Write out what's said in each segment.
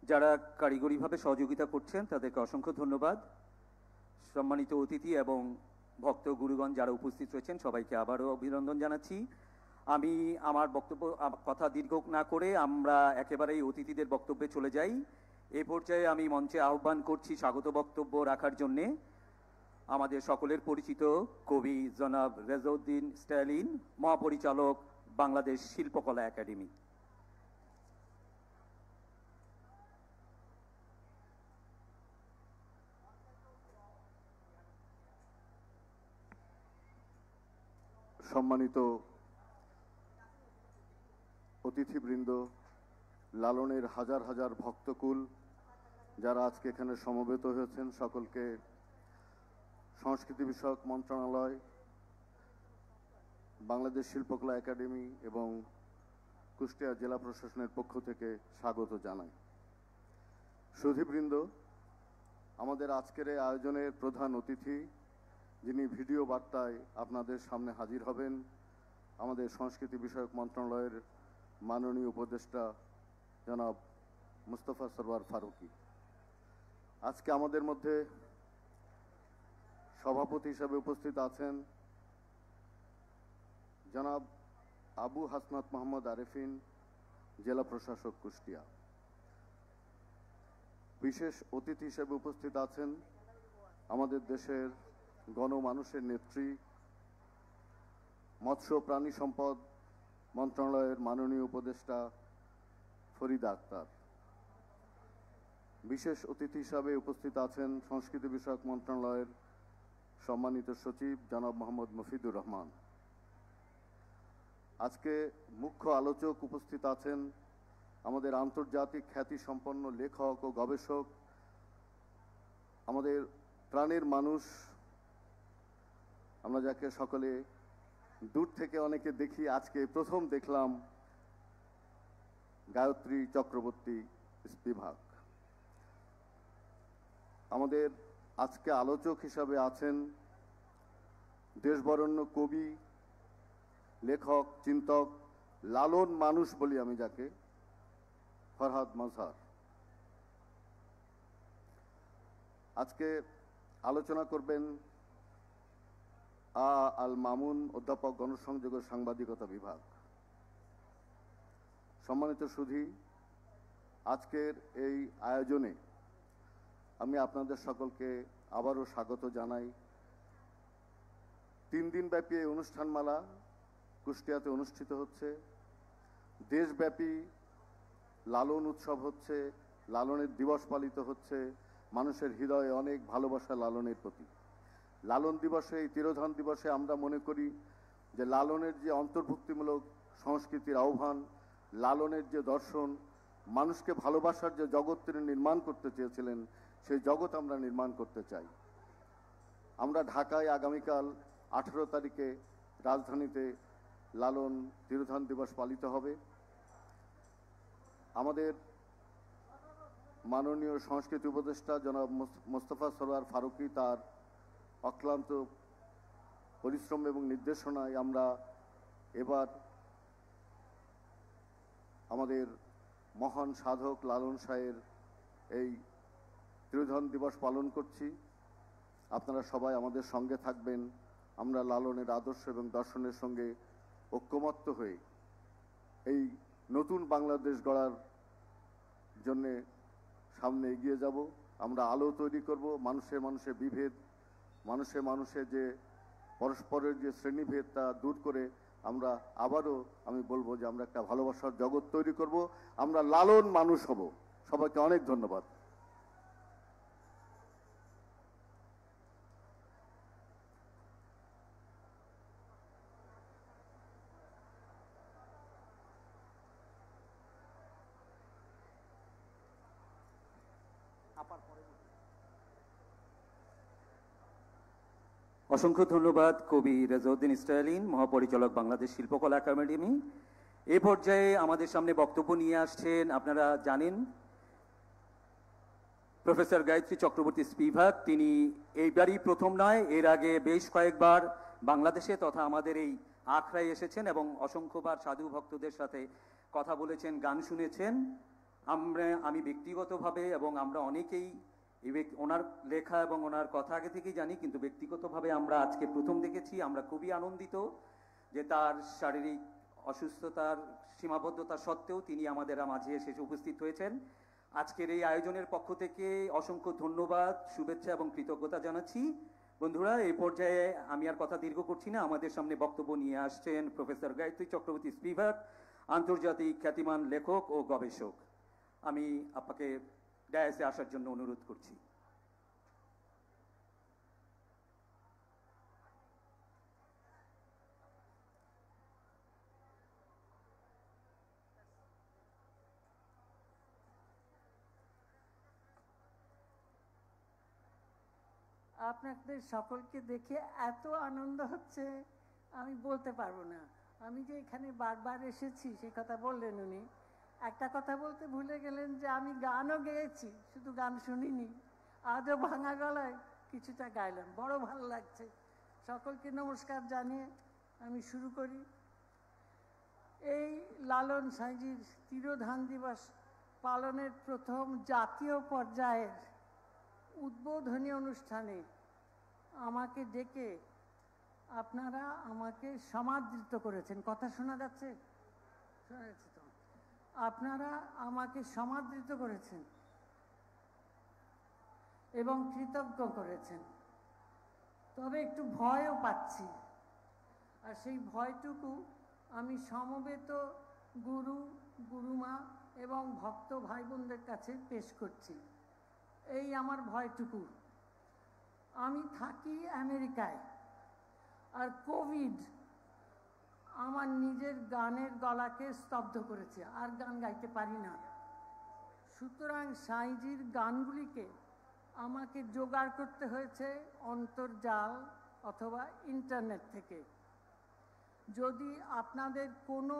যারা কারিগরিভাবে সহযোগিতা করছেন তাদেরকে অসংখ্য ধন্যবাদ। সম্মানিত অতিথি এবং ভক্ত গুরুগণ যারা উপস্থিত রয়েছেন সবাইকে আবারও অভিনন্দন জানাচ্ছি। আমি আমার বক্তব্য কথা দীর্ঘ না করে আমরা একেবারেই অতিথিদের বক্তব্যে চলে যাই। এই পর্যায়ে আমি মঞ্চে আহ্বান করছি স্বাগত বক্তব্য রাখার জন্যে আমাদের সকলের পরিচিত কবি জনাব রেজাউদ্দিন স্ট্যালিন, মহাপরিচালক, বাংলাদেশ শিল্পকলা একাডেমি। সম্মানিত অতিথিবৃন্দ, লালনের হাজার হাজার ভক্তকুল যারা আজকে এখানে সমবেত হয়েছেন, সকলকে সংস্কৃতি বিষয়ক মন্ত্রণালয়, বাংলাদেশ শিল্পকলা একাডেমি এবং কুষ্টিয়া জেলা প্রশাসনের পক্ষ থেকে স্বাগত জানাই। সুধীবৃন্দ, আমাদের আজকের এই আয়োজনের প্রধান অতিথি যিনি ভিডিও বার্তায় আপনাদের সামনে হাজির হবেন, আমাদের সংস্কৃতি বিষয়ক মন্ত্রণালয়ের মাননীয় উপদেষ্টা জনাব মুস্তফা সরওয়ার ফারুকী। আজকে আমাদের মধ্যে সভাপতি হিসেবে উপস্থিত আছেন জনাব আবু হাসনাত মোহাম্মদ আরেফিন, জেলা প্রশাসক, কুষ্টিয়া। বিশেষ অতিথি হিসেবে উপস্থিত আছেন আমাদের দেশের গণমানুষের নেত্রী, মৎস্য প্রাণী সম্পদ মন্ত্রণালয়ের মাননীয় উপদেষ্টা ফরিদা আক্তার। বিশেষ অতিথি হিসাবে উপস্থিত আছেন সংস্কৃতি বিষয়ক মন্ত্রণালয়ের সম্মানিত সচিব জনাব মোহাম্মদ মফিদুর রহমান। আজকে মুখ্য আলোচক উপস্থিত আছেন আমাদের আন্তর্জাতিক খ্যাতিসম্পন্ন লেখক ও গবেষক, আমাদের প্রাণের মানুষ, আমরা যাকে সকলে দূর থেকে অনেকে দেখি, আজকে প্রথম দেখলাম গায়ত্রী চক্রবর্তী স্পিভাক। আমাদের আজকে আলোচক হিসাবে আছেন দেশবরেণ্য কবি, লেখক, চিন্তক, লালন মানুষ বলি আমি যাকে, ফরহাদ মাজহার। আজকে আলোচনা করবেন আল মামুন, অধ্যাপক, গণসংযোগ ও সাংবাদিকতা বিভাগ। সম্মানিত সুধী, আজকের এই আয়োজনে আমি আপনাদের সকলকে আবারও স্বাগত জানাই। 3 দিনব্যাপী এই অনুষ্ঠানমালা কুষ্টিয়াতে অনুষ্ঠিত হচ্ছে। দেশব্যাপী লালন উৎসব হচ্ছে, লালনের দিবস পালিত হচ্ছে। মানুষের হৃদয়ে অনেক ভালোবাসা লালনের প্রতি। লালন দিবসে, এই তিরোধান দিবসে আমরা মনে করি যে লালনের যে অন্তর্ভুক্তিমূলক সংস্কৃতির আহ্বান, লালনের যে দর্শন, মানুষকে ভালোবাসার যে জগৎ তিনি নির্মাণ করতে চেয়েছিলেন, সেই জগৎ আমরা নির্মাণ করতে চাই। আমরা ঢাকায় আগামীকাল 18 তারিখে রাজধানীতে লালন তিরোধান দিবস পালিত হবে। আমাদের মাননীয় সংস্কৃতি উপদেষ্টা জনাব মোস্তফা সরওয়ার ফারুকী তার অক্লান্ত পরিশ্রম এবং নির্দেশনায় আমরা এবার আমাদের মহান সাধক লালন শাহের এই তিরোধান দিবস পালন করছি। আপনারা সবাই আমাদের সঙ্গে থাকবেন। আমরা লালনের আদর্শ এবং দর্শনের সঙ্গে ঐক্যমত্য হয়ে এই নতুন বাংলাদেশ গড়ার জন্যে সামনে এগিয়ে যাব। আমরা আলো তৈরি করব। মানুষে মানুষে বিভেদ, মানুষে মানুষে যে পরস্পরের যে শ্রেণীভেদ, তা দূর করে আমরা আবারও আমি বলবো যে আমরা একটা ভালোবাসার জগৎ তৈরি করব। আমরা লালন মানুষ হব। সবাইকে অনেক ধন্যবাদ। অসংখ্য ধন্যবাদ কবি রেজাউদ্দিন স্ট্যালিন, মহাপরিচালক, বাংলাদেশ শিল্পকলা একাডেমি। এ পর্যায়ে আমাদের সামনে বক্তব্য নিয়ে আসছেন, আপনারা জানেন, প্রফেসর গায়ত্রী চক্রবর্তী স্পিভাক। তিনি এইবারই প্রথম নয়, এর আগে বেশ কয়েকবার বাংলাদেশে তথা আমাদের এই আখড়ায় এসেছেন এবং অসংখ্যবার সাধু ভক্তদের সাথে কথা বলেছেন, গান শুনেছেন। আমি ব্যক্তিগতভাবে এবং আমরা অনেকেই ওনার লেখা এবং ওনার কথা আগে থেকেই জানি, কিন্তু ব্যক্তিগতভাবে আমরা আজকে প্রথম দেখেছি। আমরা খুবই আনন্দিত যে তার শারীরিক অসুস্থতার সীমাবদ্ধতা সত্ত্বেও তিনি আমাদের মাঝে এসে উপস্থিত হয়েছেন। আজকের এই আয়োজনের পক্ষ থেকে অসংখ্য ধন্যবাদ, শুভেচ্ছা এবং কৃতজ্ঞতা জানাচ্ছি। বন্ধুরা, এই পর্যায়ে আমি আর কথা দীর্ঘ করছি না। আমাদের সামনে বক্তব্য নিয়ে আসছেন প্রফেসর গায়ত্রী চক্রবর্তী স্পিভাক, আন্তর্জাতিক খ্যাতিমান লেখক ও গবেষক। আমি আপনাকে ডায়াসে আসার জন্য অনুরোধ করছি। আপনাদের সকলকে দেখে এত আনন্দ হচ্ছে আমি বলতে পারবো না। আমি যে এখানে বারবার এসেছি সে কথা বললেন উনি। একটা কথা বলতে ভুলে গেলেন যে আমি গানও গেয়েছি, শুধু গান শুনিনি। আজও ভাঙা গলায় কিছুটা গাইলাম, বড় ভালো লাগছে। সকলকে নমস্কার জানিয়ে আমি শুরু করি। এই লালন সাঁইজির তিরোধান দিবস পালনের প্রথম জাতীয় পর্যায়ের উদ্বোধনী অনুষ্ঠানে আমাকে ডেকে আপনারা আমাকে সমাদৃত করেছেন। কথা শোনা যাচ্ছে? শোনা যাচ্ছে তো? আপনারা আমাকে সমাদৃত করেছেন এবং কৃতজ্ঞ করেছেন। তবে একটু ভয়ও পাচ্ছি, আর সেই ভয়টুকু আমি সমবেত গুরু, গুরুমা এবং ভক্ত ভাই বোনদের কাছে পেশ করছি। এই আমার ভয়টুকু। আমি থাকি আমেরিকায়, আর কোভিড আমার নিজের গানের গলাকে স্তব্ধ করেছে, আর গান গাইতে পারি না। সুতরাং সাঁইজির গানগুলিকে আমাকে জোগাড় করতে হয়েছে অন্তর্জাল অথবা ইন্টারনেট থেকে। যদি আপনাদের কোনো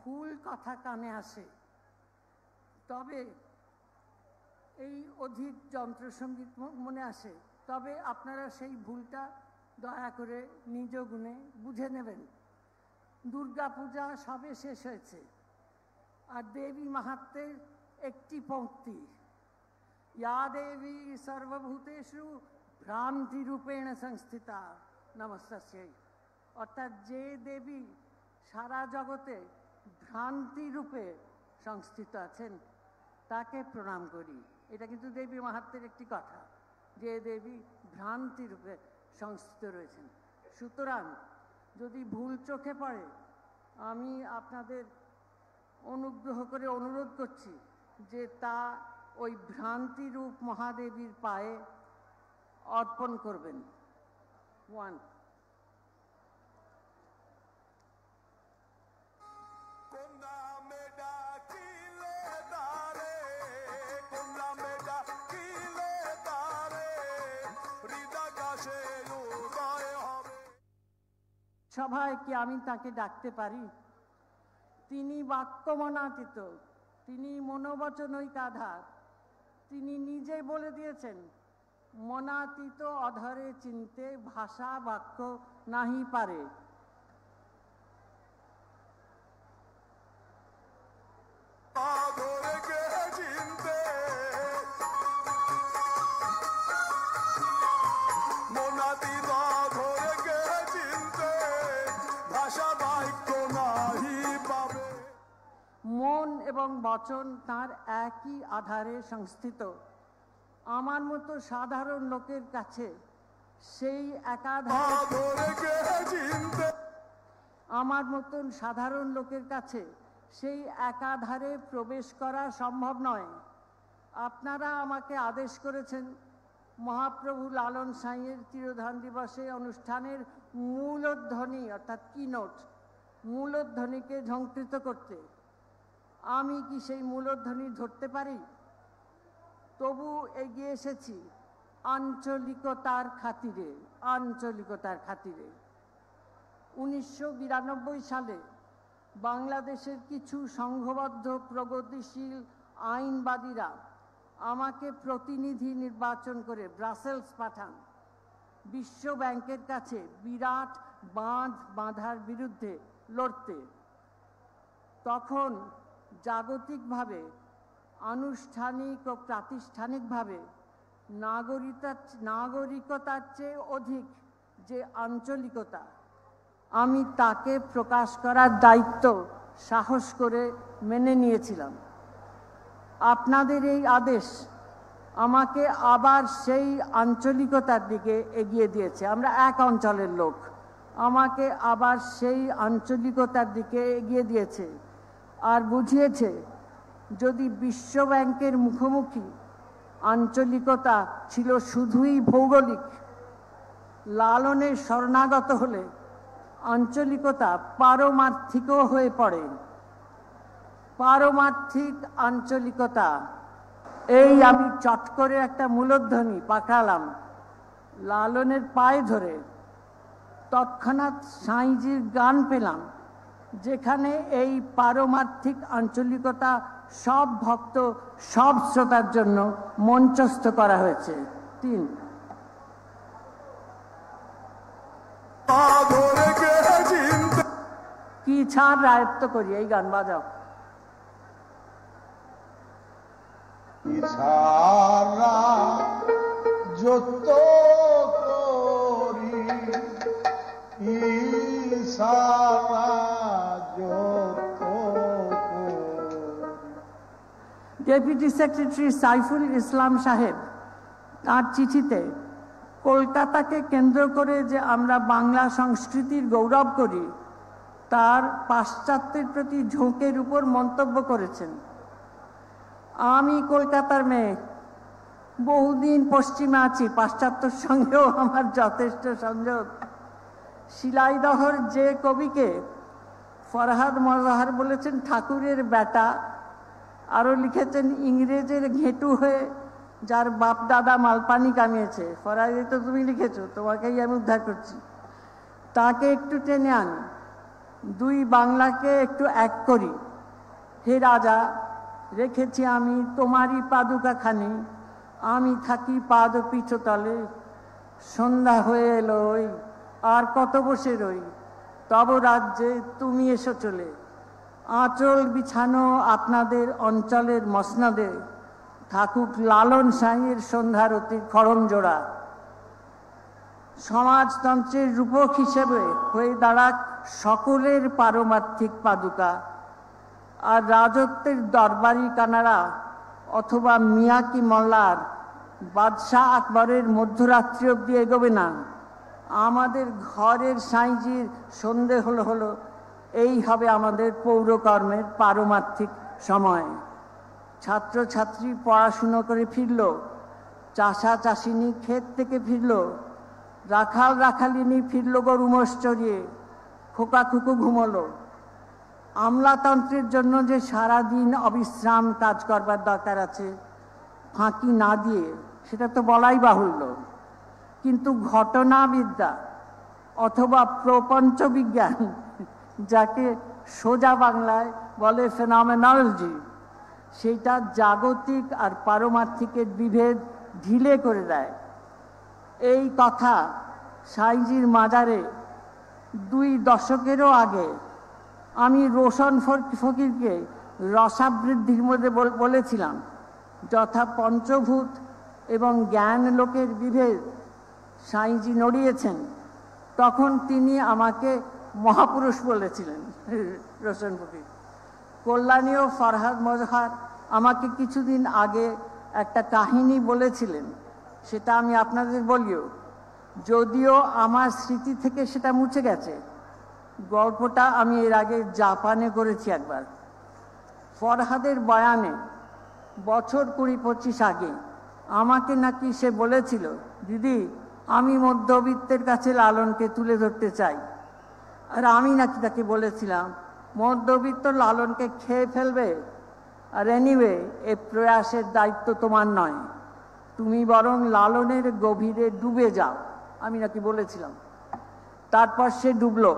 ভুল কথা কানে আসে তবে এই অধিক যন্ত্রসঙ্গীত মনে আসে, তবে আপনারা সেই ভুলটা দয়া করে নিজ গুণে বুঝে নেবেন। দুর্গা পূজা সবে শেষ হয়েছে, আর দেবী মাহাত্ম্যের একটি পংক্তি, ইয়া দেবী সর্বভূতেষু ভ্রান্তি রূপেণ সংস্থিতা নমস্তাস্যৈ। অর্থাৎ যে দেবী সারা জগতে ভ্রান্তি রূপে সংস্থিত আছেন তাকে প্রণাম করি। এটা কিন্তু দেবী মাহাত্ম্যের একটি কথা, যে দেবী ভ্রান্তি রূপে সংস্থিত রয়েছেন। সুতরাং যদি ভুল চোখে পড়ে আমি আপনাদের অনুগ্রহ করে অনুরোধ করছি যে তা ওই ভ্রান্তিরূপ মহাদেবীর পায়ে অর্পণ করবেন। 1 সভায় কি আমি তাকে ডাকতে পারি? তিনি বাক্যমনাতীত, তিনি মনোবচনৈকাধার। তিনি নিজে বলে দিয়েছেন, মনাতীত অধরে চিনতে ভাষা বাক্য নাহি পারে। মন এবং বচন তার একই আধারে সংস্থিত। আমার মতো সাধারণ লোকের কাছে সেই একাধারে প্রবেশ করা সম্ভব নয়। আপনারা আমাকে আদেশ করেছেন মহাপ্রভু লালন সাঁইয়ের তিরোধান দিবসে অনুষ্ঠানের মূলধ্বনি অর্থাৎ কিনোট, মূলধ্বনিকে ঝংকৃত করতে। আমি কি সেই মূলধ্বনি ধরতে পারি? তবু এগিয়ে এসেছি আঞ্চলিকতার খাতিরে। 1992 সালে বাংলাদেশের কিছু সংঘবদ্ধ প্রগতিশীল আইনবাদীরা আমাকে প্রতিনিধি নির্বাচন করে ব্রাসেলস পাঠান বিশ্ব ব্যাংকের কাছে বিরাট বাঁধ বাঁধার বিরুদ্ধে লড়তে। তখন জাগতিকভাবে আনুষ্ঠানিক ও প্রাতিষ্ঠানিকভাবে নাগরিকতার চেয়ে অধিক যে আঞ্চলিকতা, আমি তাকে প্রকাশ করার দায়িত্ব সাহস করে মেনে নিয়েছিলাম। আপনাদের এই আদেশ আমাকে আবার সেই আঞ্চলিকতার দিকে এগিয়ে দিয়েছে। আমরা এক অঞ্চলের লোক, আমাকে আবার সেই আঞ্চলিকতার দিকে এগিয়ে দিয়েছে আর বুঝিয়েছে যদি বিশ্ব ব্যাংকের মুখোমুখি আঞ্চলিকতা ছিল শুধুই ভৌগোলিক, লালনের শরণাগত হলে আঞ্চলিকতা পারমার্থিকও হয়ে পড়ে। পারমার্থিক আঞ্চলিকতা, এই আমি চট করে একটা মূলধ্বনি পাঠালাম লালনের পায়ে ধরে। তৎক্ষণাৎ সাঁইজির গান পেলাম, যেখানে এই পারমার্থিক আঞ্চলিকতা সব ভক্ত, সব শ্রোতার জন্য মঞ্চস্থ করা হয়েছে। 3 কি ছাড় আয়ত্ত করি, এই গান বাজাও। ইশারা যত করি, ইশারা যত করি। ডেপুটি সেক্রেটারি সাইফুল ইসলাম সাহেব তার চিঠিতে কলকাতাকে কেন্দ্র করে যে আমরা বাংলা সংস্কৃতির গৌরব করি, তার পাশ্চাত্যের প্রতি ঝোঁকের উপর মন্তব্য করেছেন। আমি কলকাতার মেয়ে, বহুদিন পশ্চিমে আছি, পাশ্চাত্যের সঙ্গেও আমার যথেষ্ট সংযোগ। শিলাইদহর যে কবিকে ফরহাদ মজহার বলেছেন ঠাকুরের বেটা, আরও লিখেছেন ইংরেজের ঘেঁটু হয়ে যার বাপ দাদা মালপানি কামিয়েছে। ফরহাদ তো তুমি লিখেছো, তোমাকেই আমি উদ্ধার করছি। তাকে একটু টেনে আনি, দুই বাংলাকে একটু এক করি। হে রাজা, রেখেছি আমি তোমারই পাদুকাখানি, আমি থাকি পাদ পিঠতলে। সন্ধ্যা হয়ে এলো আর কত বসে রই, তব রাজ্যে তুমি এসো চলে। আঁচল বিছানো আপনাদের অঞ্চলের মসনদে, থাকুক লালন সাঁইয়ের সন্ধ্যারতির খড়ম জোড়া। সমাজতন্ত্রের রূপক হিসেবে হয়ে দাঁড়াক সকলের পারমার্থিক পাদুকা। আর রাজত্বের দরবারি কানারা অথবা মিয়াকি মল্লার বাদশাহ আকবরের মধ্যরাত্রি অব্দি এগোবে না। আমাদের ঘরের সাঁইজির সন্ধে হলো এই হবে আমাদের পৌরকর্মের পারমার্থিক সময়। ছাত্রছাত্রী পড়াশুনো করে ফিরল, চাষা চাষিনী ক্ষেত থেকে ফিরল, রাখাল রাখালিনী ফিরল গরু মোষ চড়িয়ে, খোকা খুকু ঘুমলো। আমলাতন্ত্রের জন্য যে সারাদিন অবিশ্রাম কাজ করবার দরকার আছে, ফাঁকি না দিয়ে, সেটা তো বলাই বাহুল্য। কিন্তু ঘটনাবিদ্যা অথবা প্রপঞ্চ বিজ্ঞান, যাকে সোজা বাংলায় বলে ফেনোমেনোলজি, সেটা জাগতিক আর পারমার্থিকের বিভেদ ঢিলে করে দেয়। এই কথা সাঁইজির মাজারে 2 দশকেরও আগে আমি রোশন ফকিরকে রসাবৃদ্ধির মধ্যে বলেছিলাম, যথা পঞ্চভূত এবং জ্ঞান লোকের বিভেদ সাঁইজি নড়িয়েছেন। তখন তিনি আমাকে মহাপুরুষ বলেছিলেন রোশন ফকির। কল্যাণীয় ফরহাদ মজহার আমাকে কিছুদিন আগে একটা কাহিনী বলেছিলেন, সেটা আমি আপনাদের বলিও, যদিও আমার স্মৃতি থেকে সেটা মুছে গেছে। গল্পটা আমি এর আগে জাপানে করেছি একবার। ফরহাদের বয়ানে বছর 20-25 আগে আমাকে নাকি সে বলেছিল, দিদি আমি মধ্যবিত্তের কাছে লালনকে তুলে ধরতে চাই। আর আমি নাকি তাকে বলেছিলাম, মধ্যবিত্ত লালনকে খেয়ে ফেলবে, আর এনিওয়ে এ প্রয়াসের দায়িত্ব তোমার নয়, তুমি বরং লালনের গভীরে ডুবে যাও, আমি নাকি বলেছিলাম। তারপর সে ডুবলো।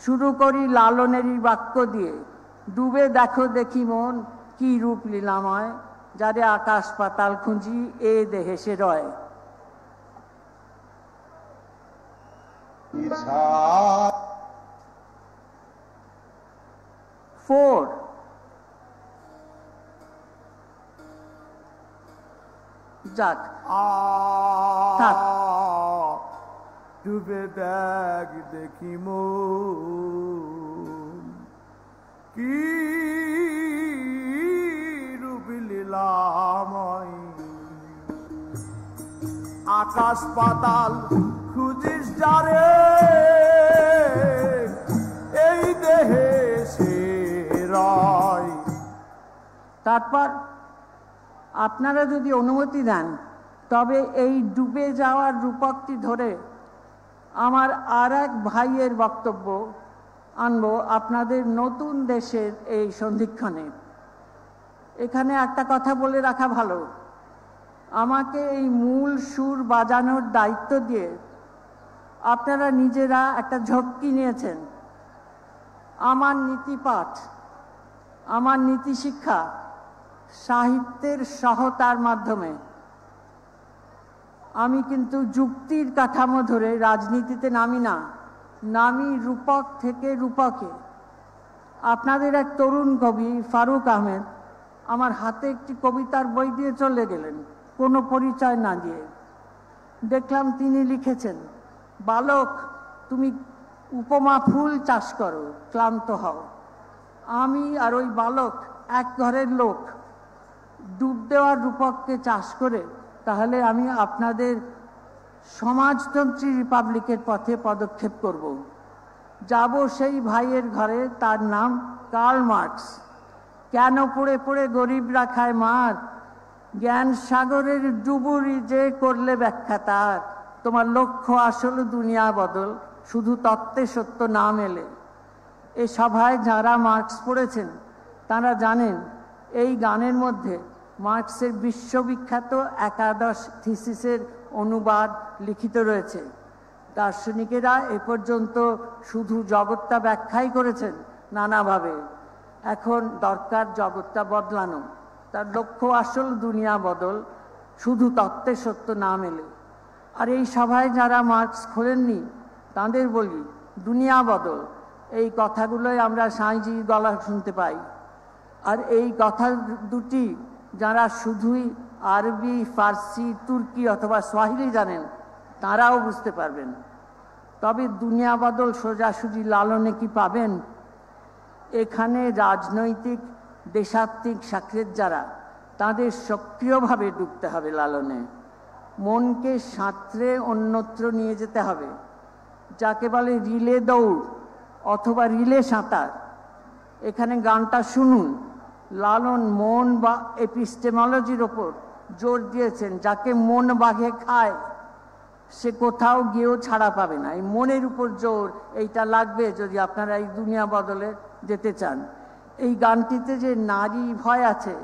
শুরু করি লালনেরই বাক্য দিয়ে, ডুবে দেখো দেখি মন কি রূপ লীলাময়, যারে আকাশ পাতাল খুঁজি এ দেহে সে রয়। যাক, থাক। ডুবে দেখ দেখি মন কি রূপ লীলাময়, আকাশ পাতাল খুঁজিস যারে এই দেহে সে রয়। তারপর আপনারা যদি অনুমতি দেন তবে এই ডুবে যাওয়ার রূপকটি ধরে আমার আর এক ভাইয়ের বক্তব্য আনবো আপনাদের নতুন দেশের এই সন্ধিক্ষণে। এখানে একটা কথা বলে রাখা ভালো, আমাকে এই মূল সুর বাজানোর দায়িত্ব দিয়ে আপনারা নিজেরা একটা ঝক্কি নিয়েছেন। আমার নীতিপাঠ, আমার নীতিশিক্ষা সাহিত্যের সহায়তার মাধ্যমে। আমি কিন্তু যুক্তির কাঠামো ধরে রাজনীতিতে নামি না, নামি রূপক থেকে রূপকে। আপনাদের এক তরুণ কবি ফারুক আহমেদ আমার হাতে একটি কবিতার বই দিয়ে চলে গেলেন কোনো পরিচয় না দিয়ে। দেখলাম তিনি লিখেছেন, বালক তুমি উপমা ফুল চাষ করো, ক্লান্ত হও। আমি আর ওই বালক এক ঘরের লোক, ডুব দেওয়ার রূপককে চাষ করে তাহলে আমি আপনাদের সমাজতন্ত্রী রিপাবলিকের পথে পদক্ষেপ করব। যাব সেই ভাইয়ের ঘরে, তার নাম কার্ল মার্কস। কেন পড়ে পড়ে গরিবরা খায় মার, জ্ঞান সাগরের ডুবুরি যে করলে ব্যাখ্যা তার। তোমার লক্ষ্য আসল দুনিয়া বদল, শুধু তত্ত্বে সত্য না মেলে। এই সভায় যারা মার্কস পড়েছেন তারা জানেন এই গানের মধ্যে মার্কসের বিশ্ববিখ্যাত একাদশ থিসিসের অনুবাদ লিখিত রয়েছে। দার্শনিকেরা এ পর্যন্ত শুধু জগৎটা ব্যাখ্যাই করেছেন নানাভাবে, এখন দরকার জগৎটা বদলানো। তার লক্ষ্য আসল দুনিয়া বদল, শুধু তত্ত্বে সত্য না মেলে। আর এই সভায় যারা মার্কস খোলেননি তাদের বলি, দুনিয়া বদল এই কথাগুলোই আমরা সাঁইজির গলা শুনতে পাই। আর এই কথা দুটি যারা শুধুই আরবি, ফার্সি, তুর্কি অথবা সোয়াহিলি জানেন তারাও বুঝতে পারবেন। তবে দুনিয়া বদল সোজাসুজি লালনে কি পাবেন? এখানে রাজনৈতিক দেশাত্মিক সাক্ষরের যারা, তাদের সক্রিয়ভাবে ডুবতে হবে লালনে। মনকে সাঁতরে অন্যত্র নিয়ে যেতে হবে, যাকে বলে রিলে দৌড় অথবা রিলে সাঁতার। এখানে গানটা শুনুন। লালন মন বা এপিস্টেমোলজির ওপর জোর দিয়েছেন। যাকে মন বাঘে খায় সে কোথাও গিয়েও ছাড়া পাবে না। এই মনের উপর জোর এইটা লাগবে যদি আপনারা এই দুনিয়া বদলে যেতে চান। এই গানটিতে যে নারী ভয় আছে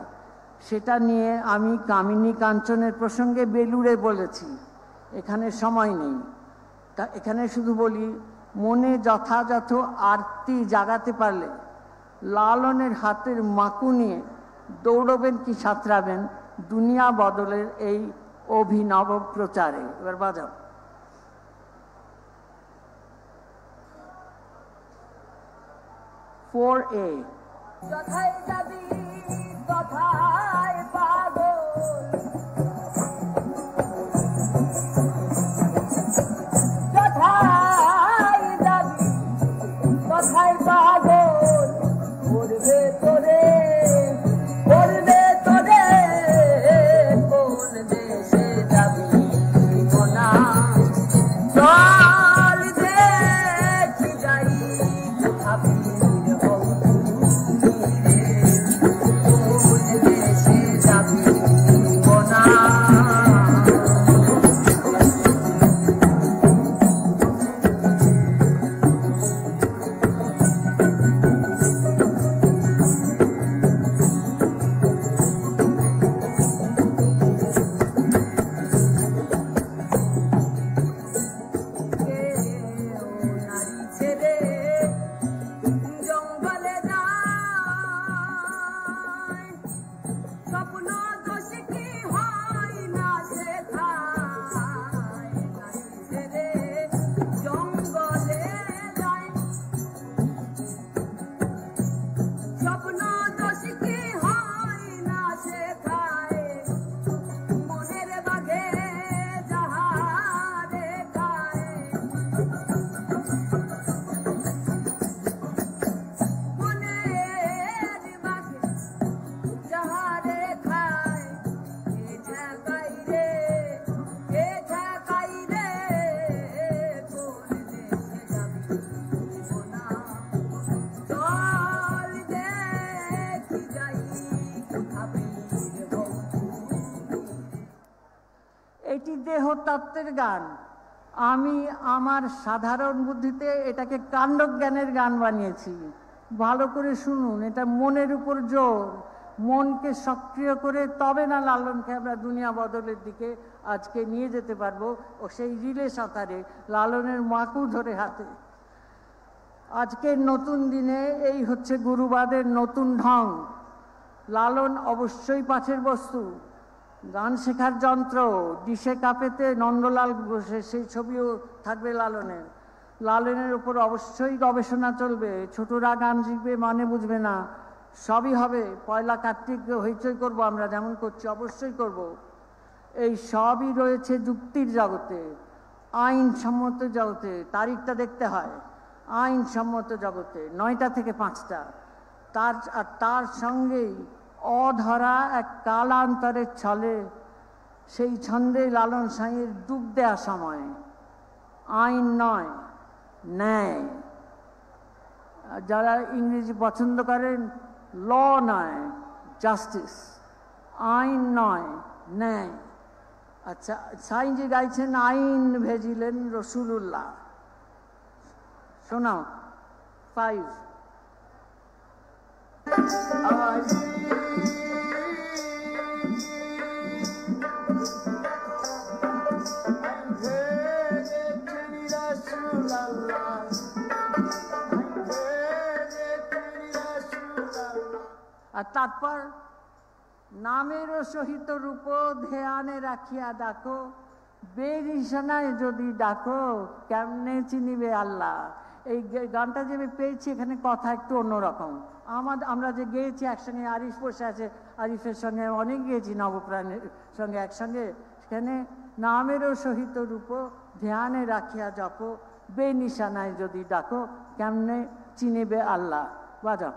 সেটা নিয়ে আমি কামিনী কাঞ্চনের প্রসঙ্গে বেলুড়ে বলেছি, এখানে সময় নেই। তা এখানে শুধু বলি, মনে যথাযথ আরতি জাগাতে পারলে লালনের হাতের মাকু নিয়ে দৌড়বেন কি সাঁতরাবেন দুনিয়া বদলের এই অভিনব প্রচারে। এবার বাজাও। "4A" যথায় যাবি তথায় পাগল, যথায় যাবি তথায় পাগল, করবে তোরে করবে তোরে, কোন দেশে যাবি কোনা চল দেখি যাই, ভাবি কোন দেশে যাবি কোন দেহতত্ত্বের গান। আমি আমার সাধারণ বুদ্ধিতে এটাকে কাণ্ডজ্ঞানের গান বানিয়েছি। ভালো করে শুনুন, এটা মনের উপর জোর, মনকে সক্রিয় করে তবে না লালনকে আমরা দুনিয়া বদলের দিকে আজকে নিয়ে যেতে পারবো। ও সেই রিলে সাঁতারে লালনের মাকু ধরে হাতে। আজকের নতুন দিনে এই হচ্ছে গুরুবাদের নতুন ঢং। লালন অবশ্যই পাঠের বস্তু, গান শেখার যন্ত্র। ডিশে কাপেতে নন্দলাল বসে সেই ছবিও থাকবে লালনের। লালনের উপর অবশ্যই গবেষণা চলবে। ছোটরা গান শিখবে, মানে বুঝবে না, সবই হবে। পয়লা কার্তিক হইচই করবো আমরা, যেমন করছি অবশ্যই করব। এই সবই রয়েছে যুক্তির জগতে, আইনসম্মত জগতে। তারিখটা দেখতে হয়, আইনসম্মত জগতে 9টা থেকে 5টা। তার সঙ্গেই অধরা এক কালান্তরের ছলে সেই ছন্দে লালন সাঁইয়ের ডুব দেওয়া সময়। আইন নয়, ন্যায়। যারা ইংরেজি পছন্দ করেন, ল নয়, জাস্টিস। আইন নয়, ন্যায়। আচ্ছা, সাঁইজি গাইছেন আইন ভেজিলেন রসুলুল্লাহ। শোনাও 5। আর তারপর নামেরও সহিত রূপ ধ্যানে রাখিয়া ডাকো, বেরিসানায় যদি ডাকো কেমনে চিনিবে আল্লাহ। এই গানটা যে আমি পেয়েছি, এখানে কথা একটু অন্যরকম। আমরা যে গেয়েছি একসঙ্গে, আরিফ বসে আছে, আরিফের সঙ্গে অনেক গিয়েছি, নবপ্রাণের সঙ্গে একসঙ্গে। সেখানে নামেরও সহিত রূপ ধ্যানে রাখিয়া জপো, বেনিশানায় যদি ডাকো কেমনে চিনিবে আল্লাহ। বাজাও।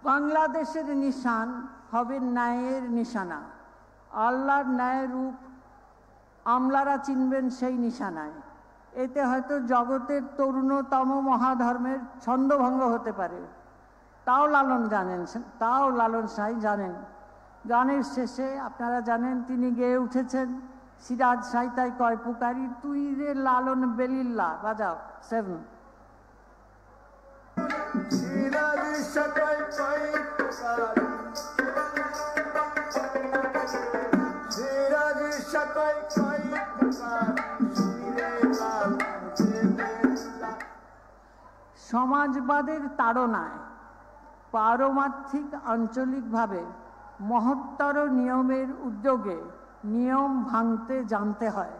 বাংলাদেশের নিশান হবে ন্যায়ের নিশানা। আল্লাহর ন্যায় রূপ আমলারা চিনবেন সেই নিশানায়। এতে হয়তো জগতের তরুণতম মহাধর্মের ছন্দভঙ্গ হতে পারে, তাও লালন সাঁই জানেন। গানের শেষে আপনারা জানেন তিনি গেয়ে উঠেছেন, সিরাজ সাঁই তাই কয় পুকারি, তুই রে লালন বেলিল্লা। বাজাও 7। সমাজবাদের তাড়নায় পারমার্থিক আঞ্চলিকভাবে মহত্তর নিয়মের উদ্যোগে নিয়ম ভাঙতে জানতে হয়।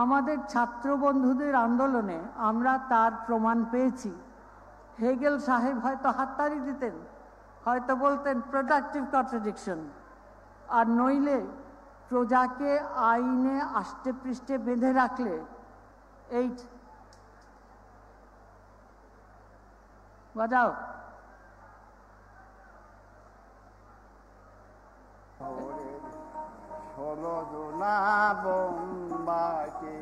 আমাদের ছাত্র বন্ধুদের আন্দোলনে আমরা তার প্রমাণ পেয়েছি। হেগেল সাহেব হয়তো হাততালি দিতেন, হয়তো বলতেন প্রোডাক্টিভ কন্ট্রাডিকশন, আর নইলে প্রজাকে আইনে আষ্টে পৃষ্ঠে বেঁধে রাখলে 8। বাজাও। ষোলজনা বোম্বাকে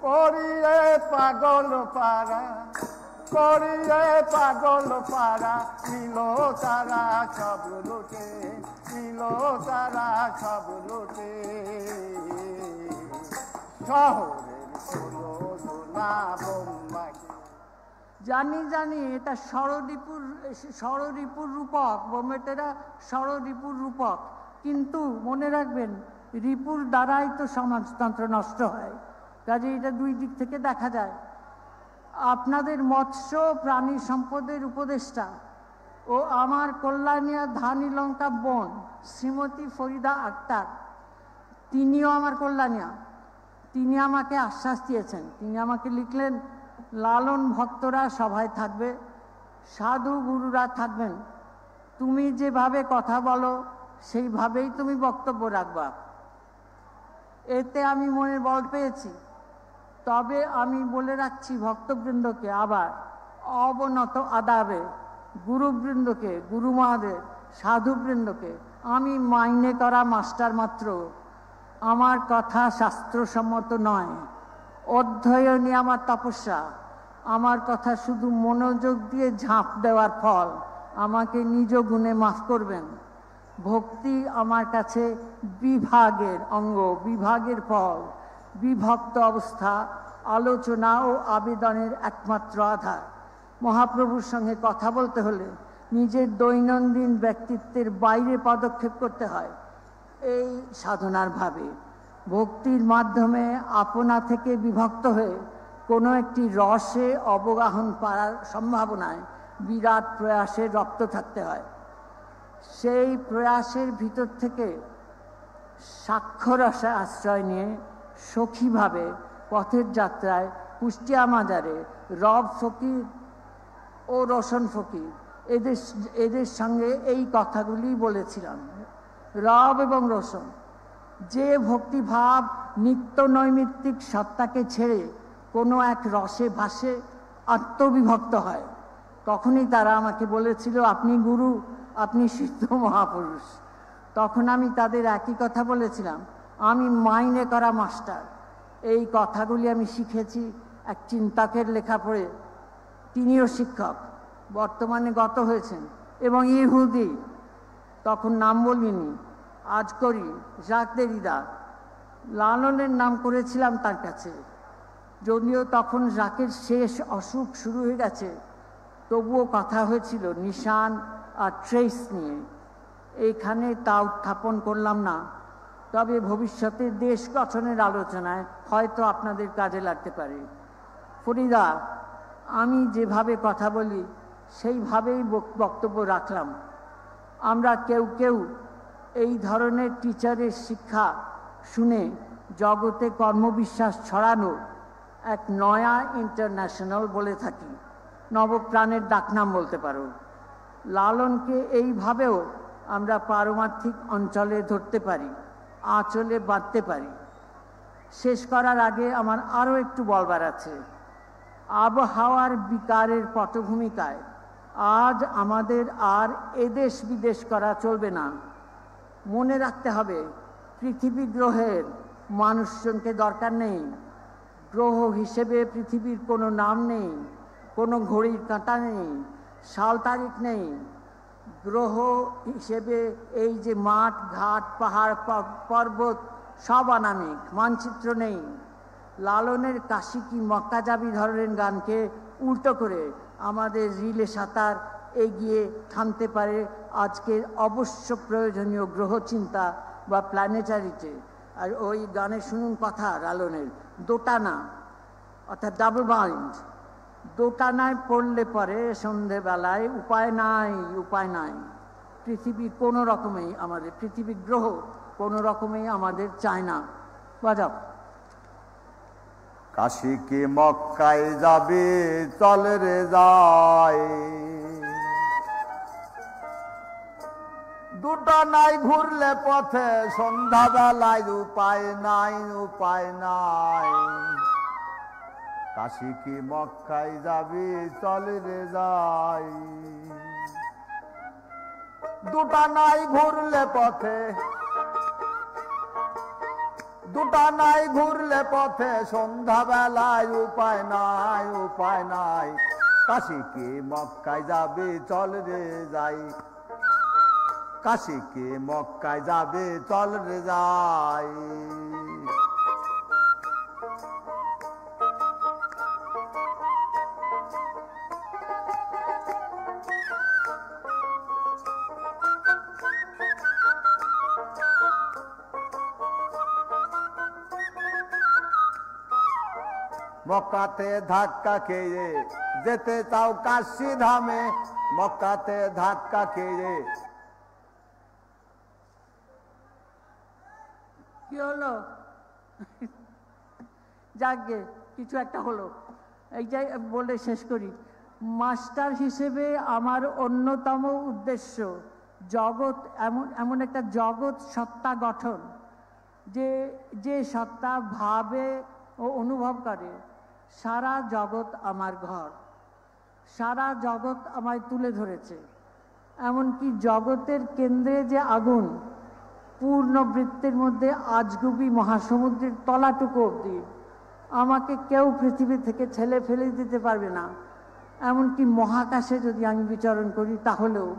করিয়ে পাগল পারা, করিয়ে পাগল পারা, নিল তারা সব লুটে, নিল তারা সব লুটে। শহরের ষোলজনা বোম্বাকে। জানি এটা ষড়রিপুর রূপক, বোম্বেটেরা ষড়রিপুর রূপক। কিন্তু মনে রাখবেন, রিপুর দ্বারাই তো সমাজতন্ত্র নষ্ট হয়। কাজে এটা দুই দিক থেকে দেখা যায়। আপনাদের মৎস্য প্রাণী সম্পদের উপদেষ্টা ও আমার কল্যাণিয়া ধানি লঙ্কা বোন শ্রীমতী ফরিদা আক্তার, তিনিও আমার কল্যাণিয়া। তিনি আমাকে আশ্বাস দিয়েছেন। তিনি আমাকে লিখলেন, লালন ভক্তরা সভায় থাকবে, সাধু গুরুরা থাকবেন, তুমি যেভাবে কথা বলো সেইভাবেই তুমি বক্তব্য রাখবা। এতে আমি মনে বল পেয়েছি। তবে আমি বলে রাখছি ভক্তবৃন্দকে, আবার অবনত আদাবে গুরুবৃন্দকে, গুরুমাদের, সাধুবৃন্দকে, আমি মাইনে করা মাস্টার মাত্র। আমার কথা শাস্ত্রসম্মত নয়, অধ্যয়নই আমার তপস্যা। আমার কথা শুধু মনোযোগ দিয়ে ঝাঁপ দেওয়ার ফল। আমাকে নিজ গুণে মাফ করবেন। ভক্তি আমার কাছে বিভাগের অঙ্গ, বিভাগের ফল। বিভক্ত অবস্থা আলোচনা ও আবেদনের একমাত্র আধার। মহাপ্রভুর সঙ্গে কথা বলতে হলে নিজের দৈনন্দিন ব্যক্তিত্বের বাইরে পদক্ষেপ করতে হয়। এই সাধনার ভাবে ভক্তির মাধ্যমে আপনা থেকে বিভক্ত হয়ে কোনো একটি রসে অবগাহন পাওয়ার সম্ভাবনায় বিরাট প্রয়াসে রপ্ত থাকতে হয়। সেই প্রয়াসের ভিতর থেকে সাক্ষ্যরসে আশ্রয় নিয়ে সখীভাবে পথের যাত্রায় কুষ্টিয়া মাজারে রব ফকির ও রোশন ফকির এদের সঙ্গে এই কথাগুলি বলেছিলাম। রব এবং রোশন, যে ভক্তিভাব নিত্য নৈমিত্তিক সত্তাকে ছেড়ে কোনো এক রসে ভাসে আত্মবিভক্ত হয়, তখনই তারা আমাকে বলেছিল, আপনি গুরু, আপনি সিদ্ধ মহাপুরুষ। তখন আমি তাদের একই কথা বলেছিলাম, আমি মাইনে করা মাস্টার। এই কথাগুলি আমি শিখেছি এক চিন্তকের লেখা পড়ে। তিনিও শিক্ষক, বর্তমানে গত হয়েছেন এবং ইহুদি। তখন নাম বলিনি, আজ করি, জাক দেরিদা। লালনের নাম করেছিলাম তার কাছে, যদিও তখন জাকের শেষ অসুখ শুরু হয়ে গেছে। তবুও কথা হয়েছিল নিশান আর ট্রেস নিয়ে। এইখানে তা উত্থাপন করলাম না, তবে ভবিষ্যতে দেশ গঠনের আলোচনায় হয়তো আপনাদের কাজে লাগতে পারে। ফরিদা, আমি যেভাবে কথা বলি সেইভাবেই বক্তব্য রাখলাম। আমরা কেউ কেউ এই ধরনের টিচারের শিক্ষা শুনে জগতে কর্মবিশ্বাস ছড়ানো এক নয়া ইন্টারন্যাশনাল বলে থাকি। নবপ্রাণের ডাকনাম বলতে পারো। লালনকে এইভাবেও আমরা পারমার্থিক অঞ্চলে ধরতে পারি, আঁচলে বাঁধতে পারি। শেষ করার আগে আমার আরও একটু বলবার আছে। আবহাওয়ার বিকারের পটভূমিকায় আজ আমাদের আর এদেশ বিদেশ করা চলবে না। মনে রাখতে হবে, পৃথিবী গ্রহের মানুষজনকে দরকার নেই। গ্রহ হিসেবে পৃথিবীর কোনো নাম নেই, কোনো ঘড়ির কাঁটা নেই, সাল তারিখ নেই। গ্রহ হিসেবে এই যে মাঠ ঘাট পাহাড় পর্বত সব অনামিক, মানচিত্র নেই। লালনের কাশি কি মক্কা যাবি ধরনের গানকে উল্টো করে আমাদের রিলে সাঁতার এগিয়ে থামতে পারে আজকের অবশ্য প্রয়োজনীয় গ্রহ চিন্তা বা প্ল্যানেটারিতে। আর ওই গানে শুনুন কথা লালনের, দোটানা অর্থাৎ ডাবল বাউন্ড। দোটানায় পড়লে পরে সন্ধেবেলায় উপায় নাই, উপায় নাই। পৃথিবী কোনো রকমেই আমাদের, পৃথিবী গ্রহ কোনো রকমেই আমাদের চায় না। বাজাও। কাশি কি মক্কায় যাবে, চল রে যায়। দুটো নাই ঘুরলে পথে, সন্ধ্যাবেলায় উপায় নাই, উপায় নাই। কাশি কি মক্কায় যাবে, চল রে যাই। দুটা নাই ঘুরলে পথে, দুটা নাই ঘুরলে পথে, সন্ধ্যাবেলায় উপায় নাই, উপায় নাই। কাশি কি মক্কায় যাবে, চল রে যাই। কাশি কি মক্কায় যাবে, চল রে যাই। মক্কাতে ধাক্কা খেয়ে যেতে চাও কাশি ধামে, মক্কাতে ধাক্কা খেয়ে। কি হলো? যাকগে, কিছু একটা হলো। এইটাই বলে শেষ করি। মাস্টার হিসেবে আমার অন্যতম উদ্দেশ্য জগৎ, এমন একটা জগৎ সত্তা গঠন, যে সত্তা ভাবে ও অনুভব করে সারা জগৎ আমার ঘর, সারা জগৎ আমায় তুলে ধরেছে। এমনকি জগতের কেন্দ্রে যে আগুন, পূর্ণ বৃত্তের মধ্যে আজগুবি মহাসমুদ্রের তলাটুকু অবধি আমাকে কেউ পৃথিবী থেকে ছেলে ফেলে দিতে পারবে না। এমনকি মহাকাশে যদি আমি বিচরণ করি তাহলেও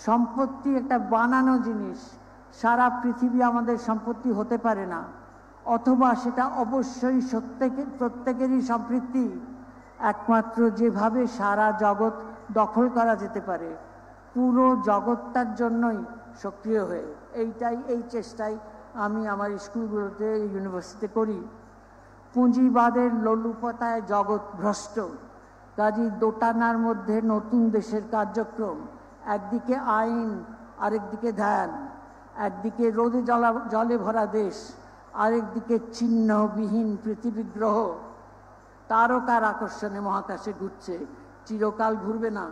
সম্পত্তি একটা বানানো জিনিস, সারা পৃথিবী আমাদের সম্পত্তি হতে পারে না, অথবা সেটা অবশ্যই প্রত্যেকেরই সম্পৃক্তি। একমাত্র যেভাবে সারা জগৎ দখল করা যেতে পারে পুরো জগৎটার জন্যই সক্রিয় হয়ে, এই চেষ্টাই আমি আমার স্কুলগুলোতে, ইউনিভার্সিটিতে করি। পুঁজিবাদের লোলুপতায় জগৎ ভ্রষ্ট, কাজী দোটানার মধ্যে নতুন দেশের কার্যক্রম, একদিকে আইন আরেকদিকে ধ্যান, একদিকে রোদে জলে ভরা দেশ, আরেকদিকে চিহ্নবিহীন পৃথিবী গ্রহ তারকার আকর্ষণে মহাকাশে ঘুরছে, চিরকাল ঘুরবে না।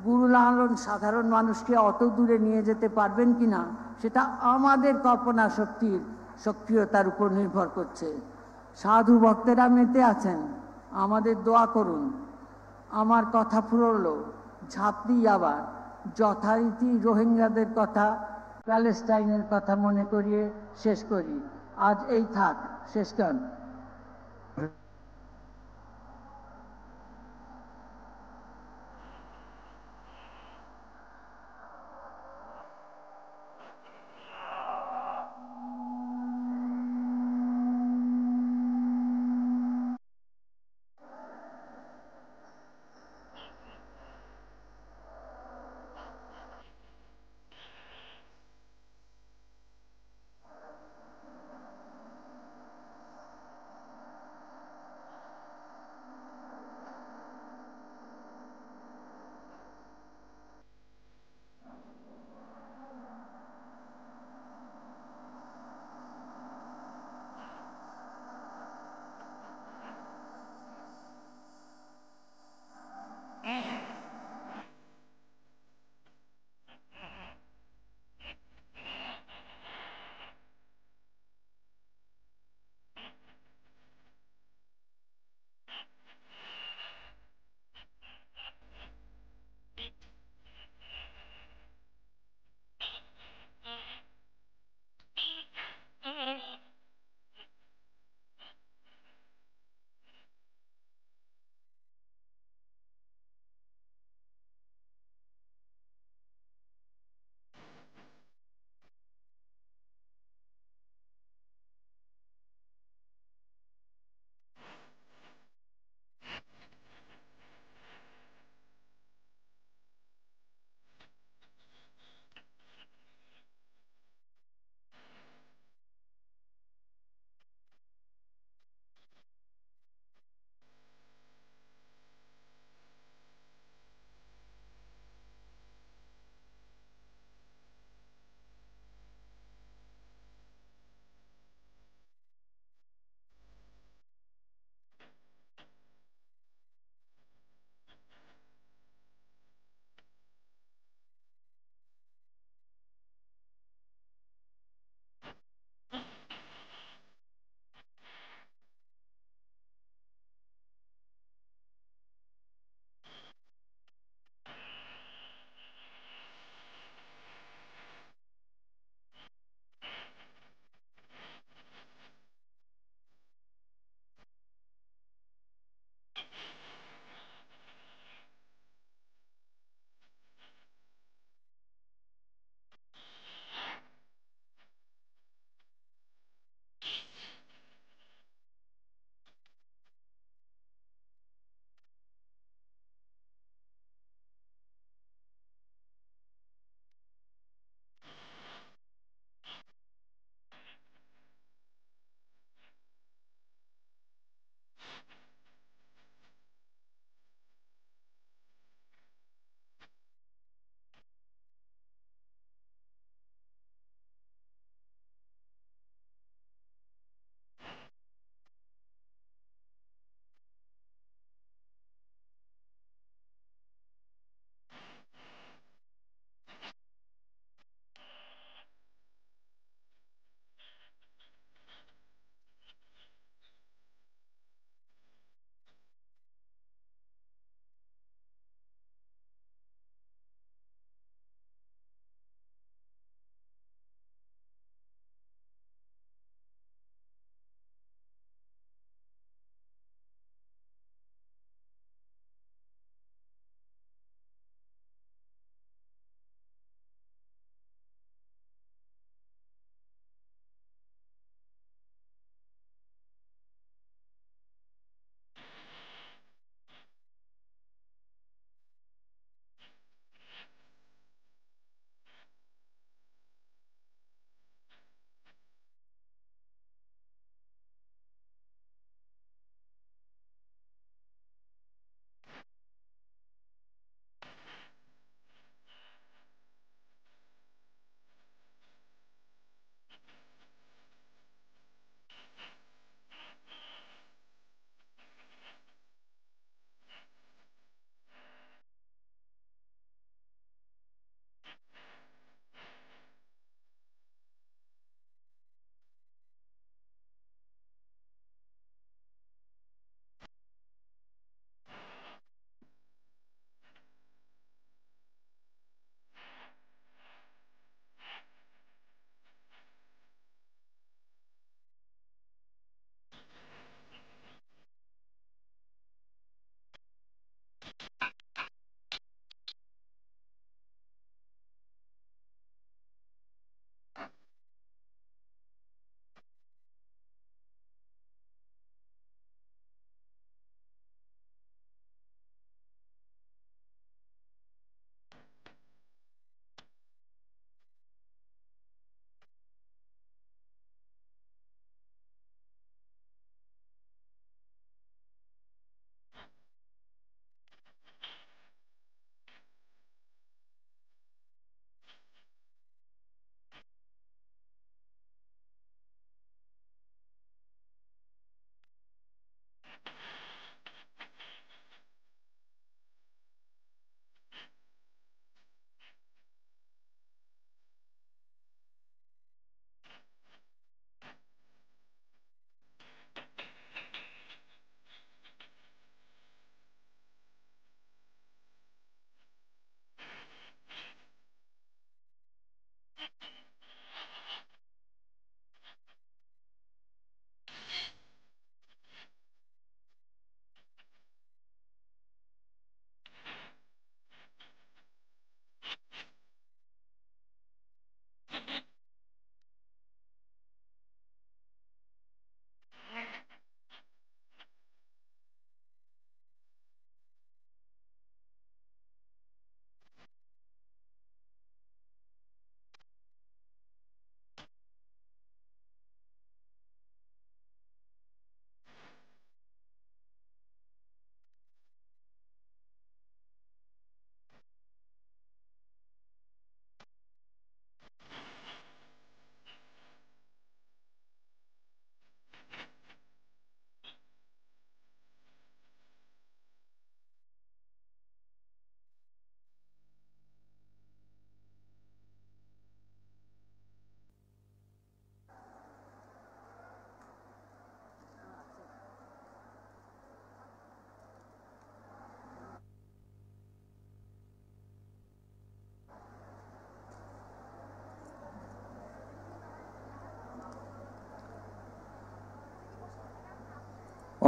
গুরু লালন সাধারণ মানুষকে অত দূরে নিয়ে যেতে পারবেন কিনা সেটা আমাদের কল্পনা শক্তির সক্রিয়তার উপর নির্ভর করছে। সাধু ভক্তেরা মেতে আছেন, আমাদের দোয়া করুন। আমার কথা ফুরলো, ঝাঁপ দিই আবার যথারীতি রোহিঙ্গাদের কথা, প্যালেস্টাইনের কথা মনে করিয়ে শেষ করি। আজ এই থাক, শেষ গান।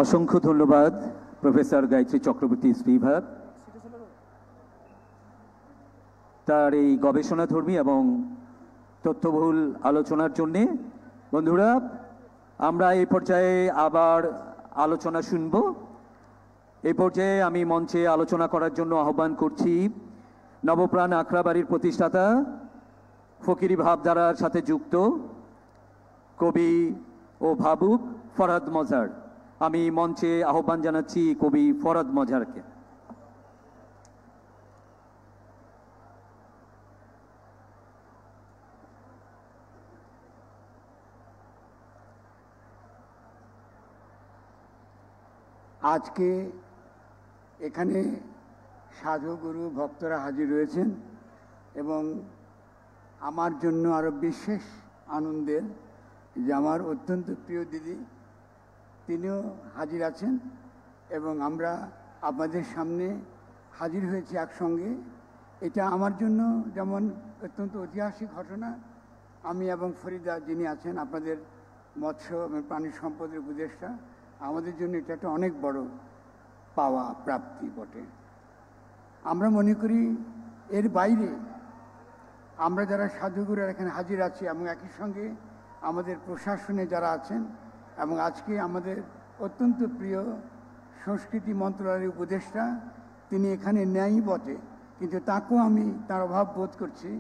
অসংখ্য ধন্যবাদ প্রফেসর গায়ত্রী চক্রবর্তী স্পিভাক তার এই গবেষণাধর্মী এবং তথ্যবহুল আলোচনার জন্যে। বন্ধুরা, আমরা এই পর্যায়ে আবার আলোচনা শুনব। এই পর্যায়ে আমি মঞ্চে আলোচনা করার জন্য আহ্বান করছি নবপ্রাণ আখড়াবাড়ির প্রতিষ্ঠাতা, ফকিরি ভাবধারার সাথে যুক্ত কবি ও ভাবুক ফরহাদ মজার। আমি মঞ্চে আহ্বান জানাচ্ছি কবি ফরহাদ মজারকে। আজকে এখানে সাধু গুরু ভক্তরা হাজির রয়েছেন এবং আমার জন্য আরো বিশেষ আনন্দের যে আমার অত্যন্ত প্রিয় দিদি তিনিও হাজির আছেন এবং আমরা আপনাদের সামনে হাজির হয়েছি একসঙ্গে। এটা আমার জন্য যেমন অত্যন্ত ঐতিহাসিক ঘটনা, আমি এবং ফরিদা যিনি আছেন আপনাদের মৎস্য এবং প্রাণী সম্পদের উপদেষ্টা, আমাদের জন্য এটা একটা অনেক বড় পাওয়া প্রাপ্তি বটে। আমরা মনে করি এর বাইরে আমরা যারা সাধুগুরুরা এখানে হাজির আছি এবং একই সঙ্গে আমাদের প্রশাসনে যারা আছেন এবং আজকে আমাদের অত্যন্ত প্রিয় সংস্কৃতি মন্ত্রণালয়ের উপদেষ্টা, তিনি এখানে নেই বটে, কিন্তু তাকেও আমি তার অভাব বোধ করছি,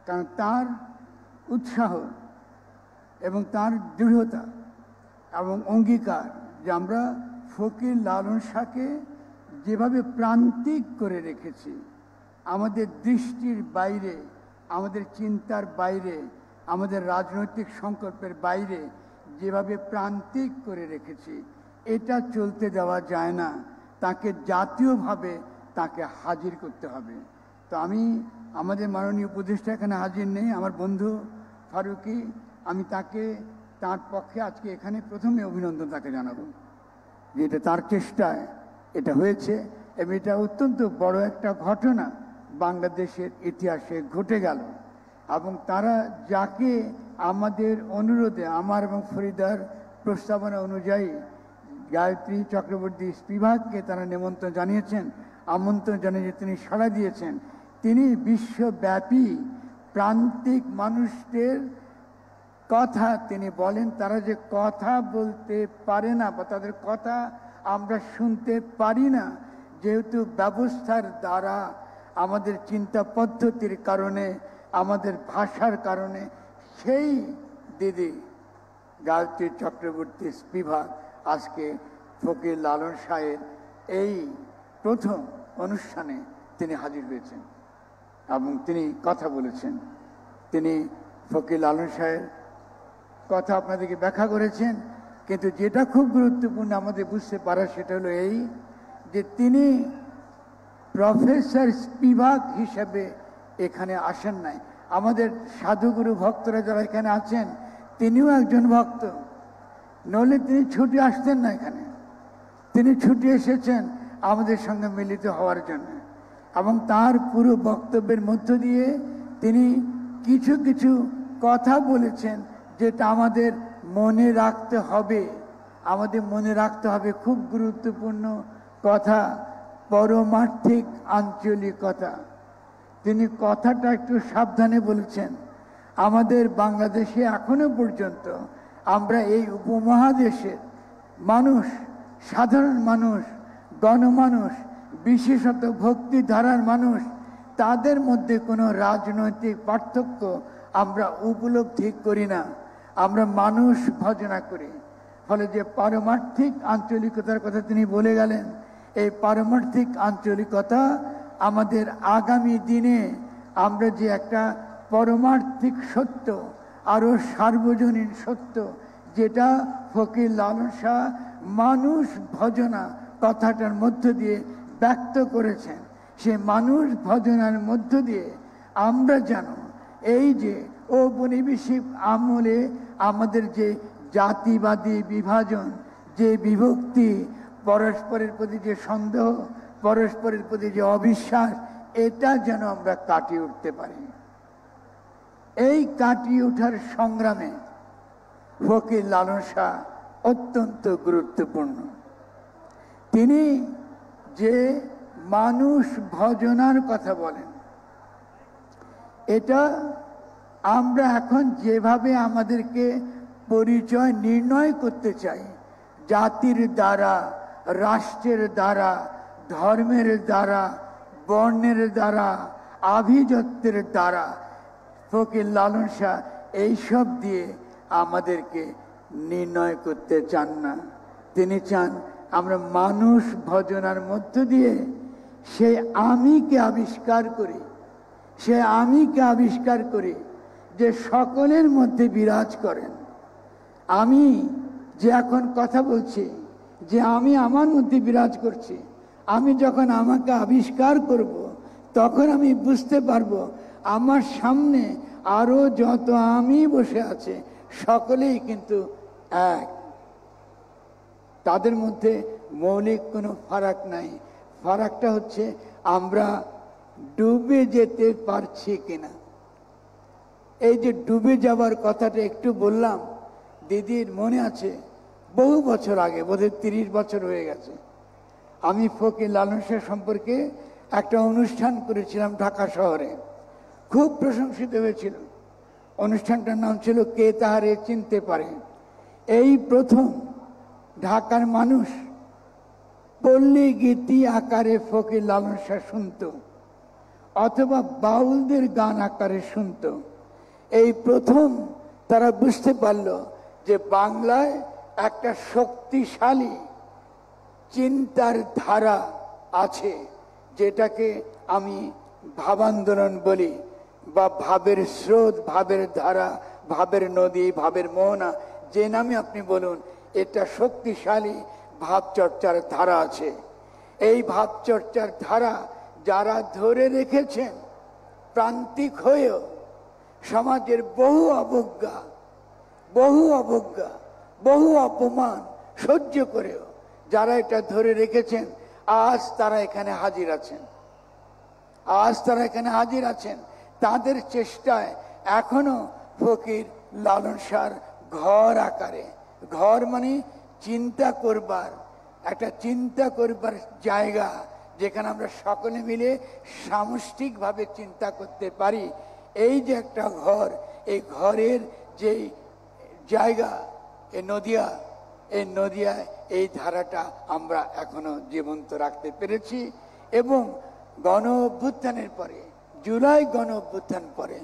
কারণ তার উৎসাহ এবং তার দৃঢ়তা এবং অঙ্গীকার যে আমরা ফকির লালন শাহকে যেভাবে প্রান্তিক করে রেখেছি, আমাদের দৃষ্টির বাইরে, আমাদের চিন্তার বাইরে, আমাদের রাজনৈতিক সংকল্পের বাইরে যেভাবে প্রান্তিক করে রেখেছি, এটা চলতে দেওয়া যায় না। তাকে জাতীয়ভাবে তাকে হাজির করতে হবে। তো আমি আমাদের মাননীয় উপদেষ্টা এখানে হাজির নেই, আমার বন্ধু ফারুকি, আমি তাকে তার পক্ষে আজকে এখানে প্রথমে অভিনন্দন তাকে জানাবো যে এটা তার চেষ্টায় এটা হয়েছে এবং এটা অত্যন্ত বড় একটা ঘটনা বাংলাদেশের ইতিহাসে ঘটে গেল। এবং তারা যাকে আমাদের অনুরোধে, আমার এবং ফরিদার প্রস্তাবনা অনুযায়ী গায়ত্রী চক্রবর্তী স্পিভাককে তারা নিমন্ত্রণ জানিয়েছেন, আমন্ত্রণ জানিয়ে তিনি সাড়া দিয়েছেন। তিনি বিশ্বব্যাপী প্রান্তিক মানুষদের কথা তিনি বলেন, তারা যে কথা বলতে পারে না বা তাদের কথা আমরা শুনতে পারি না, যেহেতু ব্যবস্থার দ্বারা, আমাদের চিন্তা পদ্ধতির কারণে, আমাদের ভাষার কারণে, সেই দিদি গায়ত্রী চক্রবর্তী স্পিভাক আজকে ফকির লালন শাহের এই প্রথম অনুষ্ঠানে তিনি হাজির হয়েছেন এবং তিনি কথা বলেছেন। তিনি ফকির লালন শাহের কথা আপনাদেরকে ব্যাখ্যা করেছেন, কিন্তু যেটা খুব গুরুত্বপূর্ণ আমাদের বুঝতে পারা সেটা হলো এই যে তিনি প্রফেসর স্পিভাক হিসেবে এখানে আসেন নাই। আমাদের সাধুগুরু ভক্তরা যারা এখানে আছেন তিনিও একজন ভক্ত, নইলে তিনি ছুটে আসতেন না এখানে। তিনি ছুটে এসেছেন আমাদের সঙ্গে মিলিত হওয়ার জন্য এবং তার পুরো বক্তব্যের মধ্য দিয়ে তিনি কিছু কিছু কথা বলেছেন যেটা আমাদের মনে রাখতে হবে। আমাদের মনে রাখতে হবে খুব গুরুত্বপূর্ণ কথা, পারমার্থিক আঞ্চলিকতা। তিনি কথাটা একটু সাবধানে বলেছেন। আমাদের বাংলাদেশে এখনো পর্যন্ত আমরা এই উপমহাদেশের মানুষ, সাধারণ মানুষ, গণমানুষ, বিশেষত ভক্তিধারার মানুষ, তাদের মধ্যে কোনো রাজনৈতিক পার্থক্য আমরা উপলব্ধি করি না। আমরা মানুষ ভজনা করি। ফলে যে পারমার্থিক আঞ্চলিকতার কথা তিনি বলে গেলেন, এই পারমার্থিক আঞ্চলিকতা আমাদের আগামী দিনে আমরা যে একটা পারমার্থিক সত্য, আরো সার্বজনীন সত্য, যেটা ফকির লালন শাহ মানুষ ভজনা কথাটার মধ্য দিয়ে ব্যক্ত করেছেন, সে মানুষ ভজনার মধ্য দিয়ে আমরা যেন এই যে ঔপনিবেশিক আমলে আমাদের যে জাতিবাদী বিভাজন, যে বিভক্তি, পরস্পরের প্রতি যে সন্দেহ, পরস্পরের প্রতি যে অবিশ্বাস, এটা যেন আমরা কাটিয়ে উঠতে পারি। এই কাটিয়ে ওঠার সংগ্রামে ফকির লালন শাহ অত্যন্ত গুরুত্বপূর্ণ। তিনি যে মানুষ ভজনার কথা বলেন, এটা আমরা এখন যেভাবে আমাদেরকে পরিচয় নির্ণয় করতে চাই, জাতির দ্বারা, রাষ্ট্রের দ্বারা, ধর্মের দ্বারা, বর্ণের দ্বারা, আভিজাত্যের দ্বারা, ফকির লালন শাহ এইসব দিয়ে আমাদেরকে নির্ণয় করতে চান না। তিনি চান আমরা মানুষ ভজনার মধ্য দিয়ে সেই আমিকে আবিষ্কার করি, সে আমিকে আবিষ্কার করি যে সকলের মধ্যে বিরাজ করেন। আমি যে এখন কথা বলছি, যে আমি আমার মধ্যে বিরাজ করছি, আমি যখন আমাকে আবিষ্কার করব তখন আমি বুঝতে পারবো আমার সামনে আরো যত আমি বসে আছে সকলেই কিন্তু এক, তাদের মধ্যে মৌলিক কোনো ফারাক নাই। ফারাকটা হচ্ছে আমরা ডুবে যেতে পারছি কিনা। এই যে ডুবে যাবার কথাটা একটু বললাম, দিদির মনে আছে বহু বছর আগে, বোধহয় 30 বছর হয়ে গেছে, আমি ফকির লালন শাহ সম্পর্কে একটা অনুষ্ঠান করেছিলাম ঢাকা শহরে, খুব প্রশংসিত হয়েছিল। অনুষ্ঠানটার নাম ছিল কে তাহারে চিনতে পারে। এই প্রথম ঢাকার মানুষ পল্লী গীতি আকারে ফকির লালন শাহ শুনত, অথবা বাউলদের গান আকারে শুনত। এই প্রথম তারা বুঝতে পারল যে বাংলায় একটা শক্তিশালী চিন্তার ধারা আছে, যেটাকে আমি ভাবান্দোলন বলি, বা ভাবের স্রোত, ভাবের ধারা, ভাবের নদী, ভাবের মোহনা, যে নামে আপনি বলুন, এটা শক্তিশালী ভাবচর্চার ধারা আছে। এই ভাবচর্চার ধারা যারা ধরে রেখেছেন, প্রান্তিক হয়েও সমাজের বহু অবজ্ঞা, বহু অপমান সহ্য করেও যারা এটা ধরে রেখেছেন, আজ তারা এখানে হাজির আছেন। তাদের চেষ্টায় এখনো ফকির লালন শাহর ঘর আকারে, ঘর মানে চিন্তা করবার, একটা চিন্তা করবার জায়গা, যেখানে আমরা সকলে মিলে সামষ্টিকভাবে চিন্তা করতে পারি। এই যে একটা ঘর, এই ঘরের যে জায়গা, এই নদিয়ায় এই ধারাটা আমরা এখনো জীবন্ত রাখতে পেরেছি। এবং গণ অভ্যুত্থানের পরে, জুলাই গণ অভ্যুত্থান পরে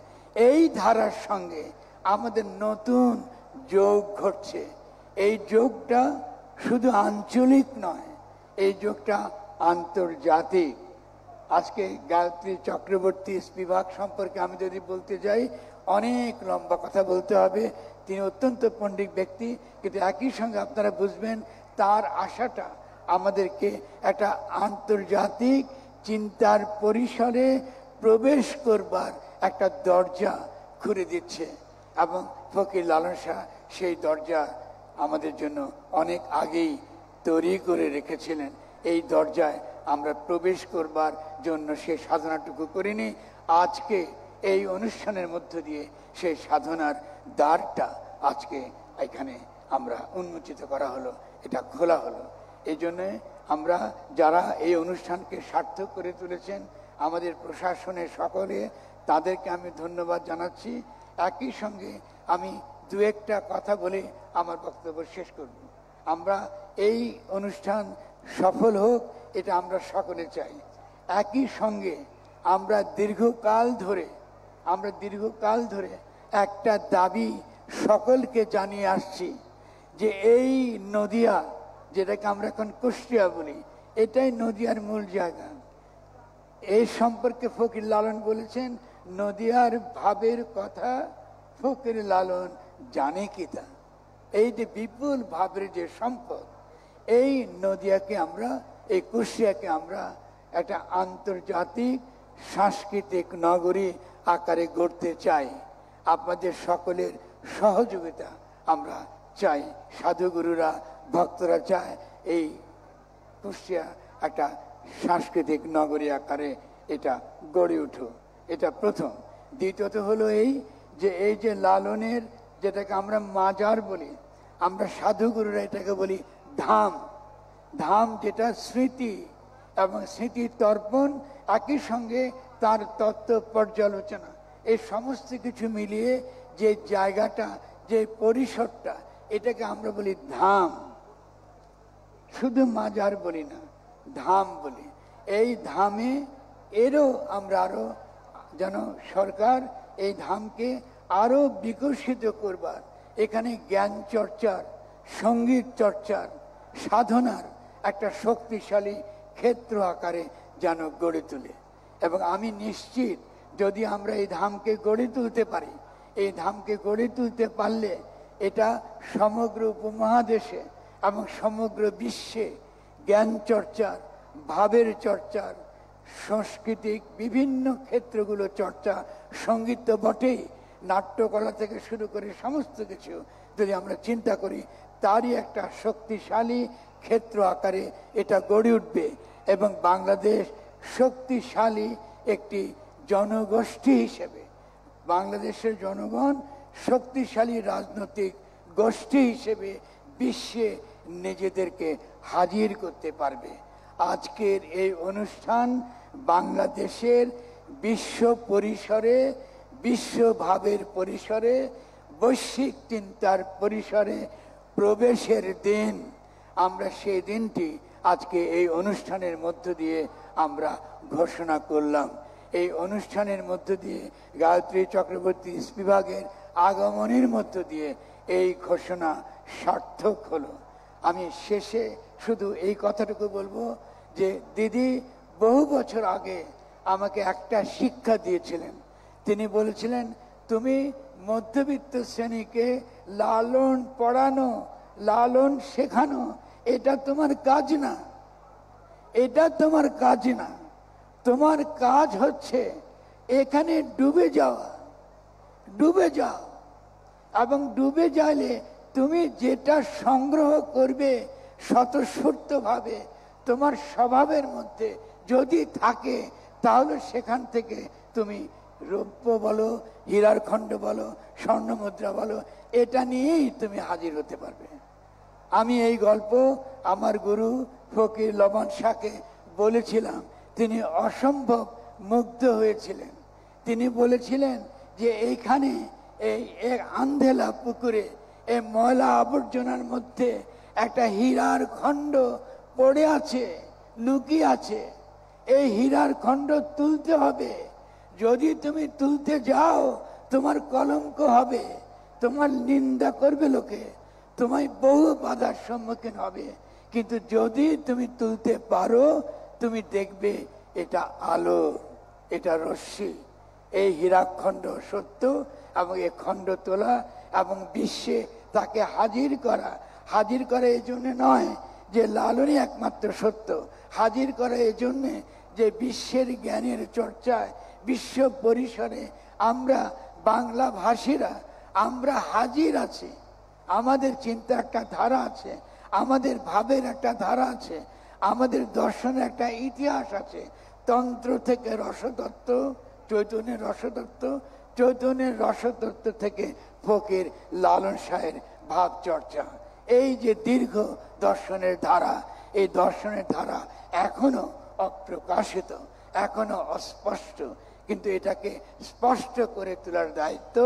এই ধারার সঙ্গে আমাদের নতুন যোগ ঘটছে। এই যোগটা শুধু আঞ্চলিক নয়, এই যোগটা আন্তর্জাতিক। আজকে গায়ত্রী চক্রবর্তী স্পিভাক সম্পর্কে আমি যদি বলতে যাই, অনেক লম্বা কথা বলতে হবে। তিনি অত্যন্ত পণ্ডিত ব্যক্তি, কিন্তু একই সঙ্গে আপনারা বুঝবেন তার আশাটা আমাদেরকে একটা আন্তর্জাতিক চিন্তার পরিসরে প্রবেশ করবার একটা দরজা খুলে দিচ্ছে। এবং ফকির লালন শাহ সেই দরজা আমাদের জন্য অনেক আগেই তৈরি করে রেখেছিলেন। এই দরজায় আমরা প্রবেশ করবার জন্য সেই সাধনাটুকু করিনি। আজকে এই অনুষ্ঠানের মধ্য দিয়ে সেই সাধনার দ্বারটা আজকে এখানে আমরা উন্মোচিত করা হলো, এটা খোলা হলো। এই জন্যে আমরা যারা এই অনুষ্ঠানকে সার্থক করে তুলেছেন, আমাদের প্রশাসনের সকলে, তাদেরকে আমি ধন্যবাদ জানাচ্ছি। একই সঙ্গে আমি দু একটা কথা বলে আমার বক্তব্য শেষ করব। আমরা এই অনুষ্ঠান সফল হোক, এটা আমরা সকলে চাই। একই সঙ্গে আমরা দীর্ঘকাল ধরে একটা দাবি সকলকে জানিয়ে আসছি, যে এই নদিয়া, যেটাকে আমরা এখন কুষ্টিয়া বলি, এটাই নদিয়ার মূল জায়গা। এই সম্পর্কে ফকির লালন বলেছেন, নদিয়ার ভাবের কথা ফকির লালন জানে কি তা। এই যে বিপুল ভাবের যে সম্পদ, এই নদিয়াকে আমরা, এই কুষ্টিয়াকে আমরা একটা আন্তর্জাতিক সাংস্কৃতিক নগরী আকারে গড়তে চাই। আপনাদের সকলের সহযোগিতা আমরা চাই, সাধুগুরুরা, ভক্তরা চায় এই কুষ্টিয়া একটা সাংস্কৃতিক নগরী আকারে এটা গড়ে উঠুক। এটা প্রথম। দ্বিতীয়ত হলো এই যে লালনের, যেটাকে আমরা মাজার বলি, আমরা সাধুগুরুরা এটাকে বলি ধাম। ধাম যেটা স্মৃতি এবং স্মৃতির তর্পণ, একই সঙ্গে তার তত্ত্ব পর্যালোচনা, এই সমস্ত কিছু মিলিয়ে যে জায়গাটা, যে পরিসরটা, এটাকে আমরা বলি ধাম। শুধু মাজার বলি না, ধাম বলি। এই ধামে এরও আমরা আরো যেন সরকার এই ধামকে আরো বিকশিত করবার, এখানে জ্ঞান চর্চার, সঙ্গীত চর্চার, সাধনার একটা শক্তিশালী ক্ষেত্র আকারে যেন গড়ে তোলে। এবং আমি নিশ্চিত যদি আমরা এই ধামকে গড়ে তুলতে পারি, এই ধামকে গড়ে তুলতে পারলে এটা সমগ্র উপমহাদেশে এবং সমগ্র বিশ্বে জ্ঞান চর্চার, ভাবের চর্চার, সাংস্কৃতিক বিভিন্ন ক্ষেত্রগুলো চর্চা, সঙ্গীত তো বটেই, নাট্যকলা থেকে শুরু করে সমস্ত কিছু যদি আমরা চিন্তা করি, তারই একটা শক্তিশালী ক্ষেত্র আকারে এটা গড়ে উঠবে। এবং বাংলাদেশ শক্তিশালী একটি জনগোষ্ঠী হিসেবে, বাংলাদেশের জনগণ শক্তিশালী রাজনৈতিক গোষ্ঠী হিসেবে বিশ্বে নিজেদেরকে হাজির করতে পারবে। আজকের এই অনুষ্ঠান বাংলাদেশের বিশ্ব পরিসরে, বিশ্বভাবের পরিসরে, বৈশ্বিক চিন্তার পরিসরে প্রবেশের দিন। আমরা সেই দিনটি আজকে এই অনুষ্ঠানের মধ্য দিয়ে আমরা ঘোষণা করলাম। এই অনুষ্ঠানের মধ্য দিয়ে গায়ত্রী চক্রবর্তী বিভাগের আগমনের মধ্য দিয়ে এই ঘোষণা সার্থক হলো। আমি শেষে শুধু এই কথাটুকু বলবো যে দিদি বহু বছর আগে আমাকে একটা শিক্ষা দিয়েছিলেন। তিনি বলেছিলেন, তুমি মধ্যবিত্ত শ্রেণীকে লালন পড়ানো, লালন শেখানো, এটা তোমার কাজ না, এটা তোমার কাজ না। তোমার কাজ হচ্ছে এখানে ডুবে যাওয়া, ডুবে যাও। এবং ডুবে যাইলে তুমি যেটা সংগ্রহ করবে স্বতঃস্ফূর্তভাবে তোমার স্বভাবের মধ্যে যদি থাকে, তাহলে সেখান থেকে তুমি রৌপ্য বলো, হীরার খণ্ড বলো, স্বর্ণ মুদ্রা বলো, এটা নিয়েই তুমি হাজির হতে পারবে। আমি এই গল্প আমার গুরু ফকির লবণ শাহকে বলেছিলাম, তিনি অসম্ভব মুগ্ধ হয়েছিলেন। তিনি বলেছিলেন যে এইখানে এই আন্ধেলা পুকুরে এই ময়লা আবর্জনার মধ্যে একটা হীরার খণ্ড পড়ে আছে, লুকিয়ে আছে। এই হীরার খণ্ড তুলতে হবে। যদি তুমি তুলতে যাও, তোমার কলঙ্ক হবে, তোমার নিন্দা করবে লোকে, তোমায় বহু বাধার সম্মুখীন হবে। কিন্তু যদি তুমি তুলতে পারো, তুমি দেখবে এটা আলো, এটা রশ্মি। এই হীরাখণ্ড সত্য, এবং এই খণ্ড তোলা এবং বিশ্বে তাকে হাজির করা। হাজির করা এই জন্য নয় যে লালনই একমাত্র সত্য, হাজির করা এই জন্যে যে বিশ্বের জ্ঞানের চর্চায়, বিশ্ব পরিসরে আমরা বাংলা ভাষীরা আমরা হাজির আছি। আমাদের চিন্তা একটা ধারা আছে, আমাদের ভাবের একটা ধারা আছে, আমাদের দর্শনের একটা ইতিহাস আছে। তন্ত্র থেকে রসতত্ত্ব, চৈতন্যের রসতত্ত্ব, চৈতন্যের রসতত্ত্ব থেকে ফকির লালন শাহের ভাব চর্চা। এই যে দীর্ঘ দর্শনের ধারা, এই দর্শনের ধারা এখনো অপ্রকাশিত, এখনো অস্পষ্ট, কিন্তু এটাকে স্পষ্ট করে তোলার দায়িত্ব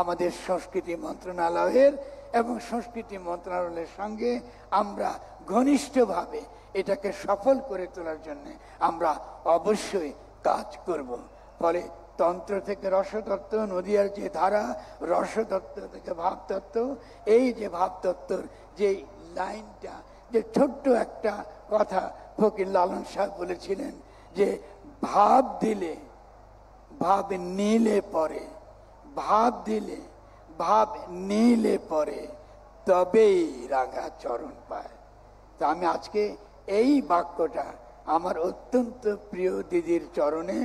আমাদের সংস্কৃতি মন্ত্রণালয়ের। এবং সংস্কৃতি মন্ত্রণালয়ের সঙ্গে আমরা ঘনিষ্ঠভাবে এটাকে সফল করে তোলার জন্য আমরা অবশ্যই কাজ করব। ফলে তন্ত্র থেকে রসতত্ত্ব, নদিয়ার যে ধারা, রসতত্ত্ব থেকে ভাবতত্ত্ব, এই যে ভাবতত্ত্বর যে লাইনটা, যে ছোট্ট একটা কথা ফকির লালন শাহ বলেছিলেন যে ভাব দিলে ভাব নিলে পরে, ভাব দিলে ভাব নিলে পরে, তবেই রাঙা চরণ পায়। তা আমি আজকে এই বাক্যটা আমার অত্যন্ত প্রিয় দিদির চরণে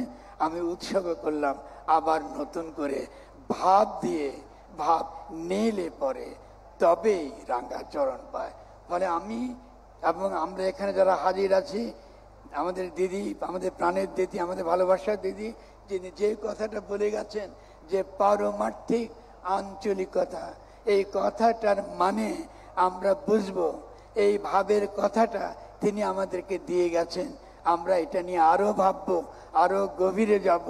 আমি উৎসর্গ করলাম। আবার নতুন করে ভাব দিয়ে ভাব নিলে পরে তবেই রাঙা চরণ পায়। ফলে আমি এবং আমরা এখানে যারা হাজির আছি, আমাদের দিদি, আমাদের প্রাণের দিদি, আমাদের ভালোবাসার দিদি, যিনি যে কথাটা বলে গেছেন যে পারমার্থিক আঞ্চলিকতা, এই কথাটার মানে আমরা বুঝবো। এই ভাবের কথাটা তিনি আমাদেরকে দিয়ে গেছেন। আমরা এটা নিয়ে আরো ভাববো, আরো গভীরে যাব,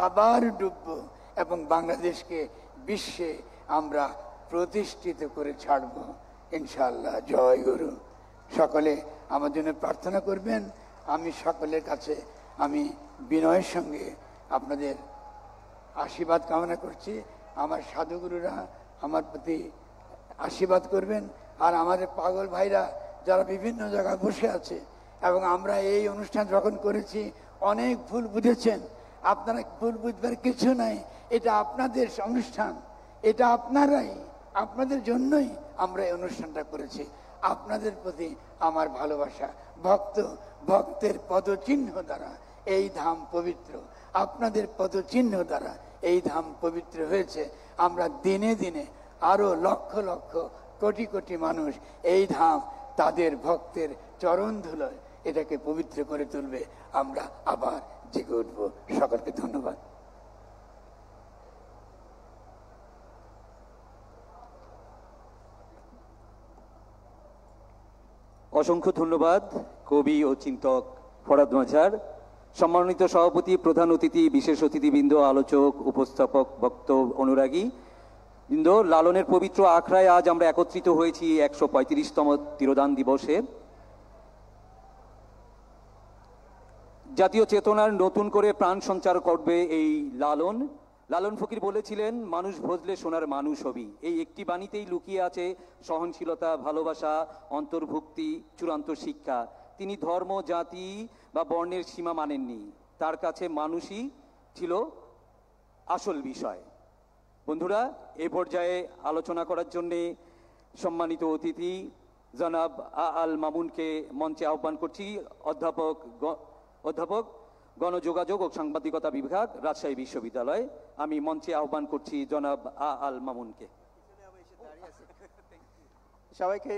আবার ডুববো এবং বাংলাদেশকে বিশ্বে আমরা প্রতিষ্ঠিত করে ছাড়বো ইনশাআল্লাহ। জয় গুরু। সকলে আমার জন্য প্রার্থনা করবেন। আমি সকলের কাছে আমি বিনয়ের সঙ্গে আপনাদের আশীর্বাদ কামনা করছি। আমার সাধুগুরুরা আমার প্রতি আশীর্বাদ করবেন। আর আমাদের পাগল ভাইরা যারা বিভিন্ন জায়গায় বসে আছে, এবং আমরা এই অনুষ্ঠান যখন করেছি অনেক ভুল বুঝেছেন। আপনারা ভুল বুঝবার কিছু নাই, এটা আপনাদের অনুষ্ঠান, এটা আপনারাই, আপনাদের জন্যই আমরা এই অনুষ্ঠানটা করেছি। আপনাদের প্রতি আমার ভালোবাসা। ভক্তের পদচিহ্ন দ্বারা এই ধাম পবিত্র, আপনাদের পদচিহ্ন দ্বারা এই ধাম পবিত্র হয়েছে। আমরা দিনে দিনে আরো লক্ষ লক্ষ কোটি কোটি মানুষ এই ধাম তাদের ভক্তের চরণ ধুলোয় এটাকে পবিত্র করে তুলবে। আমরা আবার জেগে উঠবো। সকলকে ধন্যবাদ। অসংখ্য ধন্যবাদ কবি ও চিন্তক ফরহাদ মাঝার। সম্মানিত সভাপতি, প্রধান অতিথি, বিশেষ অতিথিবৃন্দ, আলোচক, উপস্থাপক, বক্তা, অনুরাগী বৃন্দ, লালনের পবিত্র আখড়ায় আজ আমরা একত্রিত হয়েছি 135তম তিরোধান দিবসে। জাতীয় চেতনার নতুন করে প্রাণ সঞ্চার করবে এই লালন। লালন ফকির বলেছিলেন, মানুষ ভজলে সোনার মানুষ হবি। এই একটি বাণীতেই লুকিয়ে আছে সহনশীলতা, ভালোবাসা, অন্তর্ভুক্তি, চূড়ান্ত শিক্ষা। তিনি ধর্ম, জাতি বা বর্ণের সীমা মানেননি। তার কাছে মানুষই ছিল আসল বিষয়। বন্ধুরা, এই পর্যায়ে আলোচনা করার জন্যে সম্মানিত অতিথি জনাব আল মামুনকে মঞ্চে আহ্বান করছি। অধ্যাপক গণযোগাযোগ ও সাংবাদিকতা বিভাগ, রাজশাহী বিশ্ববিদ্যালয়। আমি মঞ্চে আহ্বান করছি জনাব আল মামুনকে। সবাইকে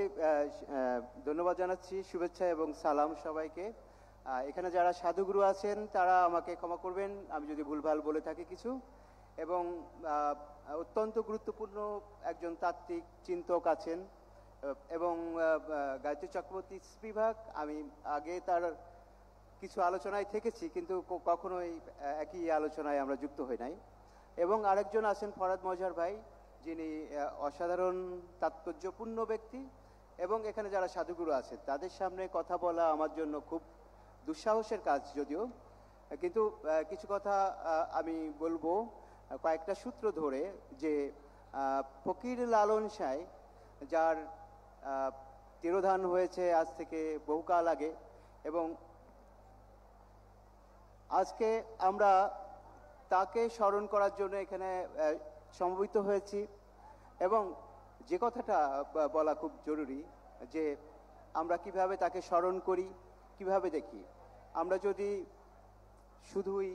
ধন্যবাদ জানাচ্ছি, শুভেচ্ছা এবং সালাম সবাইকে। এখানে যারা সাধুগুরু আছেন তারা আমাকে ক্ষমা করবেন আমি যদি ভুলভাল বলে থাকি কিছু। এবং অত্যন্ত গুরুত্বপূর্ণ একজন তাত্ত্বিক চিন্তক আছেন এবং গায়ত্রী চক্রবর্তী স্পিভাক। আমি আগে তার কিছু আলোচনায় থেকেছি, কিন্তু কখনোই একই আলোচনায় আমরা যুক্ত হই নাই। এবং আরেকজন আছেন ফরহাদ মজহার ভাই, যিনি অসাধারণ তাৎপর্যপূর্ণ ব্যক্তি। এবং এখানে যারা সাধুগুরু আছেন তাদের সামনে কথা বলা আমার জন্য খুব দুঃসাহসের কাজ যদিও, কিন্তু কিছু কথা আমি বলবো কয়েকটা সূত্র ধরে। যে ফকির লালন সাঁই, যার তিরোধান হয়েছে আজ থেকে বহুকাল আগে, এবং আজকে আমরা তাকে স্মরণ করার জন্য এখানে সমবেত হয়েছি। এবং যে কথাটা বলা খুব জরুরি, যে আমরা কিভাবে তাকে স্মরণ করি, কিভাবে দেখি। আমরা যদি শুধুই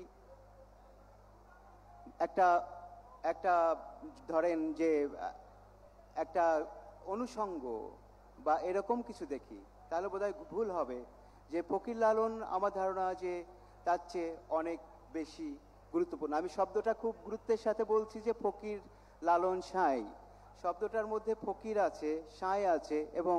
একটা ধরেন যে একটা অনুষঙ্গ বা এরকম কিছু দেখি, তাহলে বোধহয় ভুল হবে। যে ফকির লালন আমার ধারণা যে তার চেয়ে অনেক বেশি গুরুত্বপূর্ণ। আমি শব্দটা খুব গুরুত্বের সাথে বলছি যে ফকির লালন সাঁই শব্দটার মধ্যে ফকির আছে, সাঁই আছে। এবং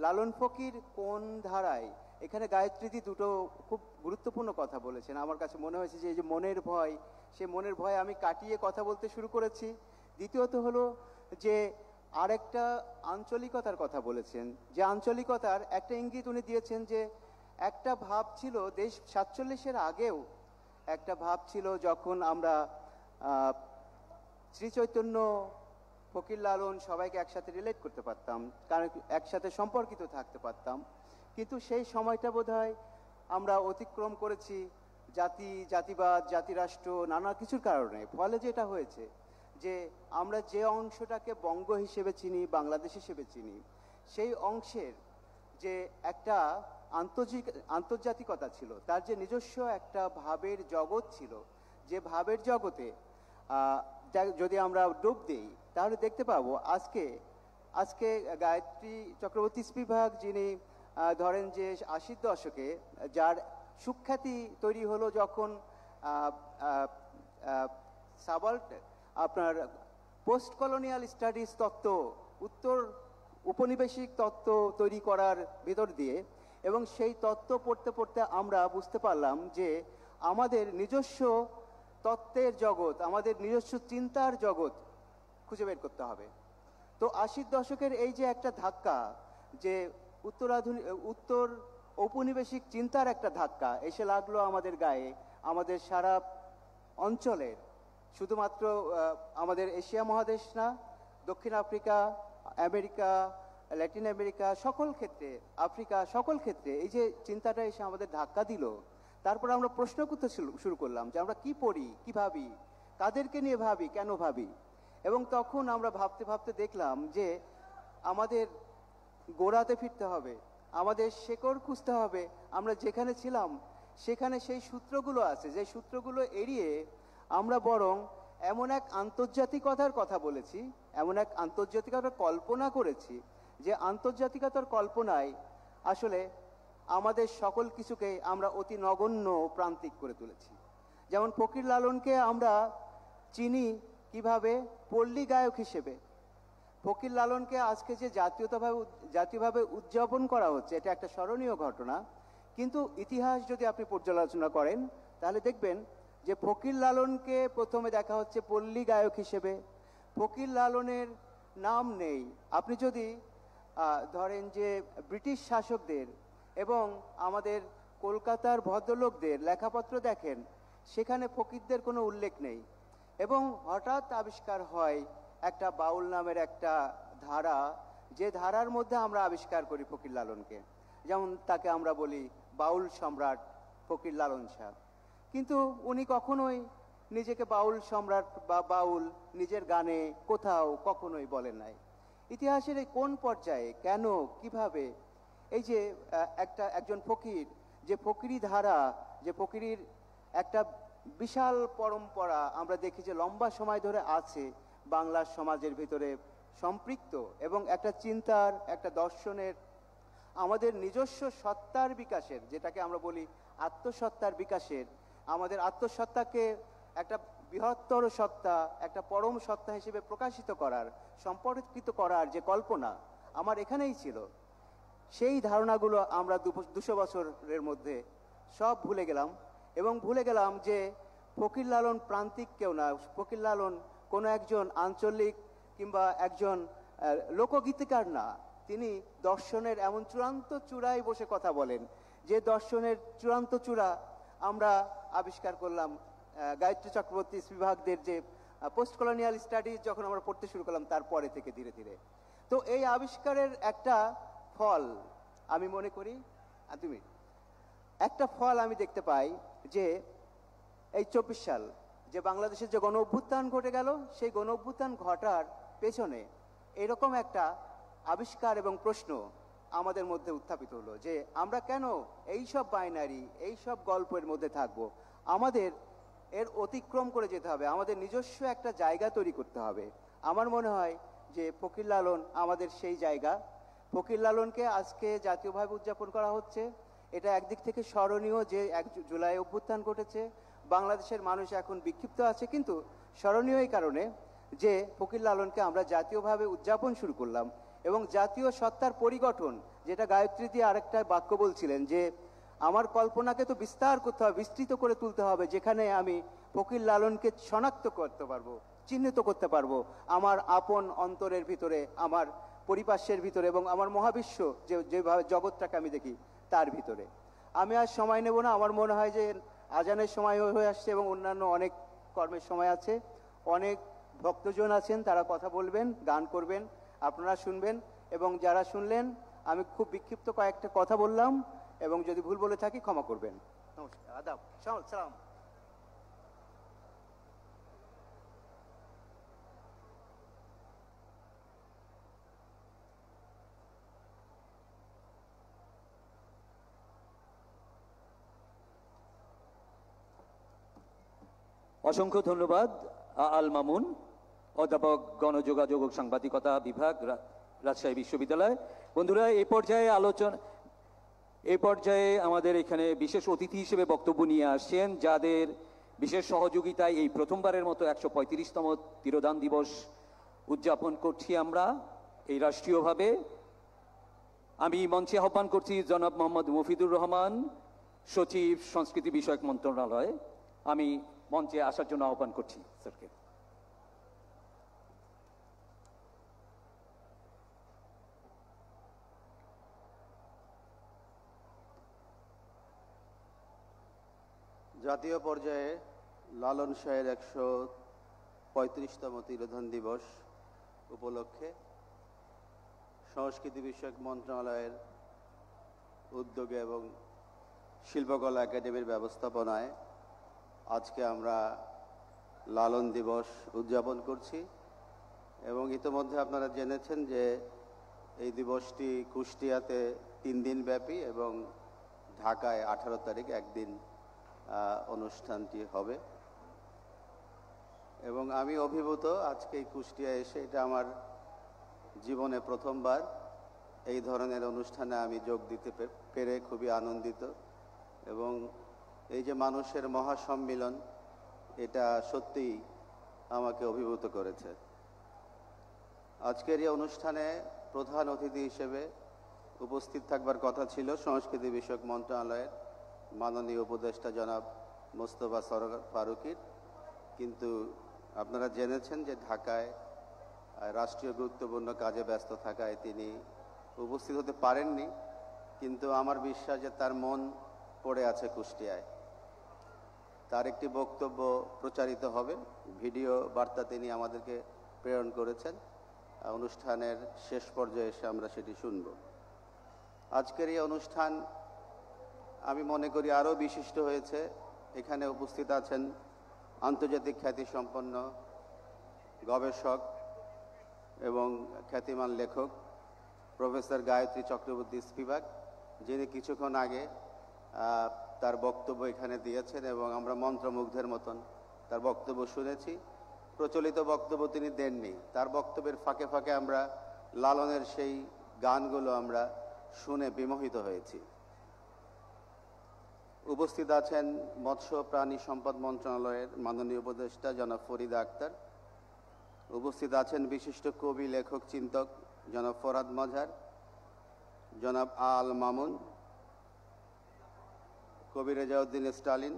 লালন ফকির কোন ধারায়, এখানে গায়ত্রীদি দুটো খুব গুরুত্বপূর্ণ কথা বলেছেন। আমার কাছে মনে হয়েছে যে এই যে মনের ভয়, সে মনের ভয় আমি কাটিয়ে কথা বলতে শুরু করেছি। দ্বিতীয়ত হলো যে আরেকটা আঞ্চলিকতার কথা বলেছেন, যে আঞ্চলিকতার একটা ইঙ্গিত উনি দিয়েছেন। যে একটা ভাব ছিল দেশ 47-এর আগেও, একটা ভাব ছিল যখন আমরা শ্রী চৈতন্য, ফকির লালন সবাইকে একসাথে রিলেট করতে পারতাম, কারণ একসাথে সম্পর্কিত থাকতে পারতাম। কিন্তু সেই সময়টা বোধহয় আমরা অতিক্রম করেছি জাতিবাদ, জাতিরাষ্ট্র, নানা কিছুর কারণে। ফলে যেটা হয়েছে যে আমরা যে অংশটাকে বঙ্গ হিসেবে চিনি, বাংলাদেশ হিসেবে চিনি, সেই অংশের যে একটা আন্তর্জাতিকতা ছিল, তার যে নিজস্ব একটা ভাবের জগৎ ছিল, যে ভাবের জগতে যদি আমরা ডুব দিই তাহলে দেখতে পাবো আজকে গায়ত্রী চক্রবর্তী স্পিভাক, যিনি ধরেন যে 80-র দশকে যার সুখ্যাতি তৈরি হলো যখন আপনার পোস্ট কলোনিয়াল স্টাডিজ তত্ত্ব উপনিবেশিক তত্ত্ব তৈরি করার ভিতর দিয়ে, এবং সেই তত্ত্ব পড়তে পড়তে আমরা বুঝতে পারলাম যে আমাদের নিজস্ব তত্ত্বের জগৎ, আমাদের নিজস্ব চিন্তার জগৎ খুঁজে বের করতে হবে। তো 80 দশকের এই যে একটা ধাক্কা, যে উত্তর ঔপনিবেশিক চিন্তার একটা ধাক্কা এসে লাগলো আমাদের গায়ে, আমাদের সারা অঞ্চলের, শুধুমাত্র আমাদের এশিয়া মহাদেশ না, দক্ষিণ আফ্রিকা, আমেরিকা, ল্যাটিন আমেরিকা, সকল ক্ষেত্রে, আফ্রিকা, সকল ক্ষেত্রে এই যে চিন্তাটা এসে আমাদের ধাক্কা দিল, তারপর আমরা প্রশ্ন করতে শুরু করলাম যে আমরা কি পড়ি, কি ভাবি, কাদেরকে নিয়ে ভাবি, কেন ভাবি। এবং তখন আমরা ভাবতে ভাবতে দেখলাম যে আমাদের গোড়াতে ফিরতে হবে, আমাদের শেকড় খুঁজতে হবে। আমরা যেখানে ছিলাম সেখানে সেই সূত্রগুলো আছে, যে সূত্রগুলো এড়িয়ে আমরা বরং এমন এক আন্তর্জাতিকতার কথা বলেছি, এমন এক আন্তর্জাতিকতার কল্পনা করেছি, যে আন্তর্জাতিকতার কল্পনায় আসলে আমাদের সকল কিছুকে আমরা অতি নগণ্য প্রান্তিক করে তুলেছি। যেমন ফকির লালনকে আমরা চিনি কিভাবে? পল্লী গায়ক হিসেবে। ফকির লালনকে আজকে যে জাতীয়ভাবে উদযাপন করা হচ্ছে, এটা একটা স্মরণীয় ঘটনা। কিন্তু ইতিহাস যদি আপনি পর্যালোচনা করেন তাহলে দেখবেন যে ফকির লালনকে প্রথমে দেখা হচ্ছে পল্লী গায়ক হিসেবে। ফকির লালনের নাম নেই। আপনি যদি ধরেন যে ব্রিটিশ শাসকদের এবং আমাদের কলকাতার ভদ্রলোকদের লেখাপত্র দেখেন, সেখানে ফকিরদের কোনো উল্লেখ নেই। এবং হঠাৎ আবিষ্কার হয় একটা বাউল নামের একটা ধারা, যে ধারার মধ্যে আমরা আবিষ্কার করি ফকির লালনকে। যেমন তাকে আমরা বলি বাউল সম্রাট ফকির লালন শাহ। কিন্তু উনি কখনোই নিজেকে বাউল সম্রাট বা বাউল নিজের গানে কোথাও কখনোই বলেন নাই। ইতিহাসের এই কোন পর্যায়ে, কেন, কিভাবে এই যে একজন ফকির, যে ফকিরি ধারা, যে ফকিরির একটা বিশাল পরম্পরা আমরা দেখি যে লম্বা সময় ধরে আছে বাংলার সমাজের ভিতরে সম্পৃক্ত, এবং একটা চিন্তার, একটা দর্শনের, আমাদের নিজস্ব সত্তার বিকাশের, যেটাকে আমরা বলি আত্মসত্তার বিকাশের, আমাদের আত্মসত্তাকে একটা বৃহত্তর সত্তা, একটা পরম সত্তা হিসেবে প্রকাশিত করার, সম্পর্কিত করার যে কল্পনা আমার এখানেই ছিল, সেই ধারণাগুলো আমরা 200 বছরের মধ্যে সব ভুলে গেলাম। এবং ভুলে গেলাম যে ফকির লালন প্রান্তিক কেউ না, ফকির লালন কোনো একজন আঞ্চলিক কিংবা একজন লোকগীতিকার না। তিনি দর্শনের এমন চূড়ান্ত চূড়ায় বসে কথা বলেন, যে দর্শনের চূড়ান্ত চূড়া আমরা আবিষ্কার করলাম গায়ত্রী চক্রবর্তী বিভাগদের যে পোস্ট কলোনিয়াল স্টাডিজ যখন আমরা পড়তে শুরু করলাম, তারপরে থেকে ধীরে ধীরে। তো এই আবিষ্কারের একটা ফল আমি মনে করি, একটা ফল আমি দেখতে পাই যে এই 24 সাল যে বাংলাদেশের যে গণ অভ্যুত্থান ঘটে গেল, সেই গণ অভ্যুত্থান ঘটার পেছনে এরকম একটা আবিষ্কার এবং প্রশ্ন আমাদের মধ্যে উত্থাপিত হলো, যে আমরা কেন এই সব বাইনারি, এই সব গল্পের মধ্যে থাকবো? আমাদের এর অতিক্রম করে যেতে হবে, আমাদের নিজস্ব একটা জায়গা তৈরি করতে হবে। আমার মনে হয় যে ফকির লালন আমাদের সেই জায়গা। ফকির লালনকে আজকে জাতীয়ভাবে উদযাপন করা হচ্ছে, এটা একদিক থেকে স্মরণীয় যে 1 জুলাই অভ্যুত্থান ঘটেছে, বাংলাদেশের মানুষ এখন বিক্ষিপ্ত আছে, কিন্তু স্মরণীয় এই কারণে যে ফকির লালনকে আমরা জাতীয়ভাবে উদযাপন শুরু করলাম। এবং জাতীয় সত্তার পরিগঠন, যেটা গায়ত্রী দিয়ে আরেকটা বাক্য বলছিলেন, যে আমার কল্পনাকে তো বিস্তার করতে হবে, বিস্তৃত করে তুলতে হবে, যেখানে আমি ফকির লালনকে শনাক্ত করতে পারবো, চিহ্নিত করতে পারবো আমার আপন অন্তরের ভিতরে, আমার পরিপার্শ্বের ভিতরে, এবং আমার মহাবিশ্ব যেভাবে জগৎটাকে আমি দেখি তার ভিতরে। আমি আর সময় নেব না, আমার মনে হয় যে আজানের সময় হয়ে আসছে এবং অন্যান্য অনেক কর্মের সময় আছে। অনেক ভক্তজন আছেন, তারা কথা বলবেন, গান করবেন, আপনারা শুনবেন। এবং যারা শুনলেন, আমি খুব বিক্ষিপ্ত কয়েকটা কথা বললাম, এবং যদি ভুল বলে থাকি ক্ষমা করবেন। নমস্কার, আদাব, সালাম। অসংখ্য ধন্যবাদ আল মামুন, অধ্যাপক গণযোগাযোগ ও সাংবাদিকতা বিভাগ, রাজশাহী বিশ্ববিদ্যালয়। বন্ধুরা, এই পর্যায়ে আমাদের এখানে বিশেষ অতিথি হিসেবে বক্তব্য নিয়ে আসছেন, যাদের বিশেষ সহযোগিতায় এই প্রথমবারের মতো 135তম তিরোধান দিবস উদযাপন করছি আমরা এই রাষ্ট্রীয়ভাবে। আমি মঞ্চে আহ্বান করছি জনাব মোহাম্মদ মফিদুর রহমান, সচিব, সংস্কৃতি বিষয়ক মন্ত্রণালয়। আমি মঞ্চে আসার জন্য আহ্বান করছি স্যারকে। জাতীয় পর্যায়ে লালন শাহের 135তম তিরোধান দিবস উপলক্ষে সংস্কৃতি বিষয়ক মন্ত্রণালয়ের উদ্যোগে এবং শিল্পকলা একাডেমির ব্যবস্থাপনায় আজকে আমরা লালন দিবস উদযাপন করছি। এবং ইতোমধ্যে আপনারা জেনেছেন যে এই দিবসটি কুষ্টিয়াতে 3 দিন ব্যাপী এবং ঢাকায় 18 তারিখ একদিন অনুষ্ঠানটি হবে। এবং আমি অভিভূত আজকে এই কুষ্টিয়া এসে, এটা আমার জীবনে প্রথমবার এই ধরনের অনুষ্ঠানে আমি যোগ দিতে পেরে খুবই আনন্দিত। এবং এই যে মানুষের মহাসম্মিলন, এটা সত্যিই আমাকে অভিভূত করেছে। আজকের এই অনুষ্ঠানে প্রধান অতিথি হিসেবে উপস্থিত থাকবার কথা ছিল সংস্কৃতি বিষয়ক মন্ত্রণালয়ের মাননীয় উপদেষ্টা জনাব মোস্তফা সরকার ফারুকীর, কিন্তু আপনারা জেনেছেন যে ঢাকায় রাষ্ট্রীয় গুরুত্বপূর্ণ কাজে ব্যস্ত থাকায় তিনি উপস্থিত হতে পারেননি। কিন্তু আমার বিশ্বাস যে তার মন পড়ে আছে কুষ্টিয়ায়। তার একটি বক্তব্য প্রচারিত হবে, ভিডিও বার্তা তিনি আমাদেরকে প্রেরণ করেছেন। অনুষ্ঠানের শেষ পর্যায়ে এসে আমরা সেটি শুনব। আজকের এই অনুষ্ঠান আমি মনে করি আরও বিশিষ্ট হয়েছে। এখানে উপস্থিত আছেন আন্তর্জাতিক খ্যাতিসম্পন্ন গবেষক এবং খ্যাতিমান লেখক প্রফেসর গায়ত্রী চক্রবর্তী স্পিভাক, যিনি কিছুক্ষণ আগে তার বক্তব্য এখানে দিয়েছেন এবং আমরা মন্ত্রমুগ্ধের মতন তার বক্তব্য শুনেছি। প্রচলিত বক্তব্য তিনি দেননি, তার বক্তব্যের ফাঁকে ফাঁকে আমরা লালনের সেই গানগুলো আমরা শুনে বিমোহিত হয়েছি। উপস্থিত আছেন মৎস্য প্রাণী সম্পদ মন্ত্রণালয়ের মাননীয় উপদেষ্টা জনাব ফরিদা আক্তার। উপস্থিত আছেন বিশিষ্ট কবি, লেখক, চিন্তক জনাব ফরহাদ মজহার, জনাব আল মামুন, কবি রেজাউদ্দিন স্টালিন,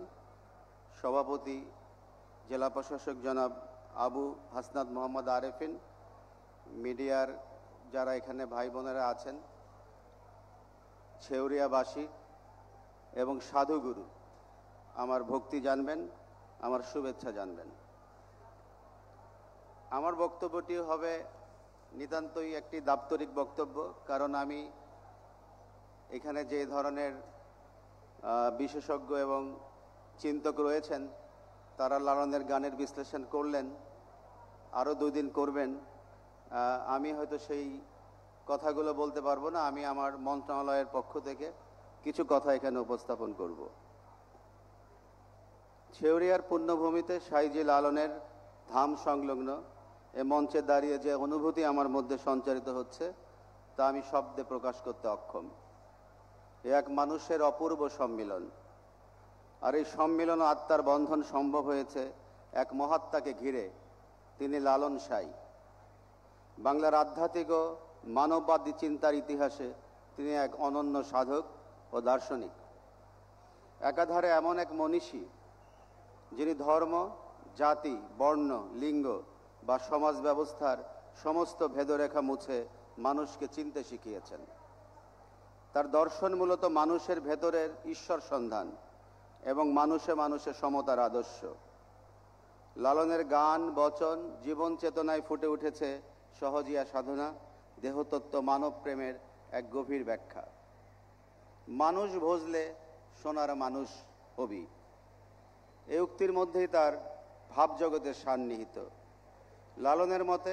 সভাপতি জেলা প্রশাসক জনাব আবু হাসনাত মোহাম্মদ আরেফিন, মিডিয়ার যারা এখানে ভাই বোনেরা আছেন, ছেউরিয়াবাসী এবং সাধুগুরু, আমার ভক্তি জানবেন, আমার শুভেচ্ছা জানবেন। আমার বক্তব্যটি হবে নিতান্তই একটি দাপ্তরিক বক্তব্য, কারণ আমি এখানে যে ধরনের বিশেষজ্ঞ এবং চিন্তক রয়েছেন তারা লালনের গানের বিশ্লেষণ করলেন, আরও 2 দিন করবেন। আমি হয়তো সেই কথাগুলো বলতে পারবো না। আমি আমার মন্ত্রণালয়ের পক্ষ থেকে কিছু কথা এখানে উপস্থাপন করব। ছেউরিয়ার পুণ্যভূমিতে সাইজি লালনের ধাম সংলগ্ন এ মঞ্চে দাঁড়িয়ে যে অনুভূতি আমার মধ্যে সঞ্চারিত হচ্ছে তা আমি শব্দে প্রকাশ করতে অক্ষম। এ এক মানুষের অপূর্ব সম্মিলন, আর এই সম্মিলন আত্মার বন্ধন সম্ভব হয়েছে এক মহাত্মাকে ঘিরে। তিনি লালন সাঁই। বাংলার আধ্যাত্মিক ও মানববাদী চিন্তার ইতিহাসে তিনি এক অনন্য সাধক ও দার্শনিক। একাধারে এমন এক মনীষী যিনি ধর্ম, জাতি, বর্ণ, লিঙ্গ বা সমাজ ব্যবস্থার সমস্ত ভেদরেখা মুছে মানুষকে চিনতে শিখিয়েছেন। তার দর্শন মূলত মানুষের ভেতরের ঈশ্বর সন্ধান এবং মানুষে মানুষে সমতার আদর্শ। লালনের গান, বচন, জীবন চেতনায় ফুটে উঠেছে সহজিয়া সাধনা, দেহতত্ত্ব, মানব প্রেমের এক গভীর ব্যাখ্যা। মানুষ ভজলে সোনার মানুষ হবি, এই উক্তির মধ্যেই তার ভাবজগতের সান্নিহিত। লালনের মতে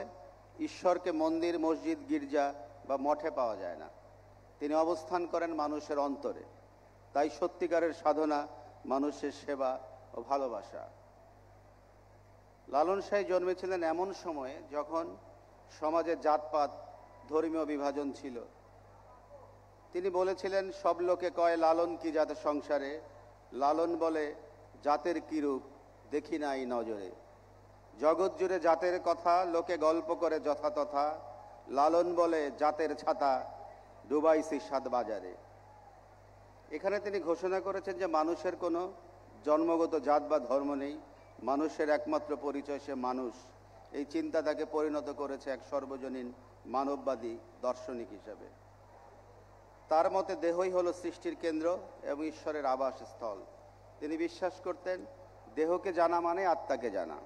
ঈশ্বরকে মন্দির, মসজিদ, গির্জা বা মঠে পাওয়া যায় না, তিনি অবস্থান করেন মানুষের অন্তরে। তাই সত্যিকারের সাধনা মানুষের সেবা ও ভালোবাসা। লালন সাঁই জন্মেছিলেন এমন সময়ে যখন সমাজে জাতপাত, ধর্মীয় বিভাজন ছিল। তিনি বলেছিলেন, সব লোকে কয় লালন কি জাত সংসারে, লালন বলে জাতের কি রূপ দেখি নাই নজরে। জগৎ জুড়ে জাতের কথা লোকে গল্প করে যথাতথা, লালন বলে জাতের ছাতা ডুবাইছি সাত বাজারে। এখানে তিনি ঘোষণা করেছেন যে মানুষের কোনো জন্মগত জাত বা ধর্ম নেই, মানুষের একমাত্র পরিচয় সে মানুষ। এই চিন্তা তাকে পরিণত করেছে এক সর্বজনীন মানববাদী দার্শনিক হিসাবে। তার মতে দেহই হলো সৃষ্টির কেন্দ্র এবং ঈশ্বরের আবাসস্থল। তিনি বিশ্বাস করতেন দেহকে জানা মানে আত্মাকে জানা,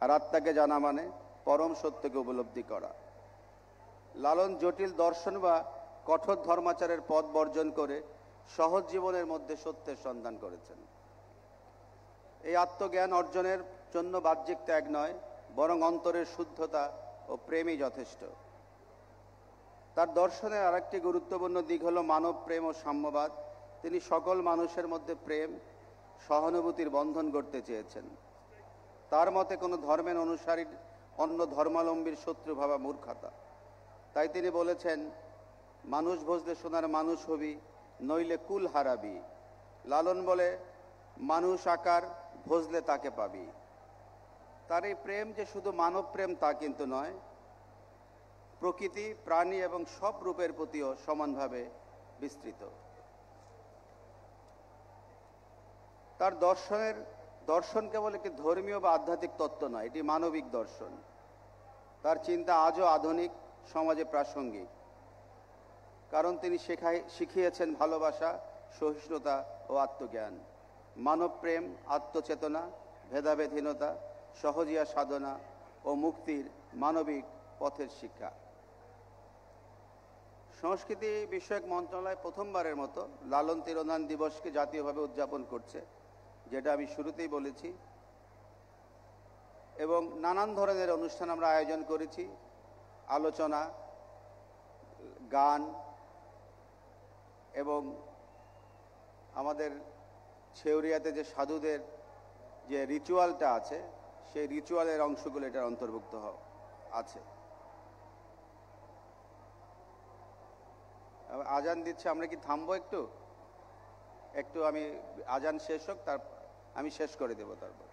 আর আত্মাকে জানা মানে পরম সত্যকে উপলব্ধি করা। লালন জটিল দর্শন বা কঠোর ধর্মাচারের পথ বর্জন করে সহজ জীবনের মধ্যে সত্যের সন্ধান করেছেন। এই আত্মজ্ঞান অর্জনের জন্য বাহ্যিক ত্যাগ নয়, বরং অন্তরের শুদ্ধতা ও প্রেমই যথেষ্ট। তার দর্শনের আরেকটি গুরুত্বপূর্ণ দিক হলো মানব প্রেম ও সাম্যবাদ। তিনি সকল মানুষের মধ্যে প্রেম, সহানুভূতির বন্ধন গড়তে চেয়েছেন। তার মতে কোনো ধর্মের অনুসারীর অন্য ধর্মাবলম্বীর শত্রু ভাবা মূর্খতা। তাই তিনি বলেছেন, মানুষ ভজলে সোনার মানুষ হবি, নইলে কুল হারাবি। লালন বলে, মানুষ আকার ভজলে তাকে পাবি। তার এই প্রেম যে শুধু মানব প্রেম তা কিন্তু নয়, প্রকৃতি, প্রাণী এবং সব রূপের প্রতিও সমানভাবে বিস্তৃত। তার দর্শন কেবল একটি ধর্মীয় বা আধ্যাত্মিক তত্ত্ব নয়, এটি মানবিক দর্শন। তার চিন্তা আজও আধুনিক সমাজে প্রাসঙ্গিক, কারণ তিনি শিখিয়েছেন ভালোবাসা, সহিষ্ণুতা ও আত্মজ্ঞান, মানব প্রেম, আত্মচেতনা, ভেদাভেদহীনতা, সহজিয়া সাধনা ও মুক্তির মানবিক পথের শিক্ষা। সংস্কৃতি বিষয়ক মন্ত্রণালয় প্রথমবারের মতো লালন তিরোধান দিবসকে জাতীয়ভাবে উদযাপন করছে, যেটা আমি শুরুতেই বলেছি, এবং নানান ধরনের অনুষ্ঠান আমরা আয়োজন করেছি, আলোচনা, গান, এবং আমাদের ছেউরিয়াতে যে সাধুদের যে রিচুয়ালটা আছে সেই রিচুয়ালের অংশগুলো এটার অন্তর্ভুক্ত আছে। আজান দিচ্ছে, আমরা কি থামবো একটু? আমি আজান শেষ হোক, আমি শেষ করে দেব তারপর।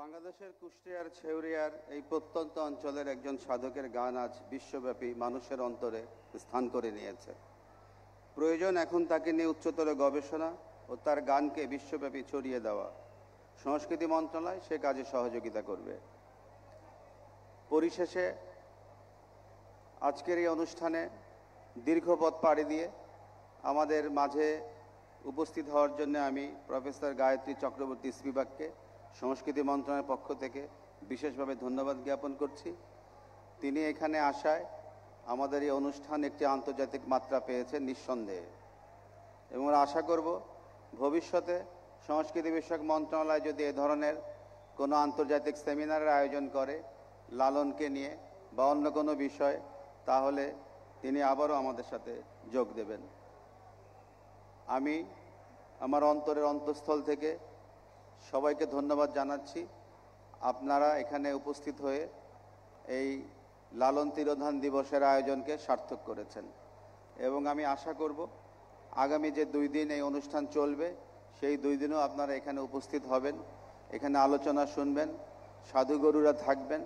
বাংলাদেশের কুষ্টিয়ার ছেউরিয়ার এই প্রত্যন্ত অঞ্চলের একজন সাধকের গান আজ বিশ্বব্যাপী মানুষের অন্তরে স্থান করে নিয়েছে। প্রয়োজন এখন তাকে নিয়ে উচ্চতর গবেষণা ও তার গানকে বিশ্বব্যাপী ছড়িয়ে দেওয়া। সংস্কৃতি মন্ত্রণালয় সে কাজে সহযোগিতা করবে। পরিশেষে আজকের এই অনুষ্ঠানে দীর্ঘ পথ পাড়ি দিয়ে আমাদের মাঝে উপস্থিত হওয়ার জন্য আমি প্রফেসর গায়ত্রী চক্রবর্তী স্পিবাককে সংস্কৃতি মন্ত্রণালয়ের পক্ষ থেকে বিশেষভাবে ধন্যবাদ জ্ঞাপন করছি। তিনি এখানে আসায় আমাদের এই অনুষ্ঠান একটি আন্তর্জাতিক মাত্রা পেয়েছে নিঃসন্দেহে, এবং আশা করব ভবিষ্যতে সংস্কৃতি বিষয়ক মন্ত্রণালয় যদি এ ধরনের কোনো আন্তর্জাতিক সেমিনারের আয়োজন করে লালনকে নিয়ে বা অন্য কোনো বিষয়, তাহলে তিনি আবারও আমাদের সাথে যোগ দেবেন। আমি আমার অন্তরের অন্তঃস্থল থেকে সবাইকে ধন্যবাদ জানাচ্ছি। আপনারা এখানে উপস্থিত হয়ে এই লালন তিরোধান দিবসের আয়োজনকে সার্থক করেছেন, এবং আমি আশা করব আগামী যে 2 দিন এই অনুষ্ঠান চলবে সেই 2 দিনও আপনারা এখানে উপস্থিত হবেন, এখানে আলোচনা শুনবেন, সাধুগুরুরা থাকবেন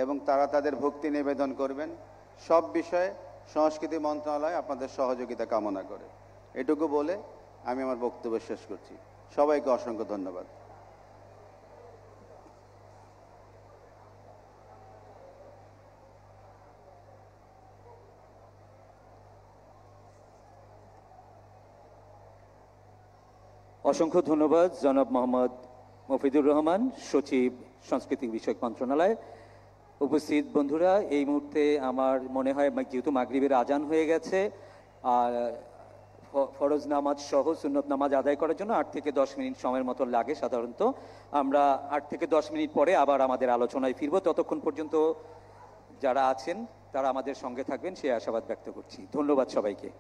এবং তারা তাদের ভক্তি নিবেদন করবেন। সব বিষয়ে সংস্কৃতি মন্ত্রণালয় আপনাদের সহযোগিতা কামনা করে। এটুকু বলে আমি আমার বক্তব্য শেষ করছি। সবাইকে অসংখ্য ধন্যবাদ। অসংখ্য ধন্যবাদ জনাব মোহাম্মদ মফিদুর রহমান, সচিব সংস্কৃতি বিষয়ক মন্ত্রণালয়। উপস্থিত বন্ধুরা, এই মুহূর্তে আমার মনে হয় যেহেতু মাগরিবের আজান হয়ে গেছে, আর ফরজ নামাজ সহ সুন্নত নামাজ আদায় করার জন্য 8 থেকে 10 মিনিট সময়ের মতো লাগে সাধারণত। আমরা 8 থেকে 10 মিনিট পরে আবার আমাদের আলোচনায় ফিরব। ততক্ষণ পর্যন্ত যারা আছেন তারা আমাদের সঙ্গে থাকবেন সেই আশাবাদ ব্যক্ত করছি। ধন্যবাদ সবাইকে।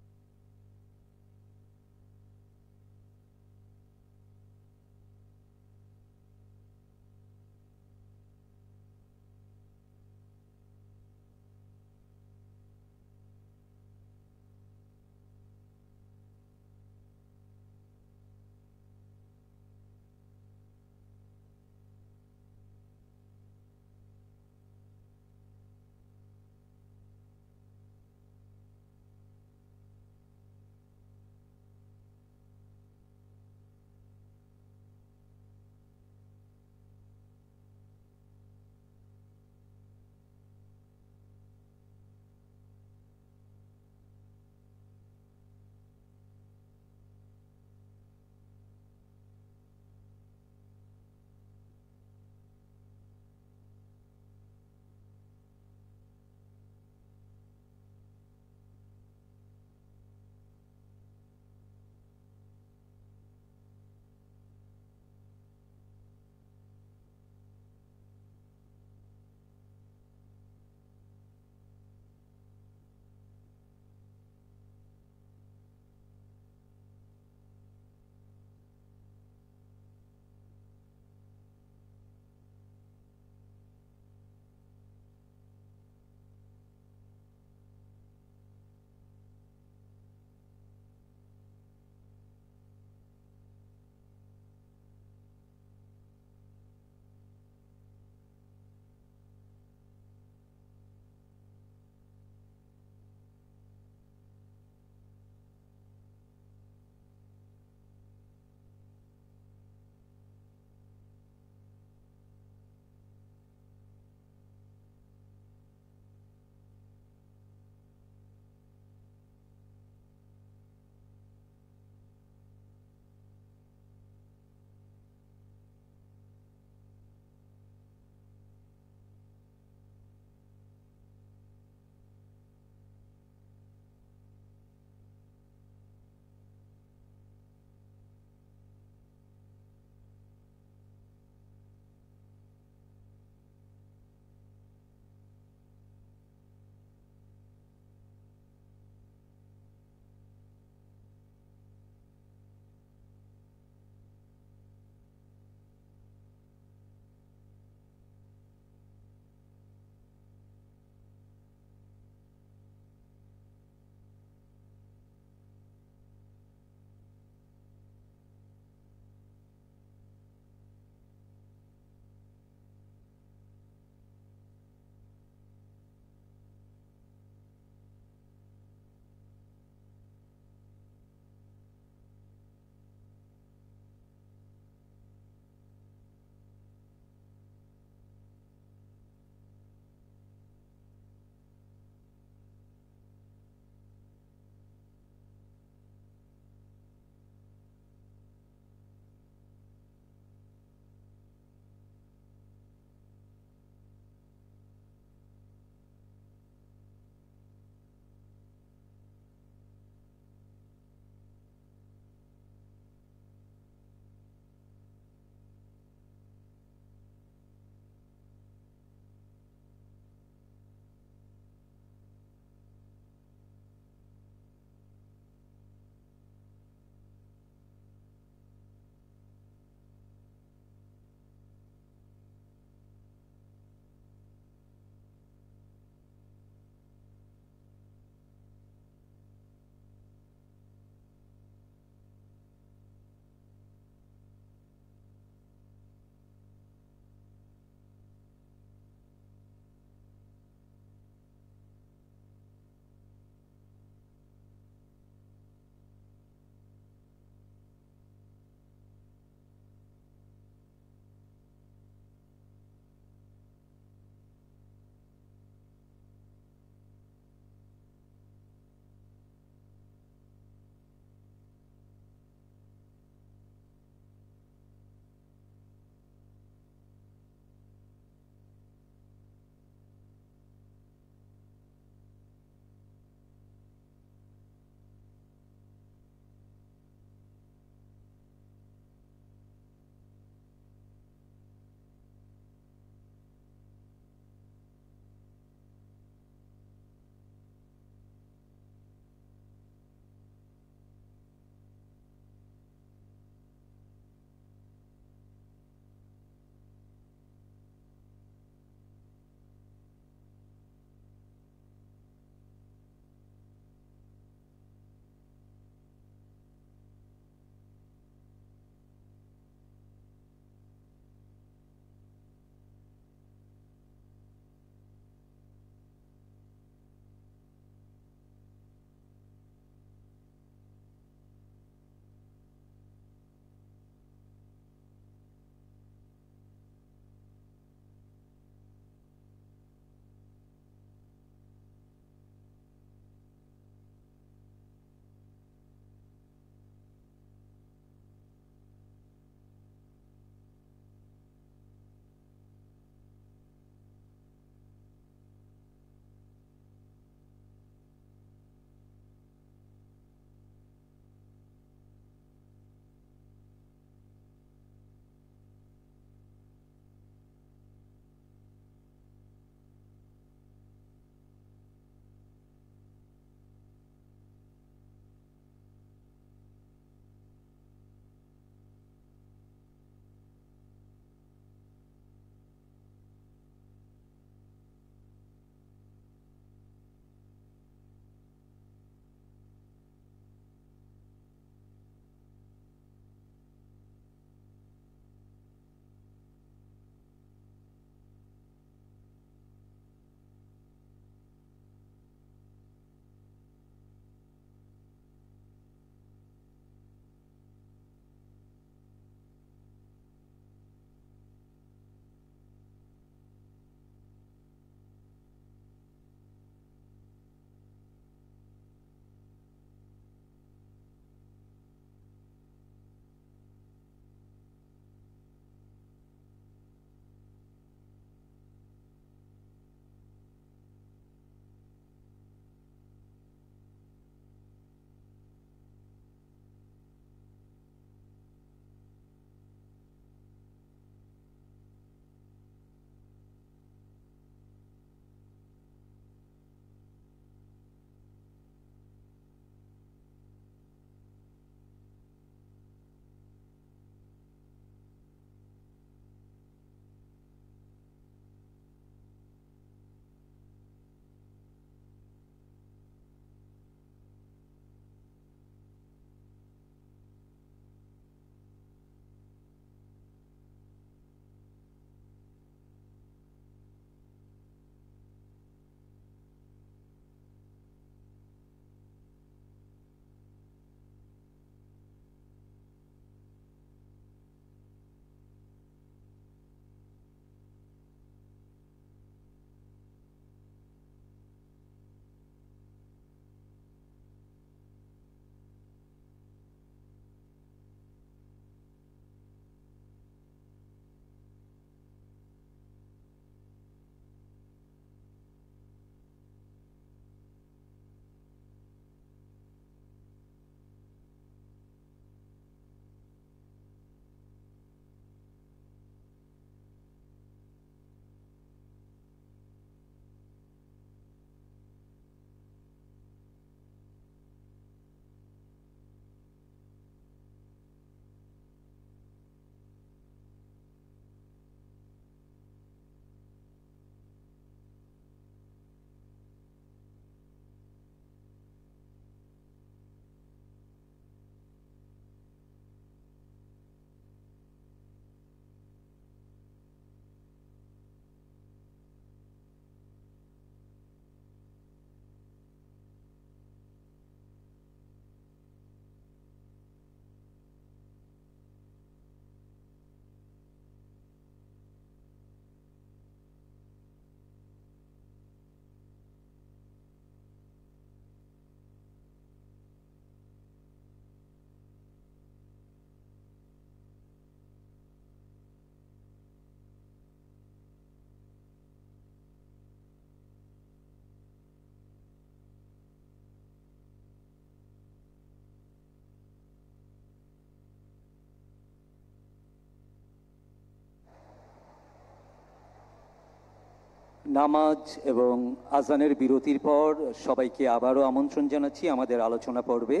নামাজ এবং আজানের বিরতির পর সবাইকে আবারও আমন্ত্রণ জানাচ্ছি আমাদের আলোচনা পর্বে।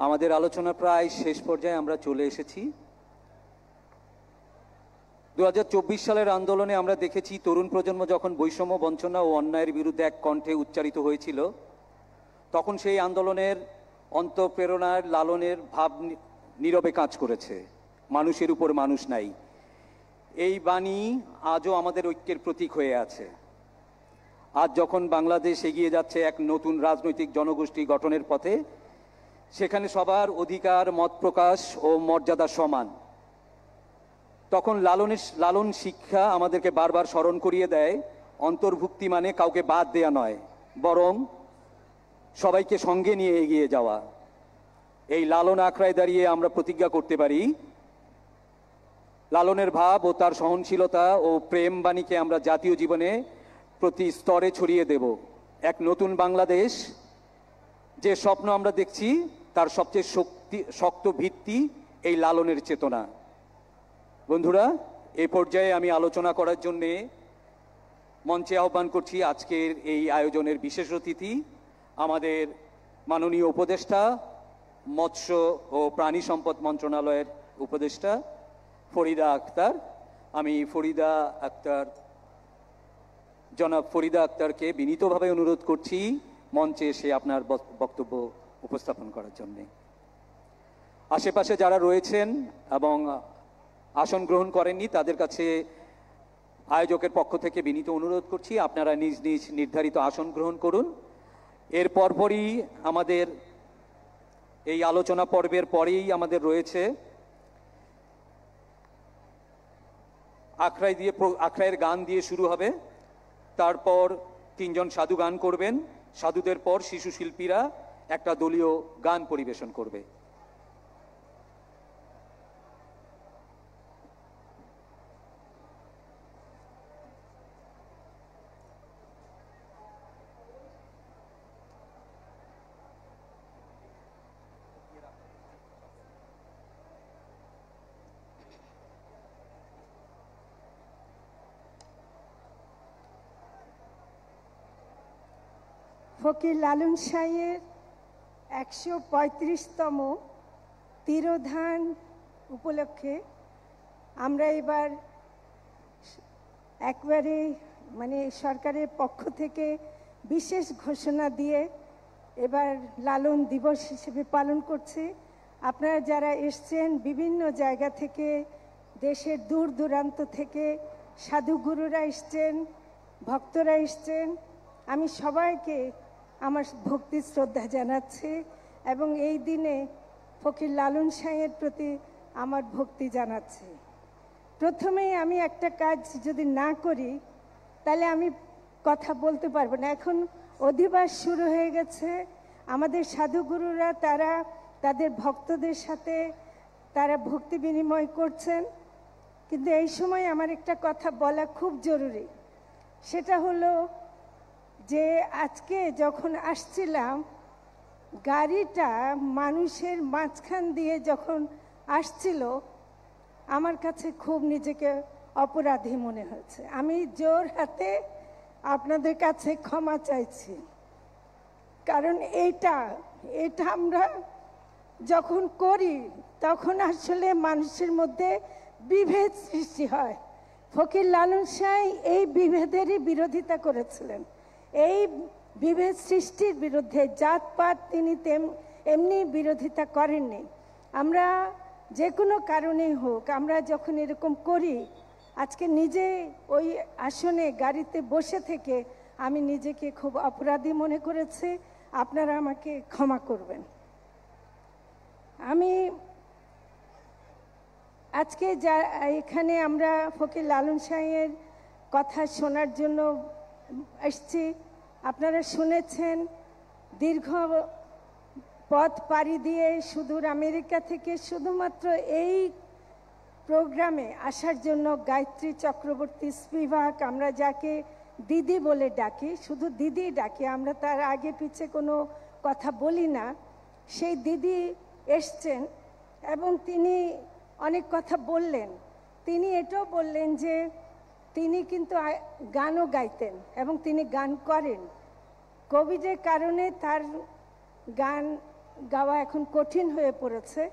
আমাদের আলোচনা প্রায় শেষ পর্যায়ে আমরা চলে এসেছি। 2024 সালের আন্দোলনে আমরা দেখেছি তরুণ প্রজন্ম যখন বৈষম্য, বঞ্চনা ও অন্যায়ের বিরুদ্ধে এক কণ্ঠে উচ্চারিত হয়েছিল, তখন সেই আন্দোলনের অন্তঃপ্রেরণার লালনের ভাব নীরবে কাজ করেছে। মানুষের উপর মানুষ নাই, এই বাণী আজও আমাদের ঐক্যের প্রতীক হয়ে আছে। আজ যখন বাংলাদেশ এগিয়ে যাচ্ছে এক নতুন রাজনৈতিক জনগোষ্ঠী গঠনের পথে, সেখানে সবার অধিকার, মত প্রকাশ ও মর্যাদা সমান, তখন লালন শিক্ষা আমাদেরকে বারবার স্মরণ করিয়ে দেয় অন্তর্ভুক্তি মানে কাউকে বাদ দেয়া নয়, বরং সবাইকে সঙ্গে নিয়ে এগিয়ে যাওয়া। এই লালন আখড়ায় দাঁড়িয়ে আমরা প্রতিজ্ঞা করতে পারি, লালনের ভাব ও তার সহনশীলতা ও প্রেম বাণীকে আমরা জাতীয় জীবনে প্রতি স্তরে ছড়িয়ে দেব। এক নতুন বাংলাদেশ, যে স্বপ্ন আমরা দেখছি তার সবচেয়ে শক্ত ভিত্তি এই লালনের চেতনা। বন্ধুরা, এই পর্যায়ে আমি আলোচনা করার জন্যে মঞ্চে আহ্বান করছি আজকের এই আয়োজনের বিশেষ অতিথি, আমাদের মাননীয় উপদেষ্টা, মৎস্য ও প্রাণী সম্পদ মন্ত্রণালয়ের উপদেষ্টা ফরিদা আক্তার। আমি জনাব ফরিদা আক্তারকে বিনীতভাবে অনুরোধ করছি মঞ্চে এসে আপনার বক্তব্য উপস্থাপন করার জন্য। আশেপাশে যারা রয়েছেন এবং আসন গ্রহণ করেননি, তাদের কাছে আয়োজকের পক্ষ থেকে বিনীত অনুরোধ করছি আপনারা নিজ নিজ নির্ধারিত আসন গ্রহণ করুন। এর পরপরই আমাদের এই আলোচনা পর্বের পরেই আমাদের রয়েছে আখড়াইয়ের গান দিয়ে শুরু হবে। তারপর 3 জন সাধু গান করবেন। সাধুদের পর শিশু শিল্পীরা একটা দলীয় গান পরিবেশন করবে। ফকির লালন শাহের 135তম তিরোধান উপলক্ষে আমরা এবার একবারে সরকারের পক্ষ থেকে বিশেষ ঘোষণা দিয়ে এবার লালন দিবস হিসেবে পালন করছি। আপনারা যারা এসছেন বিভিন্ন জায়গা থেকে, দেশের দূর দূরান্ত থেকে সাধুগুরুরা এসছেন, ভক্তরা এসছেন, আমি সবাইকে আমার ভক্তি শ্রদ্ধা জানাচ্ছি এবং এই দিনে ফকির লালন শাহের প্রতি আমার ভক্তি জানাচ্ছি। প্রথমেই আমি একটা কাজ যদি না করি তাহলে আমি কথা বলতে পারবো না। এখন অধিবাস শুরু হয়ে গেছে, আমাদের সাধুগুরুরা তারা তাদের ভক্তদের সাথে তারা ভক্তি বিনিময় করছেন, কিন্তু এই সময় আমার একটা কথা বলা খুব জরুরি। সেটা হলো যে আজকে যখন আসছিলাম, গাড়িটা মানুষের মাঝখান দিয়ে যখন আসছিল, আমার কাছে খুব নিজেকে অপরাধী মনে হয়েছে। আমি জোর হাতে আপনাদের কাছে ক্ষমা চাইছি, কারণ এটা আমরা যখন করি তখন আসলে মানুষের মধ্যে বিভেদ সৃষ্টি হয়। ফকির লালন শাহ এই বিভেদেরই বিরোধিতা করেছিলেন। এই বিভেদ সৃষ্টির বিরুদ্ধে জাতপাত তিনি এমনি বিরোধিতা করেননি। আমরা যে কোনো কারণেই হোক, আমরা যখন এরকম করি, আজকে নিজে ওই আসনে গাড়িতে বসে থেকে আমি নিজেকে খুব অপরাধী মনে করেছি। আপনারা আমাকে ক্ষমা করবেন। আমি আজকে যা এখানে আমরা ফকির লালন শাহের কথা শোনার জন্য এসছি। আপনারা শুনেছেন দীর্ঘ পথ পাড়ি দিয়ে সুদূর আমেরিকা থেকে শুধুমাত্র এই প্রোগ্রামে আসার জন্য গায়ত্রী চক্রবর্তী স্পিভাক, আমরা যাকে দিদি বলে ডাকি, শুধু দিদি ডাকি, আমরা তার আগে পিছে কোনো কথা বলি না, সেই দিদি এসছেন এবং তিনি অনেক কথা বললেন। তিনি এটাও বললেন যে তিনি কিন্তু গানও গাইতেন এবং তিনি গান করেন। কোভিডের কারণে তার গান গাওয়া এখন কঠিন হয়ে পড়েছে।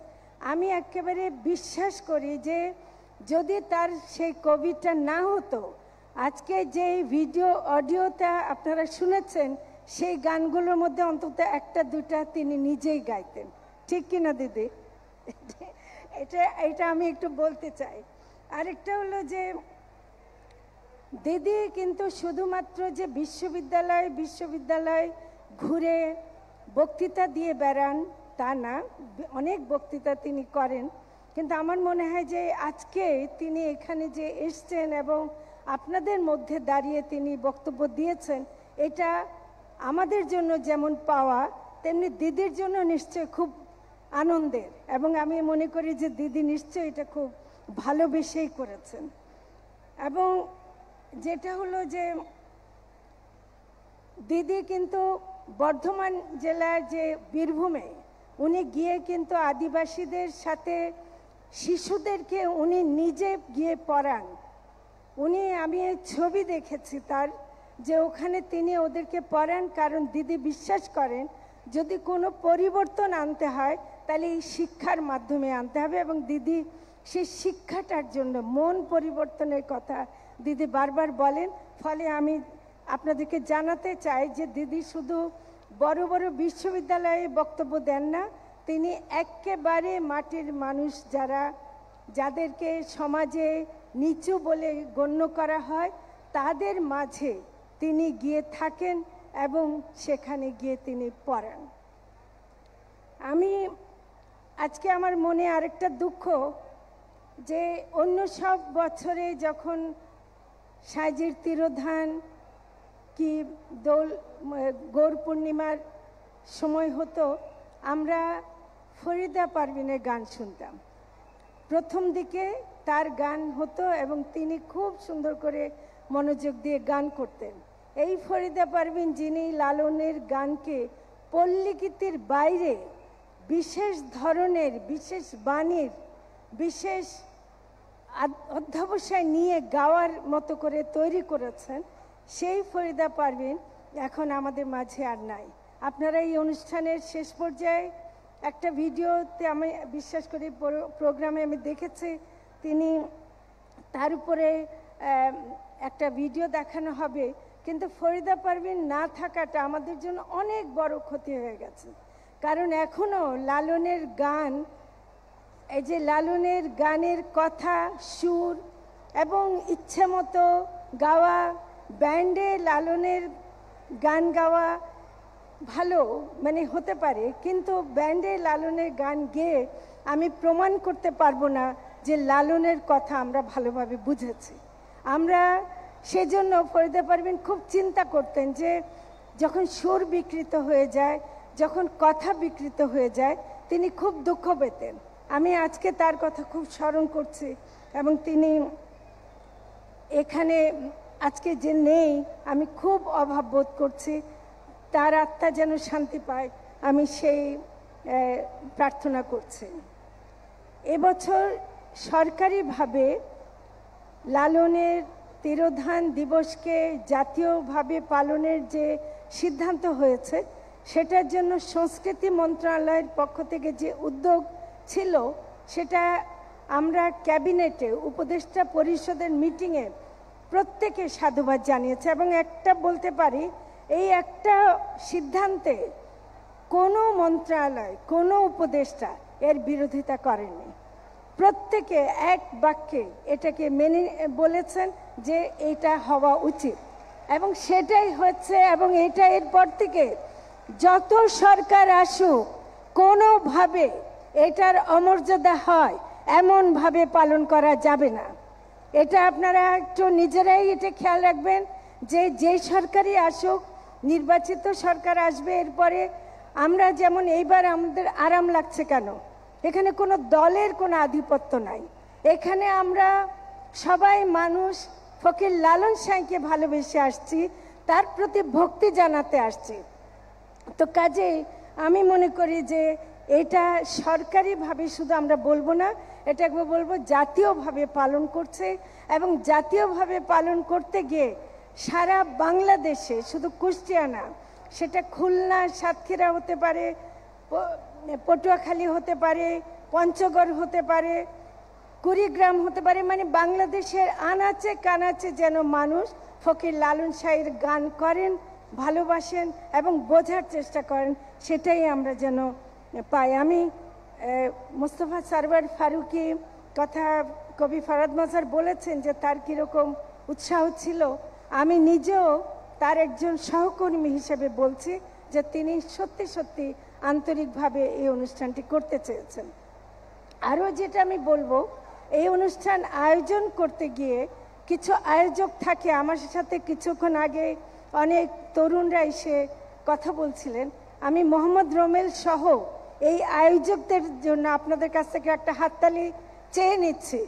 আমি একেবারে বিশ্বাস করি যে যদি তার সেই কোভিডটা না হতো, আজকে যে ভিডিও অডিওটা আপনারা শুনেছেন সেই গানগুলোর মধ্যে অন্তত একটা দুটা তিনি নিজেই গাইতেন। ঠিক কিনা দিদি? এটা আমি একটু বলতে চাই। আরেকটা হলো যে দিদি কিন্তু শুধুমাত্র যে বিশ্ববিদ্যালয় ঘুরে বক্তৃতা দিয়ে বেড়ান তা না, অনেক বক্তৃতা তিনি করেন। কিন্তু আমার মনে হয় যে আজকে তিনি এখানে যে এসছেন এবং আপনাদের মধ্যে দাঁড়িয়ে তিনি বক্তব্য দিয়েছেন, এটা আমাদের জন্য যেমন পাওয়া তেমনি দিদির জন্য নিশ্চয় খুব আনন্দের, এবং আমি মনে করি যে দিদি নিশ্চয় এটা খুব ভালোবেসেই করেছেন। এবং যেটা হলো যে দিদি কিন্তু বর্ধমান জেলার যে বীরভূমে উনি গিয়ে কিন্তু আদিবাসীদের সাথে শিশুদেরকে উনি নিজে গিয়ে পড়ান। আমি ছবি দেখেছি তার, যে ওখানে তিনি ওদেরকে পড়ান, কারণ দিদি বিশ্বাস করেন যদি কোনো পরিবর্তন আনতে হয় তাহলে এই শিক্ষার মাধ্যমে আনতে হবে, এবং দিদি সেই শিক্ষাটার জন্য মন পরিবর্তনের কথা দিদি বারবার বলেন। ফলে আমি আপনাদেরকে জানাতে চাই যে দিদি শুধু বড় বড় বিশ্ববিদ্যালয়ে বক্তব্য দেন না, তিনি একেবারে মাটির মানুষ যাদেরকে সমাজে নিচু বলে গণ্য করা হয় তাদের মাঝে তিনি গিয়ে থাকেন এবং সেখানে গিয়ে তিনি পড়ান। আমি আজকে আমার মনে আরেকটা দুঃখ যে অন্য সব বছরে যখন সাজির তিরোধান কি গৌর পূর্ণিমার সময় হতো, আমরা ফরিদা পারভিনের গান শুনতাম। প্রথম দিকে তার গান হতো এবং তিনি খুব সুন্দর করে মনোযোগ দিয়ে গান করতেন। এই ফরিদা পারভিন যিনি লালনের গানকে পল্লীগীতির বাইরে বিশেষ ধরনের, বিশেষ বাণীর, বিশেষ অধ্যবসায় নিয়ে গাওয়ার মতো করে তৈরি করেছেন, সেই ফরিদা পারভিন এখন আমাদের মাঝে আর নাই। আপনারা এই অনুষ্ঠানের শেষ পর্যায়ে একটা ভিডিওতে আমি বিশ্বাস করি প্রোগ্রামে আমি দেখেছি, তিনি তার উপরে একটা ভিডিও দেখানো হবে, কিন্তু ফরিদা পারভিন না থাকাটা আমাদের জন্য অনেক বড় ক্ষতি হয়ে গেছে। কারণ এখনো লালনের গান, এই যে লালনের গানের কথা, সুর এবং ইচ্ছে মতো গাওয়া, ব্যান্ডে লালনের গান গাওয়া ভালো মানে হতে পারে, কিন্তু ব্যান্ডে লালনের গান গেয়ে আমি প্রমাণ করতে পারবো না যে লালনের কথা আমরা ভালোভাবে বুঝেছি। আমরা সেজন্য ফরিদা পারভিন খুব চিন্তা করতেন যে যখন সুর বিকৃত হয়ে যায়, যখন কথা বিকৃত হয়ে যায়, তিনি খুব দুঃখ পেতেন। আমি আজকে তার কথা খুব স্মরণ করছি এবং তিনি এখানে আজকে যে নেই, আমি খুব অভাব বোধ করছি। তার আত্মা যেন শান্তি পায়, আমি সেই প্রার্থনা করছি। এবছর সরকারিভাবে লালনের তিরোধান দিবসকে জাতীয়ভাবে পালনের যে সিদ্ধান্ত হয়েছে, সেটার জন্য সংস্কৃতি মন্ত্রণালয়ের পক্ষ থেকে যে উদ্যোগ ছিল, সেটা আমরা ক্যাবিনেটে উপদেষ্টা পরিষদের মিটিংয়ে প্রত্যেকে সাধুবাদ জানিয়েছে। এবং একটা বলতে পারি, এই একটা সিদ্ধান্তে কোনো মন্ত্রণালয়, কোনো উপদেষ্টা এর বিরোধিতা করেনি। প্রত্যেকে এক বাক্যে এটাকে মেনে বলেছেন যে এটা হওয়া উচিত, এবং সেটাই হচ্ছে। এবং এটা এরপর থেকে যত সরকার আসুক, কোনোভাবে এটার অমর্যাদা হয় এমনভাবে পালন করা যাবে না। এটা আপনারা একটু নিজেরাই এটা খেয়াল রাখবেন যে যে সরকারই আসুক, নির্বাচিত সরকার আসবে, এরপরে আমরা যেমন এইবার আমাদের আরাম লাগছে কেন, এখানে কোনো দলের কোনো আধিপত্য নাই। এখানে আমরা সবাই মানুষ ফকির লালন সাঁইকে ভালোবেসে আসছি, তার প্রতি ভক্তি জানাতে আসছি। তো কাজেই আমি মনে করি যে এটা সরকারিভাবে শুধু আমরা বলবো না, এটাকে বলবো জাতীয়ভাবে পালন করছে, এবং জাতীয়ভাবে পালন করতে গিয়ে সারা বাংলাদেশে, শুধু কুষ্টিয়া না, সেটা খুলনা, সাতক্ষীরা হতে পারে, পটুয়াখালী হতে পারে, পঞ্চগড় হতে পারে, কুড়িগ্রাম হতে পারে, মানে বাংলাদেশের আনাচে কানাচে যেন মানুষ ফকির লালন শাহীর গান করেন, ভালোবাসেন এবং বোঝার চেষ্টা করেন, সেটাই আমরা যেন পাই। আমি মুস্তফা সরওয়ার ফারুকী কথা কবি ফরহাদ মাজার বলেছেন যে তার কীরকম উৎসাহ ছিল, আমি নিজেও তার একজন সহকর্মী হিসেবে বলছি যে তিনি সত্যি সত্যি আন্তরিকভাবে এই অনুষ্ঠানটি করতে চেয়েছেন। আরও যেটা আমি বলবো, এই অনুষ্ঠান আয়োজন করতে গিয়ে কিছু আয়োজক থাকে। আমার সাথে কিছুক্ষণ আগে অনেক তরুণরা এসে কথা বলছিলেন। আমি মোহাম্মদ রোমেল সহ এই আয়োজকদের জন্য আপনাদের কাছ থেকে একটা হাততালি চেয়ে নিচ্ছি।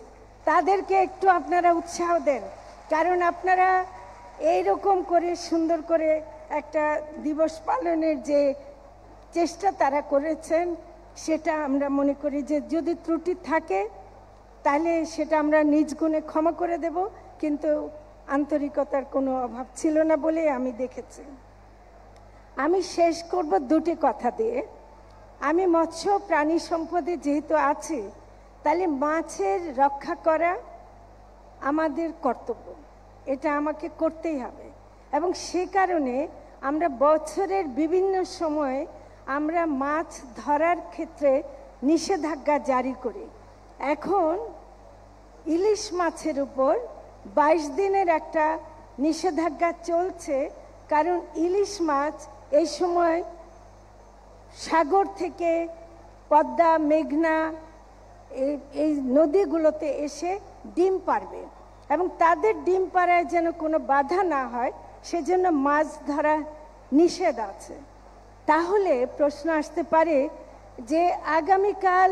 তাদেরকে একটু আপনারা উৎসাহ দেন, কারণ আপনারা এইরকম করে সুন্দর করে একটা দিবস পালনের যে চেষ্টা তারা করেছেন, সেটা আমরা মনে করি যে যদি ত্রুটি থাকে তাহলে সেটা আমরা নিজ গুণে ক্ষমা করে দেব, কিন্তু আন্তরিকতার কোনো অভাব ছিল না বলে আমি দেখেছি। আমি শেষ করব দুটি কথা দিয়ে। আমি মৎস্য প্রাণী সম্পদে যেহেতু আছি, তাহলে মাছের রক্ষা করা আমাদের কর্তব্য, এটা আমাকে করতেই হবে। এবং সে কারণে আমরা বছরের বিভিন্ন সময়ে আমরা মাছ ধরার ক্ষেত্রে নিষেধাজ্ঞা জারি করি। এখন ইলিশ মাছের উপর 22 দিনের একটা নিষেধাজ্ঞা চলছে, কারণ ইলিশ মাছ এই সময় সাগর থেকে পদ্মা, মেঘনা এই নদীগুলোতে এসে ডিম পাড়বে, এবং তাদের ডিম পাড়ায় যেন কোনো বাধা না হয় সেজন্য মাছ ধরা নিষেধ আছে। তাহলে প্রশ্ন আসতে পারে যে আগামীকাল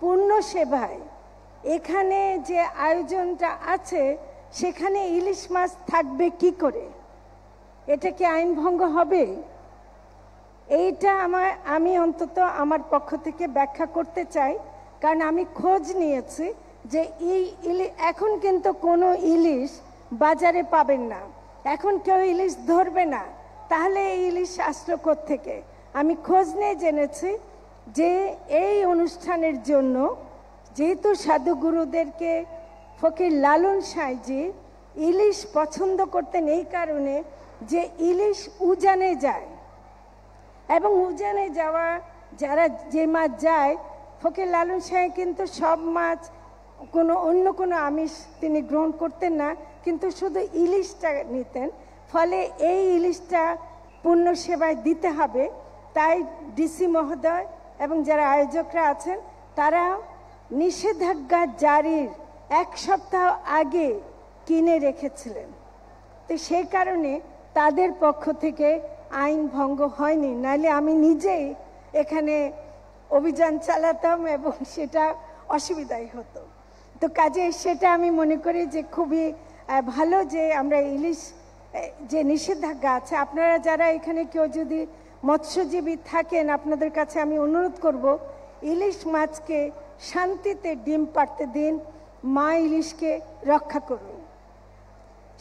পূর্ণ সেবায় এখানে যে আয়োজনটা আছে সেখানে ইলিশ মাছ থাকবে কি করে? এটা কি আইন ভঙ্গ হবে? এইটা আমি অন্তত আমার পক্ষ থেকে ব্যাখ্যা করতে চাই, কারণ আমি খোঁজ নিয়েছি যে এখন কিন্তু কোনো ইলিশ বাজারে পাবেন না, এখন কেউ ইলিশ ধরবে না, তাহলে এই ইলিশ আসলো কোত্থেকে? আমি খোঁজ নিয়ে জেনেছি যে এই অনুষ্ঠানের জন্য যেহেতু সাধুগুরুদেরকে ফকির লালন শাহজি ইলিশ পছন্দ করতেন, এই কারণে যে ইলিশ উজানে যায়, এবং উজানে যাওয়া যারা যে মাছ যায়, ফকির লালন শাহ কিন্তু সব মাছ অন্য কোনো আমিষ তিনি গ্রহণ করতেন না, কিন্তু শুধু ইলিশটা নিতেন। ফলে এই ইলিশটা পূর্ণ সেবায় দিতে হবে, তাই ডিসি মহোদয় এবং যারা আয়োজকরা আছেন তারা নিষেধাজ্ঞা জারির 1 সপ্তাহ আগে কিনে রেখেছিলেন। তো সেই কারণে তাদের পক্ষ থেকে আইন ভঙ্গ হয়নি, নাহলে আমি নিজেই এখানে অভিযান চালাতাম এবং সেটা অসুবিধাই হতো। তো কাজে সেটা আমি মনে করি যে খুবই ভালো যে আমরা ইলিশ যে নিষেধাজ্ঞা আছে, আপনারা যারা এখানে কেউ যদি মৎস্যজীবী থাকেন, আপনাদের কাছে আমি অনুরোধ করব ইলিশ মাছকে শান্তিতে ডিম পাড়তে দিন, মা ইলিশকে রক্ষা করুন।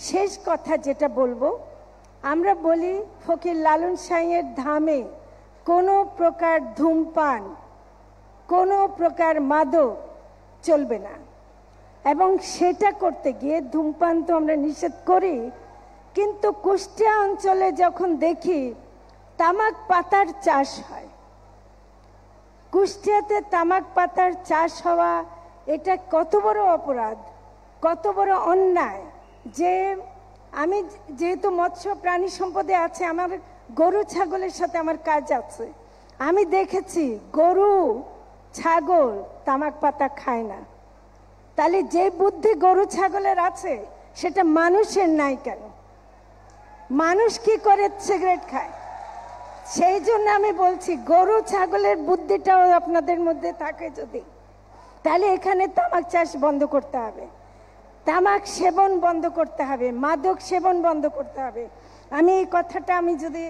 শেষ কথা যেটা বলবো, আমরা বলি ফকির লালন শাহের ধামে কোনো প্রকার ধূমপান, কোনো প্রকার মাদক চলবে না, এবং সেটা করতে গিয়ে ধূমপান তো আমরা নিষেধ করি, কিন্তু কুষ্টিয়া অঞ্চলে যখন দেখি তামাক পাতার চাষ হয়, কুষ্টিয়াতে তামাক পাতার চাষ হওয়া, এটা কত বড় অপরাধ, কত বড় অন্যায়। যে আমি যেহেতু মৎস্য প্রাণী সম্পদে আছে, আমার গরু ছাগলের সাথে আমার কাজ আছে, আমি দেখেছি গরু ছাগল তামাক পাতা খায় না। তাহলে যে বুদ্ধি গরু ছাগলের আছে সেটা মানুষের নাই কেন? মানুষ কি করে সিগারেট খায়? সেই জন্য আমি বলছি গরু ছাগলের বুদ্ধিটাও আপনাদের মধ্যে থাকে যদি, তাহলে এখানে তামাক চাষ বন্ধ করতে হবে, তামাক সেবন বন্ধ করতে হবে, মাদক সেবন বন্ধ করতে হবে। আমি এই কথাটা আমি যদি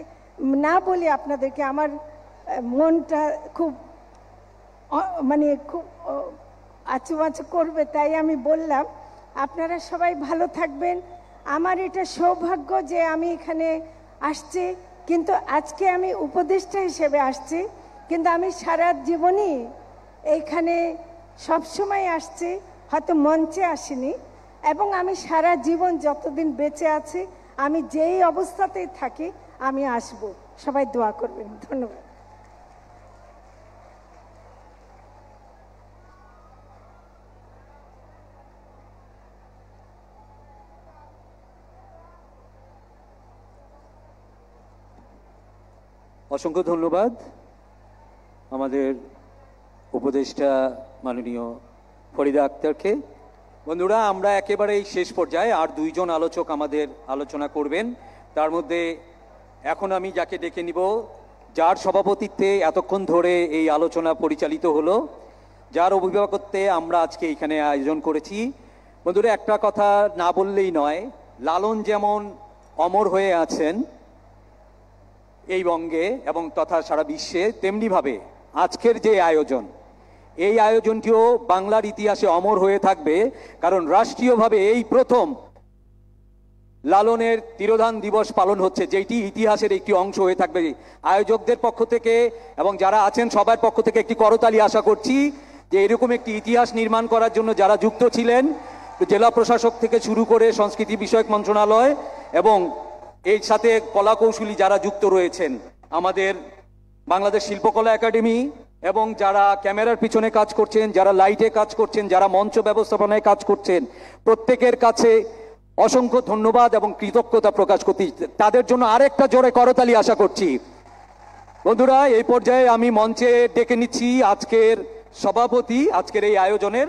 না বলি আপনাদেরকে, আমার মনটা খুব খুব আচুমাচু করবে, তাই আমি বললাম আপনারা সবাই ভালো থাকবেন। আমার এটা সৌভাগ্য যে আমি এখানে আসছি, কিন্তু আজকে আমি উপদেষ্টা হিসেবে আসছি, কিন্তু আমি সারা জীবনই এইখানে সবসময় আসছি, হয়তো মঞ্চে আসিনি। এবং আমি সারা জীবন যতদিন বেঁচে আছি, আমি যেই অবস্থাতেই থাকি আমি আসব। সবাই দোয়া করবেন। ধন্যবাদ। অসংখ্য ধন্যবাদ আমাদের উপদেষ্টা মাননীয় ফরিদা আক্তারকে। বন্ধুরা, আমরা একেবারেই শেষ পর্যায়ে, আর দুইজন আলোচক আমাদের আলোচনা করবেন। তার মধ্যে এখন আমি যাকে ডেকে নিব, যার সভাপতিত্বে এতক্ষণ ধরে এই আলোচনা পরিচালিত হলো, যার অভিভাবকত্বে আমরা আজকে এখানে আয়োজন করেছি। বন্ধুরা, একটা কথা না বললেই নয়, লালন যেমন অমর হয়ে আছেন এই বঙ্গে এবং তথা সারা বিশ্বে, তেমনিভাবে আজকের যে আয়োজন, এই আয়োজনটিও বাংলার ইতিহাসে অমর হয়ে থাকবে। কারণ রাষ্ট্রীয়ভাবে এই প্রথম লালনের তিরোধান দিবস পালন হচ্ছে, যেটি ইতিহাসের একটি অংশ হয়ে থাকবে। আয়োজকদের পক্ষ থেকে এবং যারা আছেন সবার পক্ষ থেকে একটি করতালি আশা করছি যে এরকম একটি ইতিহাস নির্মাণ করার জন্য যারা যুক্ত ছিলেন, জেলা প্রশাসক থেকে শুরু করে সংস্কৃতি বিষয়ক মন্ত্রণালয় এবং এর সাথে কলা কৌশলী যারা যুক্ত রয়েছেন, আমাদের বাংলাদেশ শিল্পকলা একাডেমি, এবং যারা ক্যামেরার পিছনে কাজ করছেন, যারা লাইটে কাজ করছেন, যারা মঞ্চ ব্যবস্থাপনায় কাজ করছেন, প্রত্যেকের কাছে অসংখ্য ধন্যবাদ এবং কৃতজ্ঞতা প্রকাশ করছি। তাদের জন্য আরেকটা জোরে করতালি আশা করছি। বন্ধুরা, এই পর্যায়ে আমি মঞ্চে ডেকে নিচ্ছি আজকের সভাপতি, আজকের এই আয়োজনের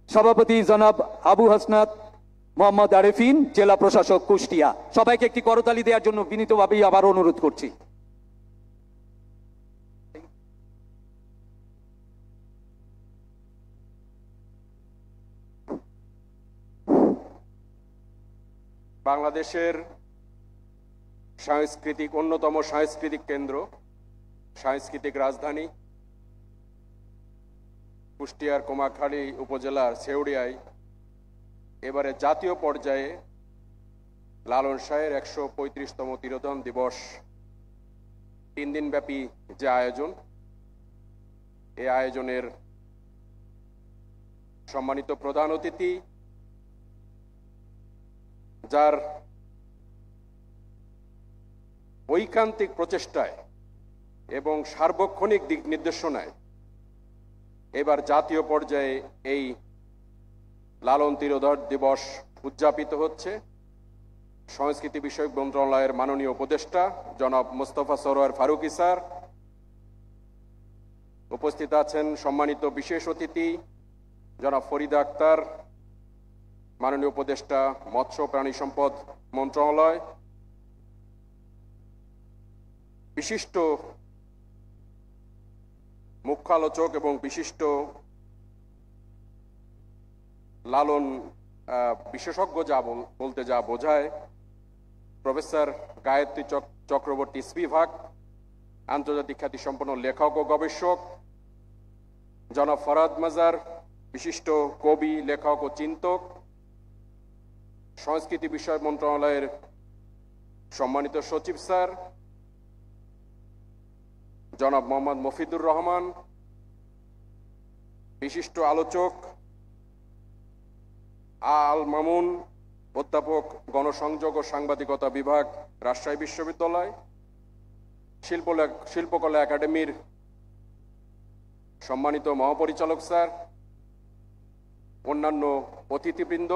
সভাপতি জনাব আবু হাসনাত মোহাম্মদ আরেফিন, জেলা প্রশাসক কুষ্টিয়া। সবাইকে একটি করতালি দেওয়ার জন্য বিনীতভাবেই আবার অনুরোধ করছি। বাংলাদেশের অন্যতম সাংস্কৃতিক কেন্দ্র, সাংস্কৃতিক রাজধানী কুষ্টিয়ার কুমারখালী উপজেলার ছেউড়িয়ায় এবারে জাতীয় পর্যায়ে লালন শাহের 135তম তিরোধান দিবস 3 দিনব্যাপী যে আয়োজন, এই আয়োজনের সম্মানিত প্রধান অতিথি, যার ঐকান্তিক প্রচেষ্টায় এবং সার্বক্ষণিক দিক নির্দেশনায় এবার জাতীয় পর্যায়ে এই লালন তিরোধান দিবস উদযাপিত হচ্ছে, সংস্কৃতি বিষয়ক মন্ত্রণালয়ের মাননীয় উপদেষ্টা জনাব মোস্তফা সরোয়ার ফারুকী স্যার উপস্থিত আছেন, সম্মানিত বিশেষ অতিথি জনাব ফরিদা আক্তার, মাননীয় উপদেষ্টা মৎস্য প্রাণী সম্পদ মন্ত্রণালয়, বিশিষ্ট মুখ্য আলোচক এবং বিশিষ্ট লালন বিশেষজ্ঞ বলতে যা বোঝায়, প্রফেসর গায়ত্রী চক্রবর্তী স্পিভাক, আন্তর্জাতিক খ্যাতিসম্পন্ন লেখক ও গবেষক জনাব ফরহাদ মাজার, বিশিষ্ট কবি, লেখক ও চিন্তক, সংস্কৃতি বিষয় মন্ত্রণালয়ের সম্মানিত সচিব স্যার জনাব মোহাম্মদ মফিদুর রহমান, বিশিষ্ট আলোচক আল মামুন, অধ্যাপক গণসংযোগ ও সাংবাদিকতা বিভাগ, রাজশাহী বিশ্ববিদ্যালয়, শিল্পকলা একাডেমির সম্মানিত মহাপরিচালক স্যার, অন্যান্য অতিথিবৃন্দ,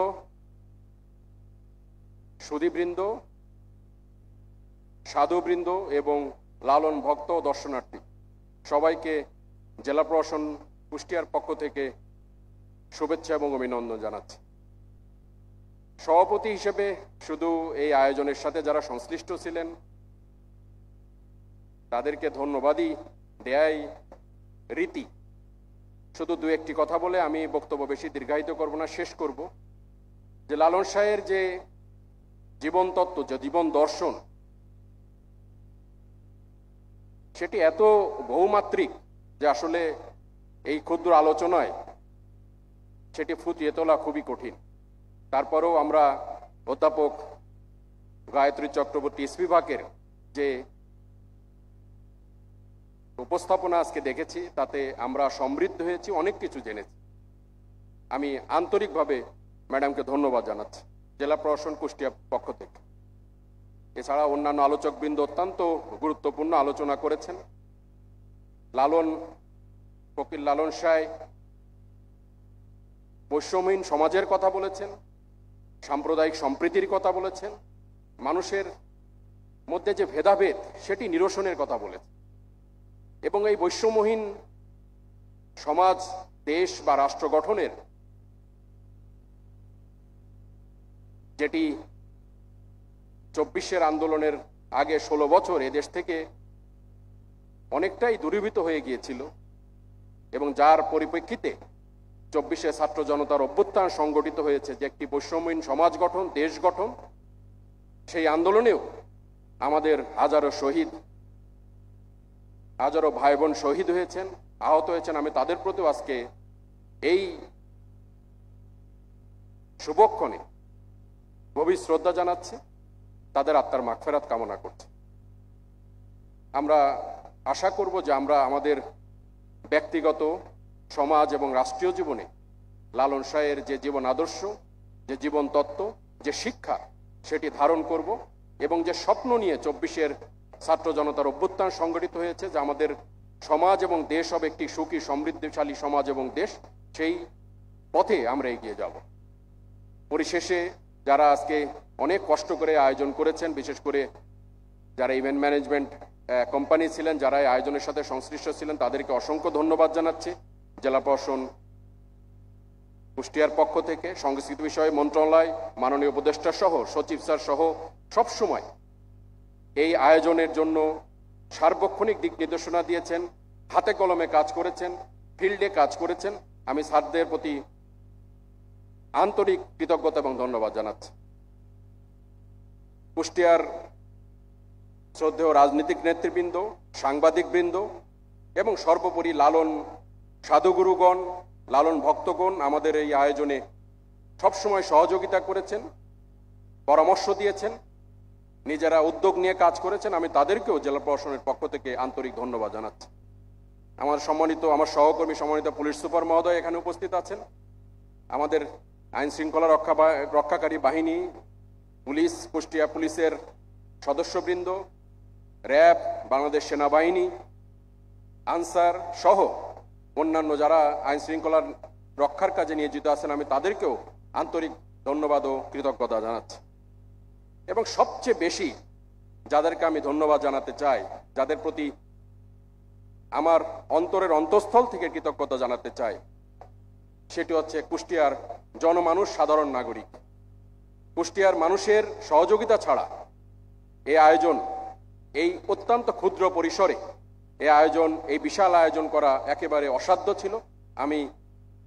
সুধীবৃন্দ, সাধুবৃন্দ এবং লালন ভক্ত ও দর্শনার্থী সবাইকে জেলা প্রশাসন কুষ্টিয়ার পক্ষ থেকে শুভেচ্ছা এবং অভিনন্দন জানাচ্ছি। সভাপতি হিসেবে শুধু এই আয়োজনের সাথে যারা সংশ্লিষ্ট ছিলেন তাদেরকে ধন্যবাদই দেয়াই রীতি। শুধু দু একটি কথা বলে আমি বক্তব্য বেশি দীর্ঘায়িত করব না, শেষ করব যে লালন শাহের যে জীবন তত্ত্ব, যে জীবন দর্শন, সেটি এত বহুমাত্রিক যে আসলে এই ক্ষুদ্র আলোচনায় সেটি ফুটিয়ে তোলা খুবই কঠিন। তারপরেও আমরা অধ্যাপক গায়ত্রী চক্রবর্তী ইসবিভাগের যে উপস্থাপনা আজকে দেখেছি তাতে আমরা সমৃদ্ধ হয়েছি, অনেক কিছু জেনেছি। আমি আন্তরিকভাবে ম্যাডামকে ধন্যবাদ জানাচ্ছি জেলা প্রশাসন কুষ্টিয়ার পক্ষ থেকে। এছাড়া অন্যান্য আলোচকবৃন্দ অত্যন্ত গুরুত্বপূর্ণ আলোচনা করেছেন। ফকির লালন সাহেব বৈষম্যহীন সমাজের কথা বলেছেন, সাম্প্রদায়িক সম্প্রীতির কথা বলেছেন, মানুষের মধ্যে যে ভেদাভেদ সেটি নিরসনের কথা বলেছেন এবং এই বৈষম্যহীন সমাজ, দেশ বা রাষ্ট্র গঠনের যেটি 24-এর আন্দোলনের আগে 16 বছর এদেশ থেকে অনেকটাই দূরীভূত হয়ে গিয়েছিল এবং যার পরিপ্রেক্ষিতে 24-এ ছাত্র জনতার অভ্যুত্থান সংগঠিত হয়েছে যে একটি বৈষম্যহীন সমাজ গঠন, দেশ গঠন। সেই আন্দোলনেও আমাদের হাজারো ভাই বোন শহীদ হয়েছেন, আহত হয়েছেন। আমি তাদের প্রতিও আজকে এই শুভক্ষণে গভীর শ্রদ্ধা জানাচ্ছি, তাদের আত্মার মাগফিরাত কামনা করছি। আমরা আশা করব যে আমরা আমাদের ব্যক্তিগত, সমাজ এবং রাষ্ট্রীয় জীবনে লালন সাহের যে জীবন আদর্শ, যে জীবন তত্ত্ব, যে শিক্ষা সেটি ধারণ করব এবং যে স্বপ্ন নিয়ে 24-এর ছাত্র জনতার অভ্যুত্থান সংগঠিত হয়েছে যে আমাদের সমাজ এবং দেশ হবে একটি সুখী সমৃদ্ধিশালী সমাজ এবং দেশ, সেই পথে আমরা এগিয়ে যাব। পরিশেষে যারা আজকে অনেক কষ্ট করে আয়োজন করেছেন, বিশেষ করে যারা ইভেন্ট ম্যানেজমেন্ট কোম্পানি ছিলেন, যারা এই আয়োজনের সাথে সংশ্লিষ্ট ছিলেন, তাদেরকে অসংখ্য ধন্যবাদ জানাচ্ছি। জেলা প্রশাসন কুষ্টিয়ার পক্ষ থেকে, সংস্কৃতি বিষয় মন্ত্রণালয়, মাননীয় উপদেষ্টা সহ, সচিব স্যার সহ সবসময় এই আয়োজনের জন্য সার্বক্ষণিক দিক নির্দেশনা দিয়েছেন, হাতে কলমে কাজ করেছেন, ফিল্ডে কাজ করেছেন। আমি স্যারদের প্রতি আন্তরিক কৃতজ্ঞতা এবং ধন্যবাদ জানাচ্ছি। কুষ্টিয়ার শ্রদ্ধেয় রাজনৈতিক নেতৃবৃন্দ, সাংবাদিকবৃন্দ এবং সর্বোপরি লালন সাধুগুরুগণ, লালন ভক্তগণ আমাদের এই আয়োজনে সবসময় সহযোগিতা করেছেন, পরামর্শ দিয়েছেন, নিজেরা উদ্যোগ নিয়ে কাজ করেছেন। আমি তাদেরকেও জেলা প্রশাসনের পক্ষ থেকে আন্তরিক ধন্যবাদ জানাচ্ছি। আমার সহকর্মী সম্মানিত পুলিশ সুপার মহোদয় এখানে উপস্থিত আছেন, আমাদের আইন শৃঙ্খলা রক্ষাকারী বাহিনী, পুলিশ, কুষ্টিয়া পুলিশের সদস্যবৃন্দ, র্যাব, বাংলাদেশ সেনাবাহিনী, আনসার সহ অন্যান্য যারা আইন শৃঙ্খলার রক্ষার কাজে নিয়োজিত আছেন, আমি তাদেরকেও আন্তরিক ধন্যবাদ ও কৃতজ্ঞতা জানাচ্ছি। এবং সবচেয়ে বেশি যাদেরকে আমি ধন্যবাদ জানাতে চাই, যাদের প্রতি আমার অন্তরের অন্তঃস্থল থেকে কৃতজ্ঞতা জানাতে চাই, সেটি হচ্ছে কুষ্টিয়ার জনমানুষ, সাধারণ নাগরিক। কুষ্টিয়ার মানুষের সহযোগিতা ছাড়া এই আয়োজন, এই অত্যন্ত ক্ষুদ্র পরিসরে এই বিশাল আয়োজন করা একেবারে অসাধ্য ছিল। আমি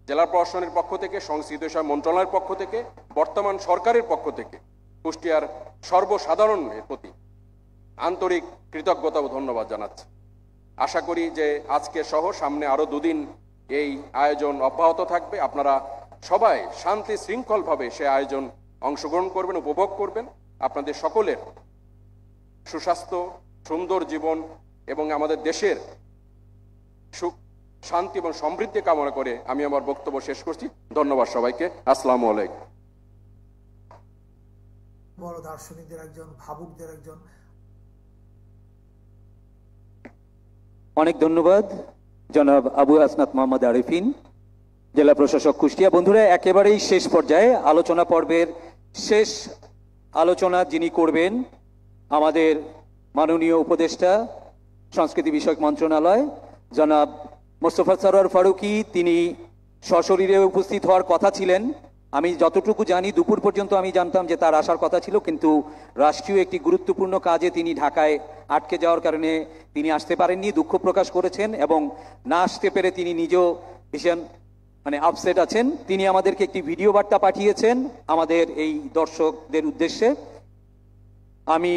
জেলা প্রশাসনের পক্ষ থেকে, সংস্কৃতি বিষয় মন্ত্রণালয়ের পক্ষ থেকে, বর্তমান সরকারের পক্ষ থেকে কুষ্টিয়ার সর্বসাধারণের প্রতি আন্তরিক কৃতজ্ঞতা ও ধন্যবাদ জানাচ্ছি। আশা করি যে আজকে সহ সামনে আরো 2 দিন এই আয়োজন অব্যাহত থাকবে। আপনারা সবাই শান্তি শৃঙ্খলভাবে সে আয়োজন অংশগ্রহণ করবেন, উপভোগ করবেন। আপনাদের সকলের সুস্বাস্থ্য, সুন্দর জীবন এবং আমাদের দেশের সুখ, শান্তি এবং সমৃদ্ধি কামনা করে আমি আমার বক্তব্য শেষ করছি। ধন্যবাদ সবাইকে। আসসালামু আলাইকুম। বড় দার্শনিকদের একজন, ভাবুকদের একজন। অনেক ধন্যবাদ জনাব আবু হাসনাত মোহাম্মদ আরিফিন, জেলা প্রশাসক কুষ্টিয়া। বন্ধুরা, একেবারেই শেষ পর্যায়ে আলোচনা পর্বের শেষ আলোচনা যিনি করবেন আমাদের মাননীয় উপদেষ্টা সংস্কৃতি বিষয়ক মন্ত্রণালয় জনাব মোস্তফা সরোয়ার ফারুকী। তিনি সশরীরে উপস্থিত হওয়ার কথা ছিলেন। আমি যতটুকু জানি দুপুর পর্যন্ত আমি জানতাম যে তার আসার কথা ছিল, কিন্তু রাষ্ট্রীয় একটি গুরুত্বপূর্ণ কাজে তিনি ঢাকায় আটকে যাওয়ার কারণে তিনি আসতে পারেননি, দুঃখ প্রকাশ করেছেন এবং না আসতে পেরে তিনি নিজেও ভীষণ আপসেট আছেন। তিনি আমাদেরকে একটি ভিডিও বার্তা পাঠিয়েছেন আমাদের এই দর্শকদের উদ্দেশ্যে। আমি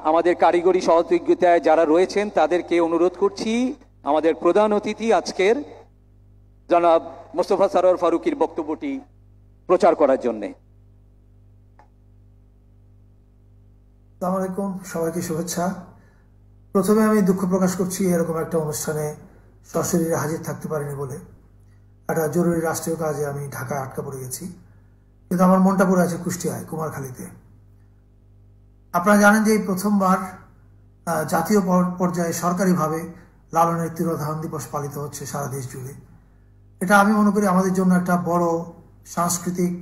আমাদের কারিগরি সহযোগিতায় যারা রয়েছেন তাদেরকে অনুরোধ করছি, আমাদের প্রধান অতিথি আজকের জনাব মোস্তফা সরোয়ার ফারুকীর বক্তব্যটি প্রচার করার জন্যে। আসসালামু আলাইকুম, সবাইকে শুভেচ্ছা। প্রথমে আমি দুঃখ প্রকাশ করছি এরকম একটা অনুষ্ঠানে সশরীরে হাজির থাকতে পারিনি বলে। একটা জরুরি রাষ্ট্রীয় কাজে আমি ঢাকায় আটকা পড়ে গেছি, কিন্তু আমার মনটা পড়ে আছে কুষ্টিয়ায়, কুমারখালীতে। আপনারা জানেন যে এই প্রথমবার জাতীয় পর্যায়ে সরকারিভাবে লালনের তিরোধান দিবস পালিত হচ্ছে সারা দেশ জুড়ে। এটা আমি মনে করি আমাদের জন্য একটা বড় সাংস্কৃতিক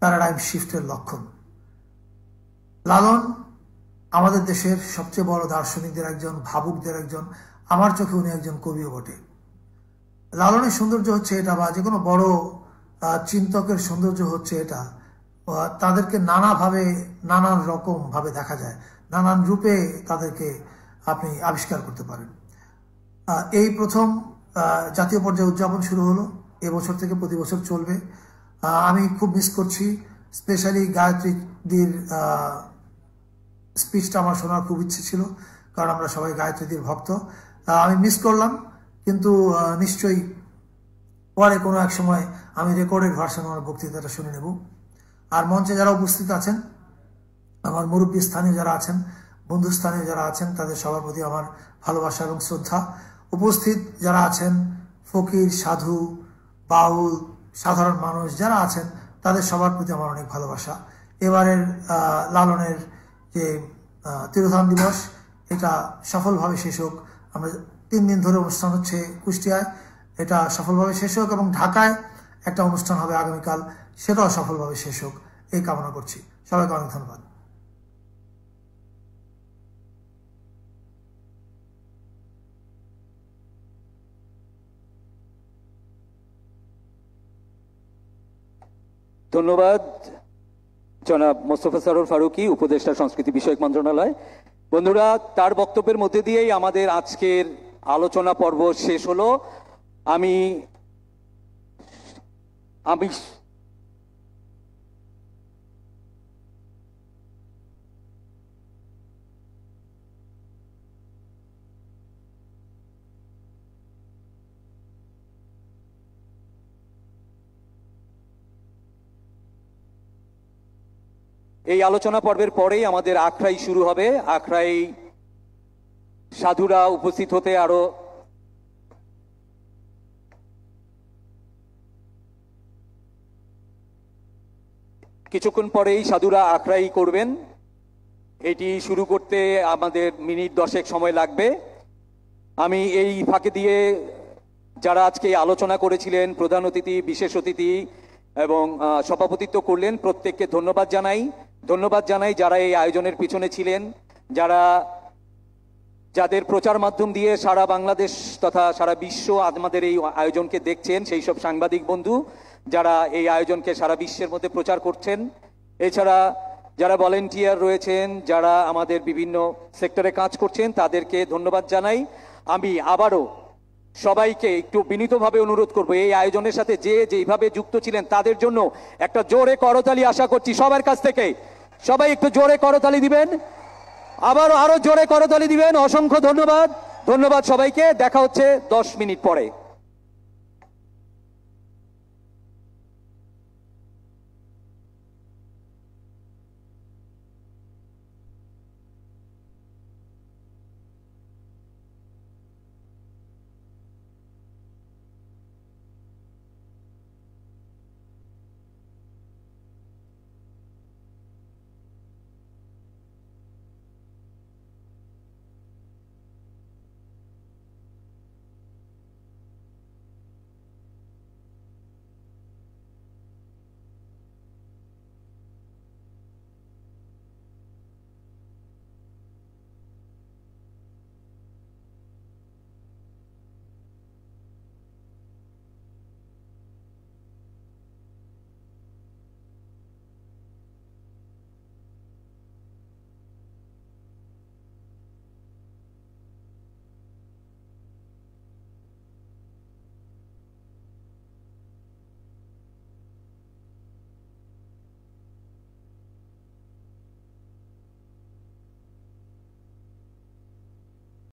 প্যারাডাইম শিফটের লক্ষণ। লালন আমাদের দেশের সবচেয়ে বড় দার্শনিকদের একজন, ভাবুকদের একজন, আমার চোখে উনি একজন কবিও বটে। লালনের সৌন্দর্য হচ্ছে এটা, বা যে কোনো বড় চিন্তকের সৌন্দর্য হচ্ছে এটা, তাদেরকে নানাভাবে নানান রকম ভাবে দেখা যায়, নানান রূপে তাদেরকে আপনি আবিষ্কার করতে পারেন। এই প্রথম জাতীয় পর্যায়ে উদযাপন শুরু হলো, এবছর থেকে প্রতি বছর চলবে। আমি খুব মিস করছি, স্পেশালি গায়ত্রীদির স্পিচটা আমার শোনার খুব ইচ্ছে ছিল, কারণ আমরা সবাই গায়ত্রীদির ভক্ত। আমি মিস করলাম, কিন্তু নিশ্চয়ই পরে কোনো এক সময় আমি রেকর্ডেড ভার্সন আমার বক্তৃতাটা শুনে নেব। আর মঞ্চে যারা উপস্থিত আছেন, আমার মুরব্বী স্থানীয় যারা আছেন, বন্ধু স্থানীয় যারা আছেন, তাদের সবার প্রতি আমার ভালোবাসা এবং শ্রদ্ধা। উপস্থিত যারা আছেন, ফকির, সাধু, বাউল, সাধারণ মানুষ যারা আছেন, তাদের সবার প্রতি আমার অনেক ভালোবাসা। এবারের লালনের যে তিরোধান দিবস, এটা সফলভাবে শেষ হোক। আমরা 3 দিন ধরে অনুষ্ঠান হচ্ছে কুষ্টিয়ায়, এটা সফলভাবে শেষ হোক, এবং ঢাকায় একটা অনুষ্ঠান হবে আগামীকাল, সেটাও সফলভাবে শেষ হোক, এই কামনা করছি। সবাইকে অনেক ধন্যবাদ। ধন্যবাদ জনাব মোস্তফা সরোয়ার ফারুকী, উপদেষ্টা সংস্কৃতি বিষয়ক মন্ত্রণালয়। বন্ধুরা, তার বক্তব্যের মধ্যে দিয়েই আমাদের আজকের আলোচনা পর্ব শেষ হলো। আমি এই আলোচনা পর্বের পরেই আমাদের আখড়াই শুরু হবে। আখড়াই সাধুরা উপস্থিত হতে আরো কিছুক্ষণ পরেই সাধুরা আখড়াই করবেন। এটি শুরু করতে আমাদের মিনিট 10 সময় লাগবে। আমি এই ফাঁকে দিয়ে যারা আজকে আলোচনা করেছিলেন, প্রধান অতিথি, বিশেষ অতিথি এবং সভাপতিত্ব করলেন, প্রত্যেককে ধন্যবাদ জানাই যারা এই আয়োজনের পিছনে ছিলেন, যাদের প্রচার মাধ্যম দিয়ে সারা বাংলাদেশ তথা সারা বিশ্ব আমাদের এই আয়োজনকে দেখছেন, সেই সব সাংবাদিক বন্ধু যারা এই আয়োজনকে সারা বিশ্বের মধ্যে প্রচার করছেন। এছাড়া যারা ভলেন্টিয়ার রয়েছেন, যারা আমাদের বিভিন্ন সেক্টরে কাজ করছেন, তাদেরকে ধন্যবাদ জানাই। আমি আবারও সবাইকে একটু বিনীতভাবে অনুরোধ করব, এই আয়োজনের সাথে যেইভাবে যুক্ত ছিলেন তাদের জন্য একটা জোরে করতালি আশা করছি সবার কাছ থেকে। সবাই একটু জোরে করতালি দিবেন, আরো জোরে করতালি দিবেন। অসংখ্য ধন্যবাদ সবাইকে। দেখা হচ্ছে 10 মিনিট পরে।